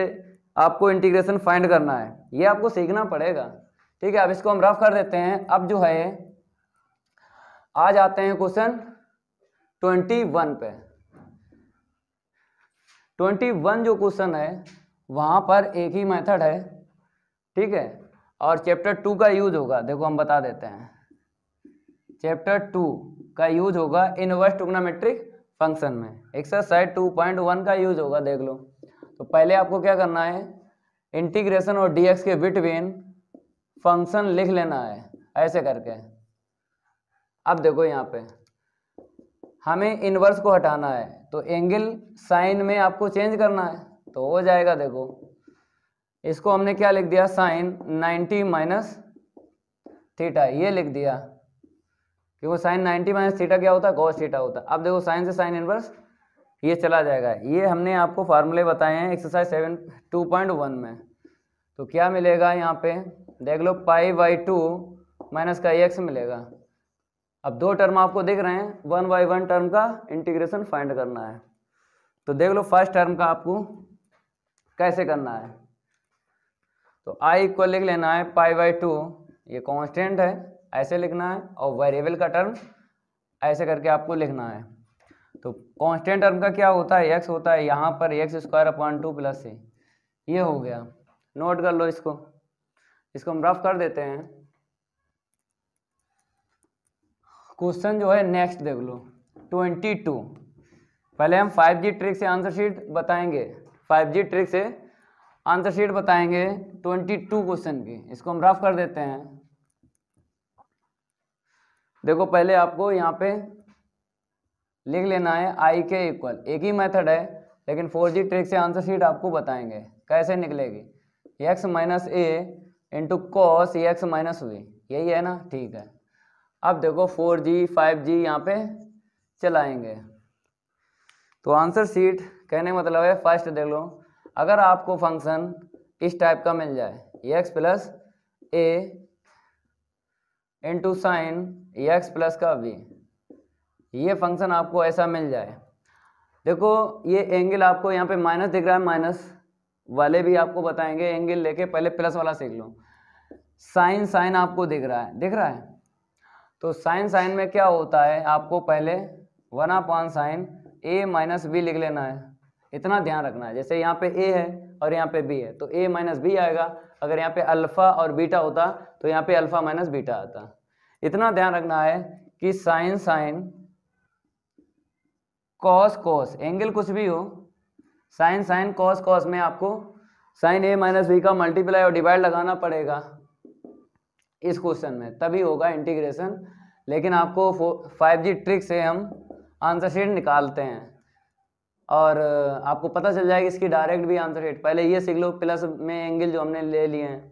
आपको इंटीग्रेशन फाइंड करना है, ये आपको सीखना पड़ेगा, ठीक है। अब इसको हम रफ कर देते हैं। अब जो है आ जाते हैं क्वेश्चन 21 पे। 21 जो क्वेश्चन है वहाँ पर एक ही मेथड है, ठीक है, और चैप्टर 2 का यूज होगा। देखो हम बता देते हैं, चैप्टर 2 का यूज होगा इनवर्स ट्रिग्नोमेट्रिक फंक्शन में, एक्सरसाइज 2.1 का यूज होगा, देख लो। तो पहले आपको क्या करना है, इंटीग्रेशन और डीएक्स के बिटवीन फंक्शन लिख लेना है ऐसे करके। अब देखो यहाँ पे हमें इनवर्स को हटाना है, तो एंगल साइन में आपको चेंज करना है, तो हो जाएगा। देखो इसको हमने क्या लिख दिया, साइन 90 माइनस थीटा, ये लिख दिया, क्योंकि साइन 90 माइनस थीटा क्या होता है, कॉस थीटा होता है। अब देखो साइन से साइन इनवर्स ये चला जाएगा, ये हमने आपको फार्मूले बताए हैं एक्सरसाइज 2.1 में। तो क्या मिलेगा यहाँ पे, देख लो π/2 माइनस का x मिलेगा। अब 2 टर्म आपको दिख रहे हैं, 1 बाई 1 टर्म का इंटीग्रेशन फाइंड करना है। तो देख लो फर्स्ट टर्म का आपको कैसे करना है, तो i इक्वल लिख लेना है π/2, ये कांस्टेंट है ऐसे लिखना है, और वेरिएबल का टर्म ऐसे करके आपको लिखना है। तो कांस्टेंट टर्म का क्या होता है, x होता है, यहाँ पर x² प्लस c, ये हो गया। नोट कर लो इसको हम रफ कर देते हैं। क्वेश्चन जो है नेक्स्ट देख लो 22। पहले हम 5G ट्रिक से आंसर शीट बताएंगे, 5G ट्रिक से आंसर शीट बताएंगे 22 क्वेश्चन की। इसको हम रफ कर देते हैं। देखो पहले आपको यहाँ पे लिख लेना है i के इक्वल, एक ही मेथड है लेकिन 4G ट्रिक से आंसर शीट आपको बताएंगे कैसे निकलेगी, x minus A into cos x minus we, यही है ना, ठीक है। अब देखो 4G 5G यहाँ पे चलाएंगे, तो आंसर शीट कहने का मतलब है फर्स्ट देख लो, अगर आपको फंक्शन इस टाइप का मिल जाए, एक्स प्लस ए इंटू साइन एक्स प्लस का बी, ये फंक्शन आपको ऐसा मिल जाए, देखो ये एंगल आपको यहाँ पे माइनस दिख रहा है, माइनस वाले भी आपको बताएंगे एंगल लेके, पहले प्लस वाला सीख लो। साइन साइन आपको दिख रहा है, दिख रहा है, तो साइन साइन में क्या होता है, आपको पहले 1/sin ए माइनस बी लिख लेना है, इतना ध्यान रखना है। जैसे यहाँ पे ए है और यहाँ पे बी है, तो ए माइनस बी आएगा। अगर यहाँ पे अल्फा और बीटा होता तो यहाँ पे अल्फा माइनस बीटा आता। इतना ध्यान रखना है कि sine sine cos cos, angle कुछ भी हो, साइन साइन कॉस कॉस में आपको साइन ए माइनस बी का मल्टीप्लाई और डिवाइड लगाना पड़ेगा इस क्वेश्चन में, तभी होगा इंटीग्रेशन। लेकिन आपको 5G ट्रिक से हम आंसर शीट निकालते हैं और आपको पता चल जाएगा इसकी डायरेक्ट भी आंसर शीट। पहले ये सीख लो, प्लस में एंगल जो हमने ले लिए हैं,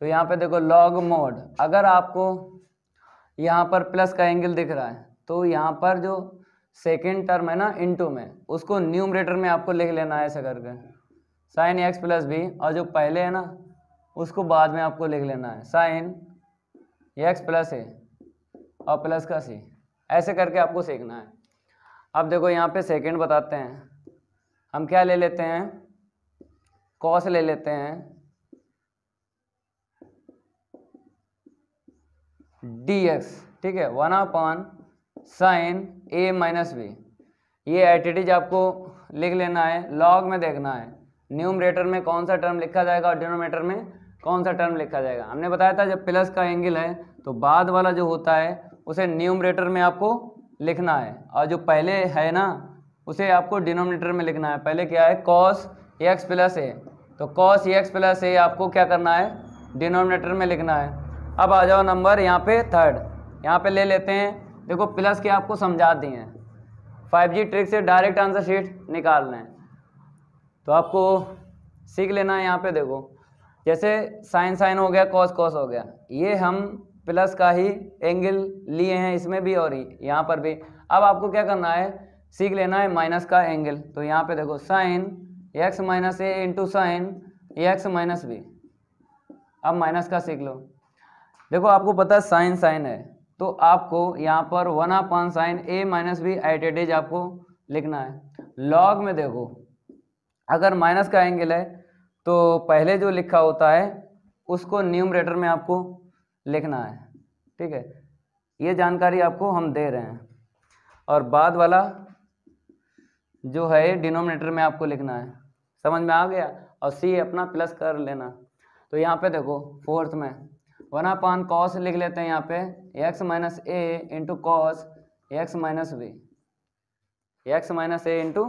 तो यहाँ पे देखो लॉग मोड, अगर आपको यहाँ पर प्लस का एंगल दिख रहा है तो यहाँ पर जो सेकेंड टर्म है ना इनटू में, उसको न्यूमरेटर में आपको लिख लेना है ऐसा करके, साइन एक्स प्लस बी, और जो पहले है ना उसको बाद में आपको लिख लेना है साइन एक्स प्लस ए और प्लस का सी, ऐसे करके आपको सीखना है। अब देखो यहाँ पे सेकेंड बताते हैं, हम क्या ले लेते हैं, कॉस ले लेते हैं dx, ठीक है, 1/sin a माइनस बी, ये एटीटीज आपको लिख लेना है, लॉग में देखना है न्यूमरेटर में कौन सा टर्म लिखा जाएगा और डिनोमिनेटर में कौन सा टर्म लिखा जाएगा। हमने बताया था जब प्लस का एंगल है तो बाद वाला जो होता है उसे न्यूमरेटर में आपको लिखना है, और जो पहले है ना उसे आपको डिनोमिनेटर में लिखना है। पहले क्या है, कॉस एक्स प्लस ए, तो कॉस एक्स प्लस ए आपको क्या करना है, डिनोमिनेटर में लिखना है। अब आ जाओ नंबर यहाँ पे थर्ड, यहाँ पे ले लेते हैं, देखो प्लस के आपको समझा दिए हैं, 5G ट्रिक से डायरेक्ट आंसर शीट निकालना है, तो आपको सीख लेना है। यहाँ पे देखो जैसे साइन साइन हो गया, कॉस कॉस हो गया, ये हम प्लस का ही एंगल लिए हैं इसमें भी और यहाँ पर भी। अब आपको क्या करना है, सीख लेना है माइनस का एंगल, तो यहाँ पे देखो साइन एक्स माइनस ए into sine X minus B, अब माइनस का सीख लो। देखो आपको पता है साइन साइन है, तो आपको यहाँ पर 1/sin a माइनस बी एटीटीज आपको लिखना है। लॉग में देखो अगर माइनस का एंगल है तो पहले जो लिखा होता है उसको न्यूमरेटर में आपको लिखना है, ठीक है, ये जानकारी आपको हम दे रहे हैं, और बाद वाला जो है डिनोमिनेटर में आपको लिखना है। समझ में आ गया, और सी अपना प्लस कर लेना। तो यहाँ पे देखो फोर्थ में 1/cos लिख लेते हैं, यहाँ पे एक्स माइनस ए into cos x minus B, X minus ए इंटू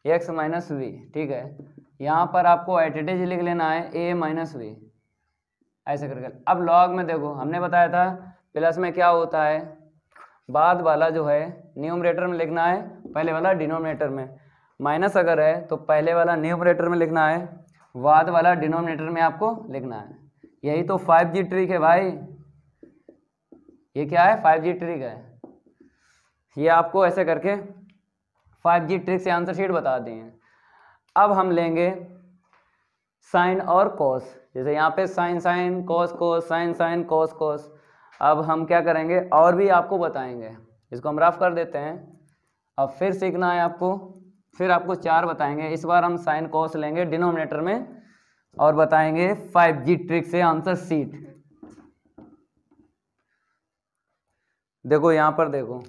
एक्स माइनस बी, ठीक है। यहाँ पर आपको एटीटीज लिख लेना है ए माइनस बी, ऐसे करके। अब लॉग में देखो हमने बताया था प्लस में क्या होता है, बाद वाला जो है न्यूमरेटर में लिखना है, पहले वाला डिनोमिनेटर में। माइनस अगर है तो पहले वाला न्यूमरेटर में लिखना है, बाद वाला डिनोमिनेटर में आपको लिखना है। यही तो 5G ट्रिक है भाई, ये क्या है, 5G ट्रिक है। ये आपको ऐसे करके 5G ट्रिक से आंसर शीट बता दी है। अब हम लेंगे साइन और कॉस, जैसे यहाँ पे sine sine cos cos, sine sine cos cos. अब हम क्या करेंगे और भी आपको बताएंगे, इसको हम रफ कर देते हैं। अब फिर सीखना है आपको, फिर आपको 4 बताएंगे। इस बार हम साइन कॉस लेंगे डिनोमिनेटर में और बताएंगे 5G ट्रिक से आंसर शीट। देखो यहाँ पर देखो,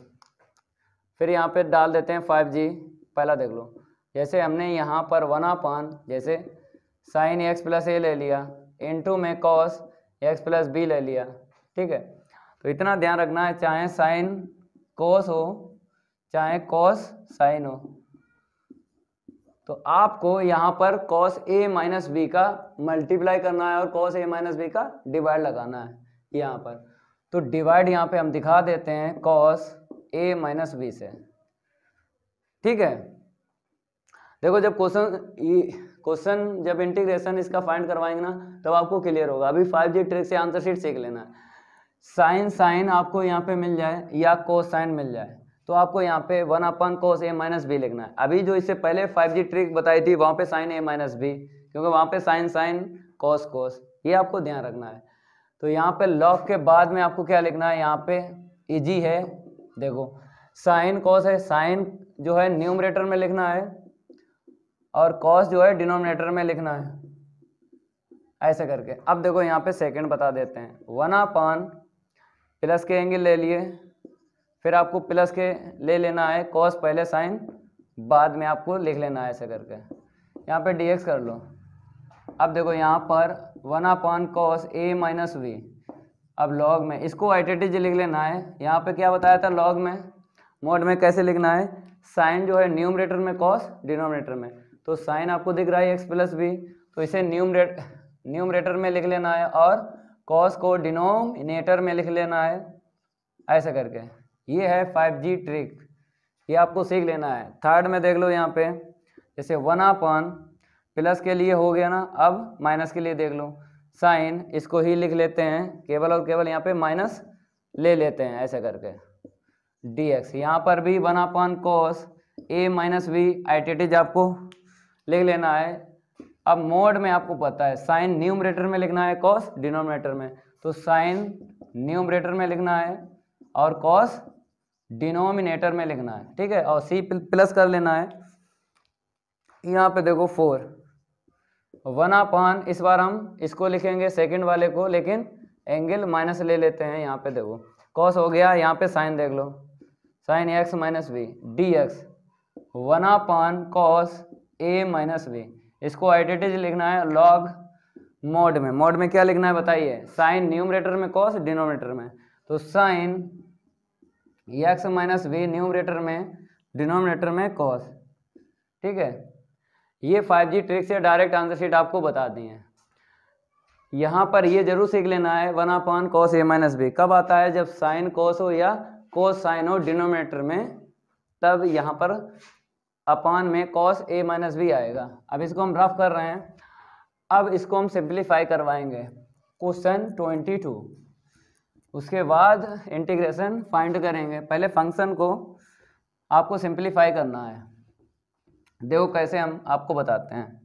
फिर यहाँ पे डाल देते हैं 5G। पहला देख लो, जैसे हमने यहाँ पर 1/, जैसे साइन एक्स प्लस ए ले लिया, इनटू में कॉस एक्स प्लस बी ले लिया, ठीक है। तो इतना ध्यान रखना है, चाहे साइन कॉस हो चाहे कॉस साइन हो, तो आपको यहाँ पर कॉस ए माइनस बी का मल्टीप्लाई करना है और कॉस ए माइनस बी का डिवाइड लगाना है यहाँ पर। तो डिवाइड यहाँ पे हम दिखा देते हैं कॉस ए माइनस बी से, ठीक है। देखो जब क्वेश्चन जब इंटीग्रेशन इसका फाइंड करवाएंगे ना तब आपको क्लियर होगा। अभी 5G ट्रिक से आंसर शीट सीख लेना है। साइन साइन आपको यहाँ पे मिल जाए या कोस साइन मिल जाए, तो आपको यहाँ पे 1/cos a माइनस बी लिखना है। अभी जो इससे पहले 5G ट्रिक बताई थी वहाँ पे साइन a माइनस बी, क्योंकि वहाँ पे साइन साइन कॉस कॉस, ये आपको ध्यान रखना है। तो यहाँ पे लॉग के बाद में आपको क्या लिखना है, यहाँ पे इजी है, देखो साइन कॉस है, साइन जो है न्यूमरेटर में लिखना है और कॉस जो है डिनोमिनेटर में लिखना है, ऐसे करके। अब देखो यहाँ पे सेकंड बता देते हैं, 1/, प्लस के एंगल ले लिए, फिर आपको प्लस के ले लेना है, कॉस पहले साइन बाद में आपको लिख लेना है, ऐसे करके। यहाँ पे dx कर लो। अब देखो यहाँ पर 1/cos a माइनस बी, अब लॉग में इसको आइडेंटिटी लिख लेना है। यहाँ पे क्या बताया था, लॉग में मोड में कैसे लिखना है, साइन जो है न्यूमरेटर में, कॉस डिनोमिनेटर में। तो साइन आपको दिख रहा है x प्लस बी, तो इसे न्यूमरेटर में लिख लेना है और कॉस को डिनोमिनेटर में लिख लेना है, ऐसे करके। ये है 5G ट्रिक, ये आपको सीख लेना है। थर्ड में देख लो यहाँ पे, जैसे 1/, प्लस के लिए हो गया ना, अब माइनस के लिए देख लो, साइन इसको ही लिख लेते हैं, केवल और केवल यहाँ पे माइनस ले लेते हैं, ऐसे करके dx। यहाँ पर भी 1/cos a minus B identity आपको लिख लेना है। अब मोड में आपको पता है साइन न्यूमरेटर में लिखना है, कॉस डिनोमिनेटर में, तो साइन न्यूमरेटर में लिखना है और कॉस डिनोमिनेटर में लिखना है, ठीक है। और c प्लस कर लेना है। यहाँ पे देखो 4, 1/, इस बार हम इसको लिखेंगे सेकंड वाले को, लेकिन एंगल माइनस ले लेते हैं। यहाँ पे देखो कॉस हो गया, यहाँ पे साइन देख लो, sine x minus B dx 1/cos a minus B, इसको आइडेंटिटी लिखना है लॉग मोड में। मोड में क्या लिखना है बताइए, साइन न्यूमरेटर में, कॉस डिनोमिनेटर में, तो sine x minus b numerator में, डिनोमिनेटर में कॉस, ठीक है। ये 5G ट्रिक से डायरेक्ट आंसर शीट आपको बता दी है। यहाँ पर ये जरूर सीख लेना है 1/cos a माइनस बी कब आता है, जब साइन कॉस हो या कोस साइन हो डिनोमिनेटर में, तब यहाँ पर अपान में cos a माइनस बी आएगा। अब इसको हम रफ कर रहे हैं, अब इसको हम सिंप्लीफाई करवाएंगे। क्वेश्चन 22, उसके बाद इंटीग्रेशन फाइंड करेंगे। पहले फंक्शन को आपको सिंप्लीफाई करना है, देखो कैसे हम आपको बताते हैं।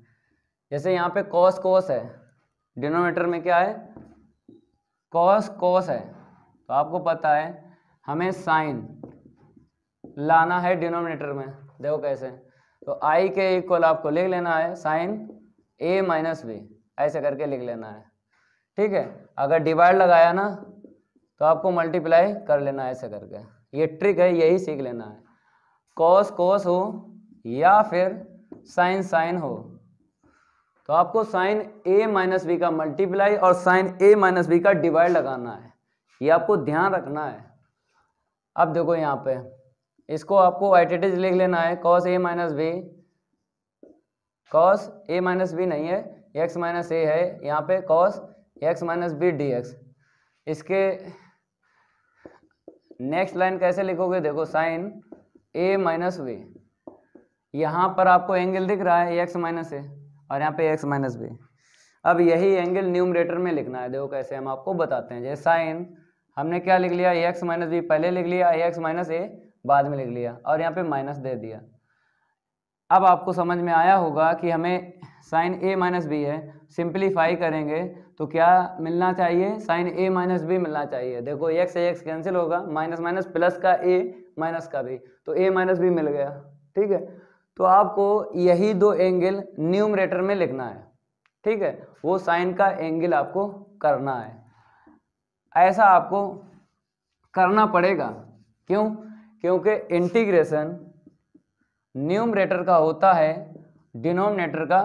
जैसे यहाँ पे cos cos है, डिनोमिनेटर में क्या है, cos cos है, तो आपको पता है हमें साइन लाना है डिनोमिनेटर में, देखो कैसे। तो i के इक्वल आपको लिख लेना है साइन a माइनस बी, ऐसे करके लिख लेना है, ठीक है। अगर डिवाइड लगाया ना तो आपको मल्टीप्लाई कर लेना है, ऐसे करके। ये ट्रिक है, यही सीख लेना है। cos cos हो या फिर साइन साइन हो, तो आपको साइन a माइनस बी का मल्टीप्लाई और साइन a माइनस बी का डिवाइड लगाना है, ये आपको ध्यान रखना है। अब देखो यहाँ पे इसको आपको आइडेंटिटी लिख लेना है, cos a minus b, cos a minus b नहीं है, x माइनस ए है, यहाँ पे cos x minus B dx। इसके नेक्स्ट लाइन कैसे लिखोगे, देखो साइन a माइनस बी, यहाँ पर आपको एंगल दिख रहा है x माइनस ए और यहाँ पे x माइनस बी। अब यही एंगल न्यूमरेटर में लिखना है, देखो कैसे हम आपको बताते हैं। जैसे साइन हमने क्या लिख लिया, x माइनस बी पहले लिख लिया, x माइनस ए बाद में लिख लिया और यहाँ पे माइनस दे दिया। अब आपको समझ में आया होगा कि हमें साइन a माइनस बी है, सिंप्लीफाई करेंगे तो क्या मिलना चाहिए, साइन a माइनस बी मिलना चाहिए। देखो x से x कैंसिल होगा, माइनस माइनस प्लस का a माइनस का भी, तो a माइनस बी मिल गया, ठीक है। तो आपको यही दो एंगल न्यूमरेटर में लिखना है, ठीक है, वो साइन का एंगल आपको करना है, ऐसा आपको करना पड़ेगा। क्यों, क्योंकि इंटीग्रेशन न्यूमरेटर का होता है, डिनोमिनेटर का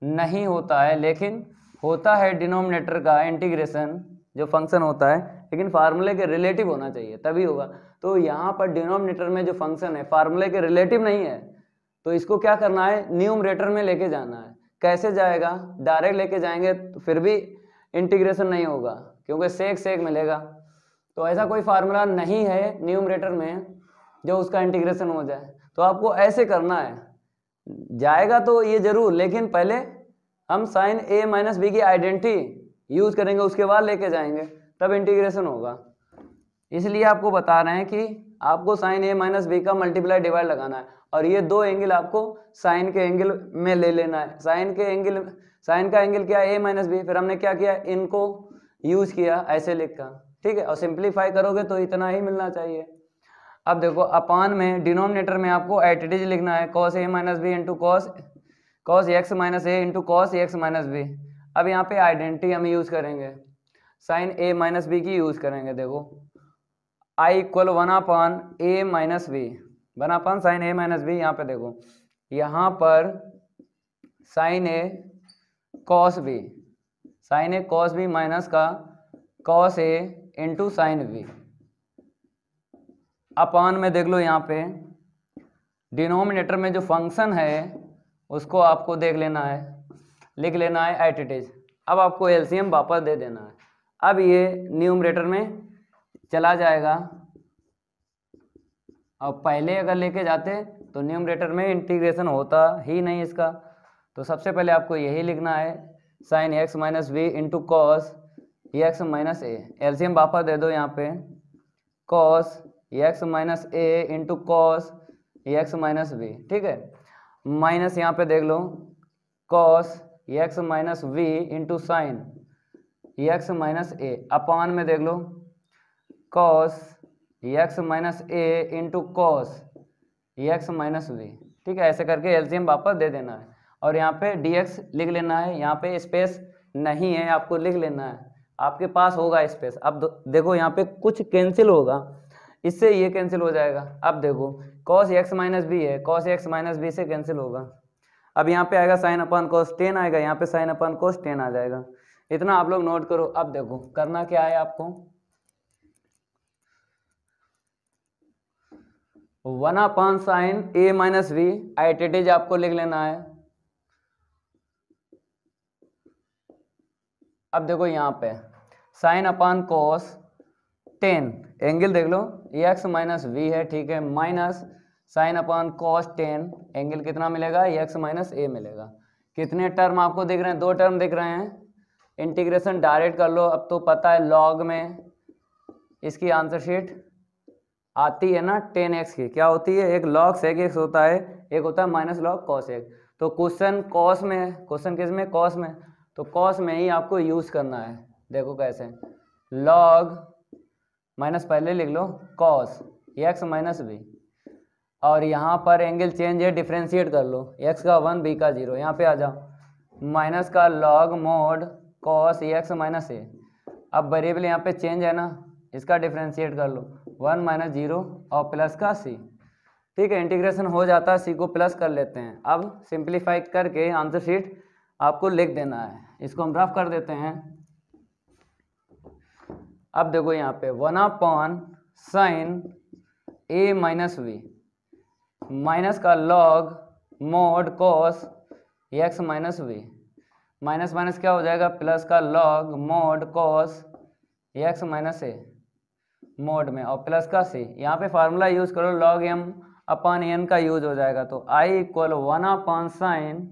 नहीं होता है। लेकिन होता है डिनोमिनेटर का इंटीग्रेशन जो फंक्शन होता है, लेकिन फार्मूले के रिलेटिव होना चाहिए तभी होगा। तो यहाँ पर डिनोमिनेटर में जो फंक्शन है फार्मूले के रिलेटिव नहीं है, तो इसको क्या करना है, न्यूमरेटर में लेके जाना है। कैसे जाएगा, डायरेक्ट लेके जाएंगे तो फिर भी इंटीग्रेशन नहीं होगा, क्योंकि सेक सेक मिलेगा। तो ऐसा कोई फार्मूला नहीं है न्यूमरेटर में जो उसका इंटीग्रेशन हो जाए, तो आपको ऐसे करना है। जाएगा तो ये जरूर, लेकिन पहले हम साइन a माइनस बी की आइडेंटिटी यूज करेंगे, उसके बाद लेके जाएंगे, तब इंटीग्रेशन होगा। इसलिए आपको बता रहे हैं कि आपको साइन ए माइनस बी का मल्टीप्लाई डिवाइड लगाना है और ये दो एंगल आपको साइन के एंगल में ले लेना है। साइन का एंगल क्या है, ए माइनस बी, फिर हमने क्या किया, इनको यूज किया ऐसे लिखा, ठीक है, और सिंप्लीफाई करोगे तो इतना ही मिलना चाहिए। अब देखो अपान में डिनोमिनेटर में आपको एट इट इज लिखना है cos A minus B into cos x minus A into cos x minus B. अब यहाँ पे आइडेंटिटी हम यूज करेंगे, साइन ए माइनस बी की यूज करेंगे। देखो I equal 1 A minus B, 1 sine A minus B. यहाँ पे देखो यहाँ पर sine A cos B, sine A cos B minus का cos A into sine B. अपान में देख लो यहाँ पे डिनोमिनेटर में जो फंक्शन है उसको आपको देख लेना है, लिख लेना है एट इट इज। अब आपको एलसीएम वापस दे देना है। अब ये न्यूमरेटर में चला जाएगा और पहले अगर लेके जाते तो न्यूमरेटर में इंटीग्रेशन होता ही नहीं इसका। तो सबसे पहले आपको यही लिखना है sine X minus B into cos x minus A. LCM वापस दे दो यहाँ पे कॉस एक्स माइनस ए into cos x minus B, ठीक है, माइनस यहाँ पे देख लो cos x minus B into sine X minus A. अपान में देख लो कॉस एक्स माइनस ए into cos x minus B, ठीक है, ऐसे करके एलसीएम वापस दे देना है और यहाँ पे dx लिख लेना है। यहाँ पे स्पेस नहीं है, आपको लिख लेना है, आपके पास होगा स्पेस। अब देखो यहाँ पे कुछ कैंसिल होगा, इससे ये कैंसिल हो जाएगा। अब देखो cos x माइनस बी है, cos x माइनस बी से कैंसिल होगा। अब यहाँ पे आएगा साइन अपॉन cos 10 आएगा, यहाँ पे साइन अपॉन cos 10 आ जाएगा। इतना आप लोग नोट करो। अब देखो करना क्या है आपको, 1 sine A minus b at it is आपको लिख लेना है। अब देखो यहाँ पे साइन अपॉन cos 10 एंगल देख लो एक्स माइनस वी है, ठीक है, minus sine upon cos 10 angle कितना मिलेगा, एक्स माइनस ए मिलेगा। कितने टर्म आपको दिख रहे हैं, 2 टर्म दिख रहे हैं। इंटीग्रेशन डायरेक्ट कर लो। अब तो पता है लॉग में इसकी आंसर शीट आती है ना 10x की, क्या होती है, एक लॉग सेक एक्स होता है, एक होता है माइनस लॉग कॉस एक्स। तो क्वेश्चन कॉस में, क्वेश्चन किस में, कॉस में, तो कॉस में ही आपको यूज करना है। देखो कैसे, लॉग माइनस पहले लिख लो कॉस एक्स माइनस बी और यहाँ पर एंगल चेंज है, डिफ्रेंशिएट कर लो, x का 1 b का 0, यहाँ पे आ जाओ माइनस का log mod cos x minus A. अब वेरिएबल यहाँ पे चेंज है ना, इसका डिफ्रेंशिएट कर लो 1 माइनस 0 और प्लस का c, ठीक है, इंटीग्रेशन हो जाता है, c को प्लस कर लेते हैं। अब सिंप्लीफाई करके आंसर शीट आपको लिख देना है। इसको हम रफ कर देते हैं। अब देखो यहाँ पे 1 साइन ए माइनस वी माइनस का log mod cos x minus V, minus minus क्या हो जाएगा, प्लस का log mod cos x minus A mod में और प्लस का सी। यहाँ पे फार्मूला यूज करो, लॉग एम अपॉन एन का यूज हो जाएगा। तो I equal 1 sine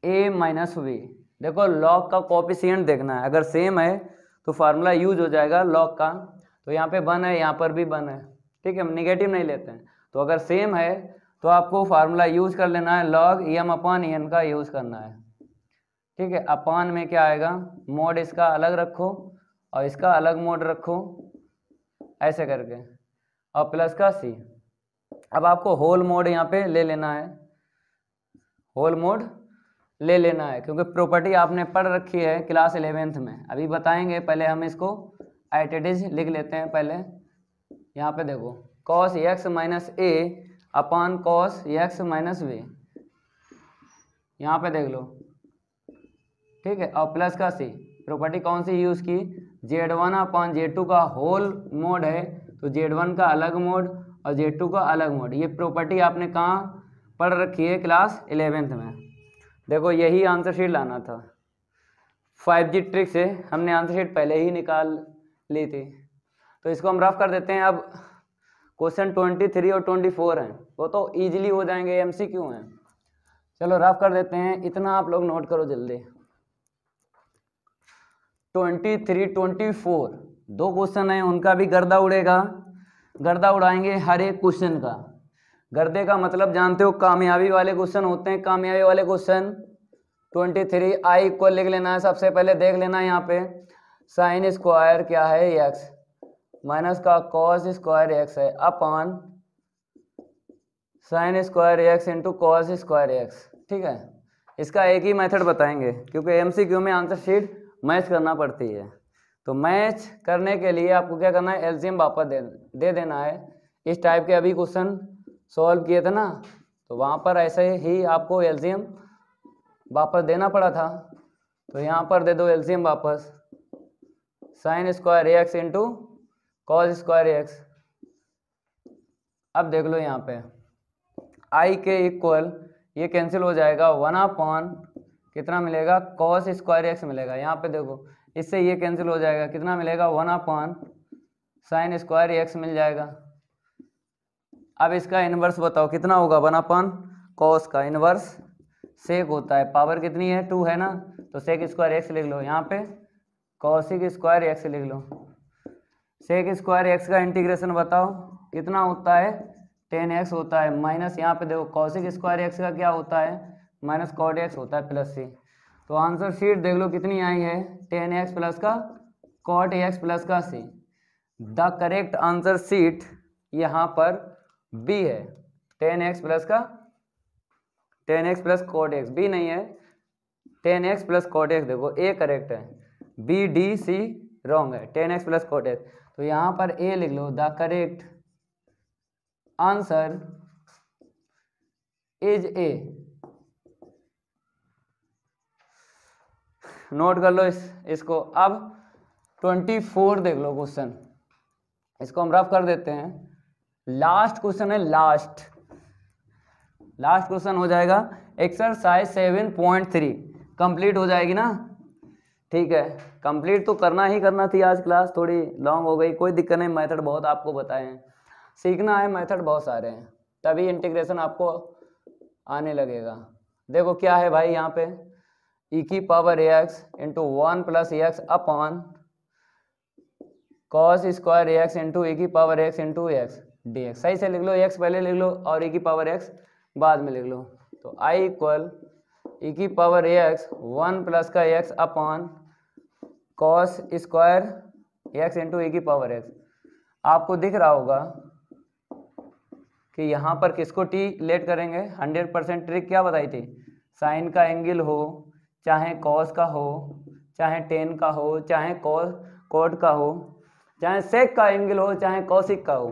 A minus V. देखो लॉग का कोएफिशिएंट देखना है, अगर सेम है तो फार्मूला यूज हो जाएगा लॉग का। तो यहाँ पे 1 है, यहाँ पर भी 1 है, ठीक है, हम निगेटिव नहीं लेते हैं। तो अगर सेम है तो आपको फार्मूला यूज कर लेना है, लॉग एम अपॉन एन का यूज करना है, ठीक है। अपॉन में क्या आएगा, मोड इसका अलग रखो और इसका अलग मोड रखो, ऐसे करके, और प्लस का सी। अब आपको होल मोड यहाँ पे ले लेना है, होल मोड ले लेना है, क्योंकि प्रॉपर्टी आपने पढ़ रखी है क्लास 11th में, अभी बताएंगे। पहले हम इसको एट इट इज लिख लेते हैं। पहले यहाँ पे देखो cos x minus a upon cos x minus v, यहाँ पे देख लो, ठीक है, और प्लस का सी। प्रॉपर्टी कौन सी यूज़ की, Z1 अपॉन Z2 का होल मोड है, तो Z1 का अलग मोड और Z2 का अलग मोड। ये प्रॉपर्टी आपने कहाँ पढ़ रखी है, क्लास 11th में। देखो यही आंसर शीट लाना था, 5G ट्रिक से हमने आंसर शीट पहले ही निकाल ली थी। तो इसको हम रफ कर देते हैं। अब क्वेश्चन 23 और 24 हैं, वो तो ईजिली हो जाएंगे, MCQ हैं। चलो रफ कर देते हैं, इतना आप लोग नोट करो जल्दी। 23, 24 दो क्वेश्चन हैं, उनका भी गर्दा उड़ेगा। गर्दा उड़ाएंगे हर एक क्वेश्चन का। गर्दे का मतलब जानते हो, कामयाबी वाले क्वेश्चन होते हैं। कामयाबी वाले क्वेश्चन 23 आई इक्वल लिख लेना है। सबसे पहले देख लेना है यहाँ पे साइन स्क्वायर क्या है एक्स माइनस का कॉस स्क्वायर एक्स है upon sine square x into cos square x. ठीक है, इसका एक ही मेथड बताएंगे क्योंकि एमसीक्यू में आंसर शीट मैच करना पड़ती है। तो मैच करने के लिए आपको क्या करना है, एलसीएम वापस दे देना है। इस टाइप के अभी क्वेश्चन सॉल्व किए थे ना, तो वहाँ पर ऐसे ही आपको एलसीएम वापस देना पड़ा था। तो यहाँ पर दे दो एलसीएम वापस, sign square x into cos square x. अब देख लो यहाँ पे आई के इक्वल ये कैंसिल हो जाएगा, 1 कितना मिलेगा कॉस स्क्वायर एक्स मिलेगा। यहाँ पे देखो इससे ये कैंसिल हो जाएगा, कितना मिलेगा 1 साइन स्क्वायर एक्स मिल जाएगा। अब इसका इन्वर्स बताओ कितना होगा, 1 कॉस का इन्वर्स सेक होता है, पावर कितनी है 2 है ना, तो सेक स्क्वायर एक्स लिख लो। यहाँ पे कॉसिक स्क्वायर एक्स लिख लो। सेक स्क्वायर एक्स का इंटीग्रेशन बताओ कितना होता है 10x होता है, माइनस यहाँ पे देखो कॉसिक स्क्वायर एक्स का क्या होता है माइनस कॉट एक्स होता है प्लस सी। तो आंसर शीट देख लो कितनी आई है 10x प्लस का कॉट एक्स प्लस का सी। द करेक्ट आंसर शीट यहाँ पर बी है, 10x प्लस का 10x plus cot x, B नहीं है 10x प्लस कॉट एक्स। देखो ए करेक्ट है, बी डी सी रॉन्ग है, 10x प्लस कॉट एक्स। तो यहाँ पर ए लिख लो, the correct answer is A. Note कर लो इसको। अब 24 देख लो क्वेश्चन, इसको हम रफ कर देते हैं। लास्ट क्वेश्चन है, लास्ट क्वेश्चन हो जाएगा एक्सरसाइज 7.3 कंप्लीट हो जाएगी ना। ठीक है, कंप्लीट तो करना ही करना थी, आज क्लास थोड़ी लॉन्ग हो गई, कोई दिक्कत नहीं, मेथड बहुत आपको बताए हैं, सीखना है, मेथड बहुत सारे हैं, तभी इंटीग्रेशन आपको आने लगेगा। देखो क्या है भाई, यहाँ पे e की power x into 1 plus x upon cos square x into e की power x into x D x. सही से लिख लो, एक्स पहले लिख लो और e की पावर एक्स बाद में लिख लो। तो i इक्वल e की पावर एक्स 1 प्लस का x upon cos square x into e की पावर एक्स। आपको दिख रहा होगा कि यहाँ पर किसको टी लेट करेंगे, 100% ट्रिक क्या बताई थी, साइन का एंगल हो चाहे कॉस का हो चाहे टेन का हो चाहे कॉट का हो चाहे सेक का एंगल हो चाहे कॉसिक का हो,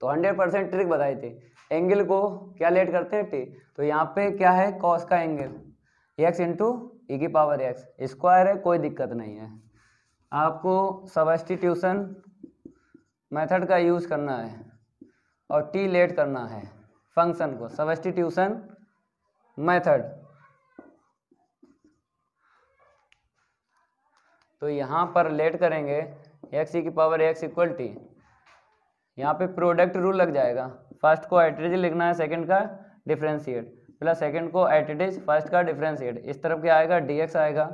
तो 100% ट्रिक बताई थी। एंगल को क्या लेट करते हैं टी, तो यहाँ पे क्या है कॉस का एंगल एक्स इंटू ई की पावर एक्स, स्क्वायर है, कोई दिक्कत नहीं है। आपको सब्स्टिट्यूशन मेथड का यूज करना है और टी लेट करना है फंक्शन को, सब्स्टिट्यूशन मेथड। तो यहाँ पर लेट करेंगे एक्स ई की पावर एक्स इक्वल टी, यहाँ पे प्रोडक्ट रूल लग जाएगा, फर्स्ट को एट लिखना है, सेकंड का डिफरेंशिएट, प्लस सेकंड को एट फर्स्ट का डिफरेंशिएट, इस तरफ क्या आएगा dx आएगा,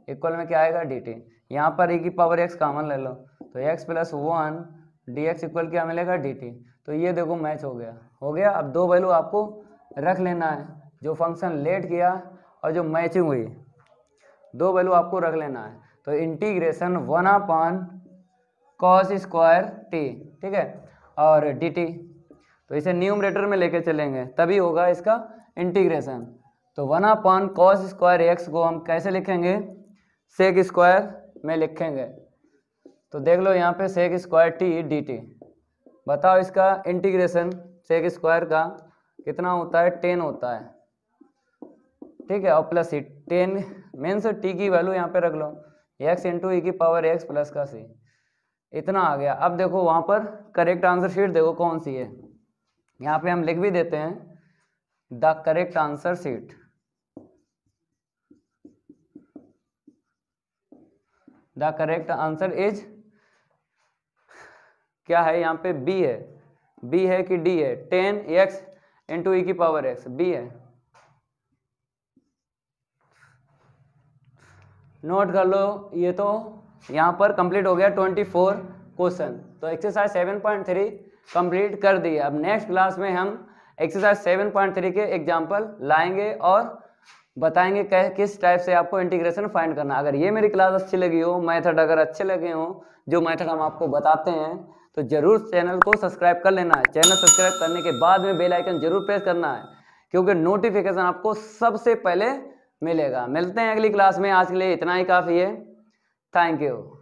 इक्वल में क्या आएगा dt। यहाँ पर e की पावर x कॉमन ले लो, तो x प्लस 1 dx इक्वल क्या मिलेगा dt। तो ये देखो मैच हो गया। अब दो वैल्यू आपको रख लेना है, जो फंक्शन लेट किया और जो मैचिंग हुई, दो वैल्यू आपको रख लेना है। तो इंटीग्रेशन 1 कॉस स्क्वायर टी, ठीक है, और dt, तो इसे न्यूमरेटर में लेके चलेंगे तभी होगा इसका इंटीग्रेशन। तो 1 कॉस स्क्वायर एक्स को हम कैसे लिखेंगे, सेक स्क्वायर में लिखेंगे। तो देख लो यहाँ पे सेक स्क्वायर टी dt, बताओ इसका इंटीग्रेशन सेक स्क्वायर का कितना होता है 10 होता है, ठीक है, और प्लस सी 10 मीन्स टी की वैल्यू यहाँ पे रख लो x इंटू ई की पावर x प्लस का सी, इतना आ गया। अब देखो वहाँ पर करेक्ट आंसर शीट देखो कौन सी है, यहाँ पे हम लिख भी देते हैं the correct answer sheet. The correct answer is क्या है, यहाँ पे b है, b है कि d है, 10x इंटू ई की पावर x, b है। नोट कर लो, ये तो यहाँ पर कंप्लीट हो गया 24 क्वेश्चन। तो एक्सरसाइज 7.3 कंप्लीट कर दी। अब नेक्स्ट क्लास में हम एक्सरसाइज 7.3 के एग्जाम्पल लाएंगे और बताएंगे किस टाइप से आपको इंटीग्रेशन फाइंड करना। अगर ये मेरी क्लास अच्छी लगी हो, मेथड अगर अच्छे लगे हो, जो मेथड हम आपको बताते हैं, तो जरूर चैनल को सब्सक्राइब कर लेना है। चैनल सब्सक्राइब करने के बाद में बेल आइकन जरूर प्रेस करना है, क्योंकि नोटिफिकेशन आपको सबसे पहले मिलेगा। मिलते हैं अगली क्लास में, आज के लिए इतना ही काफ़ी है। Thank you.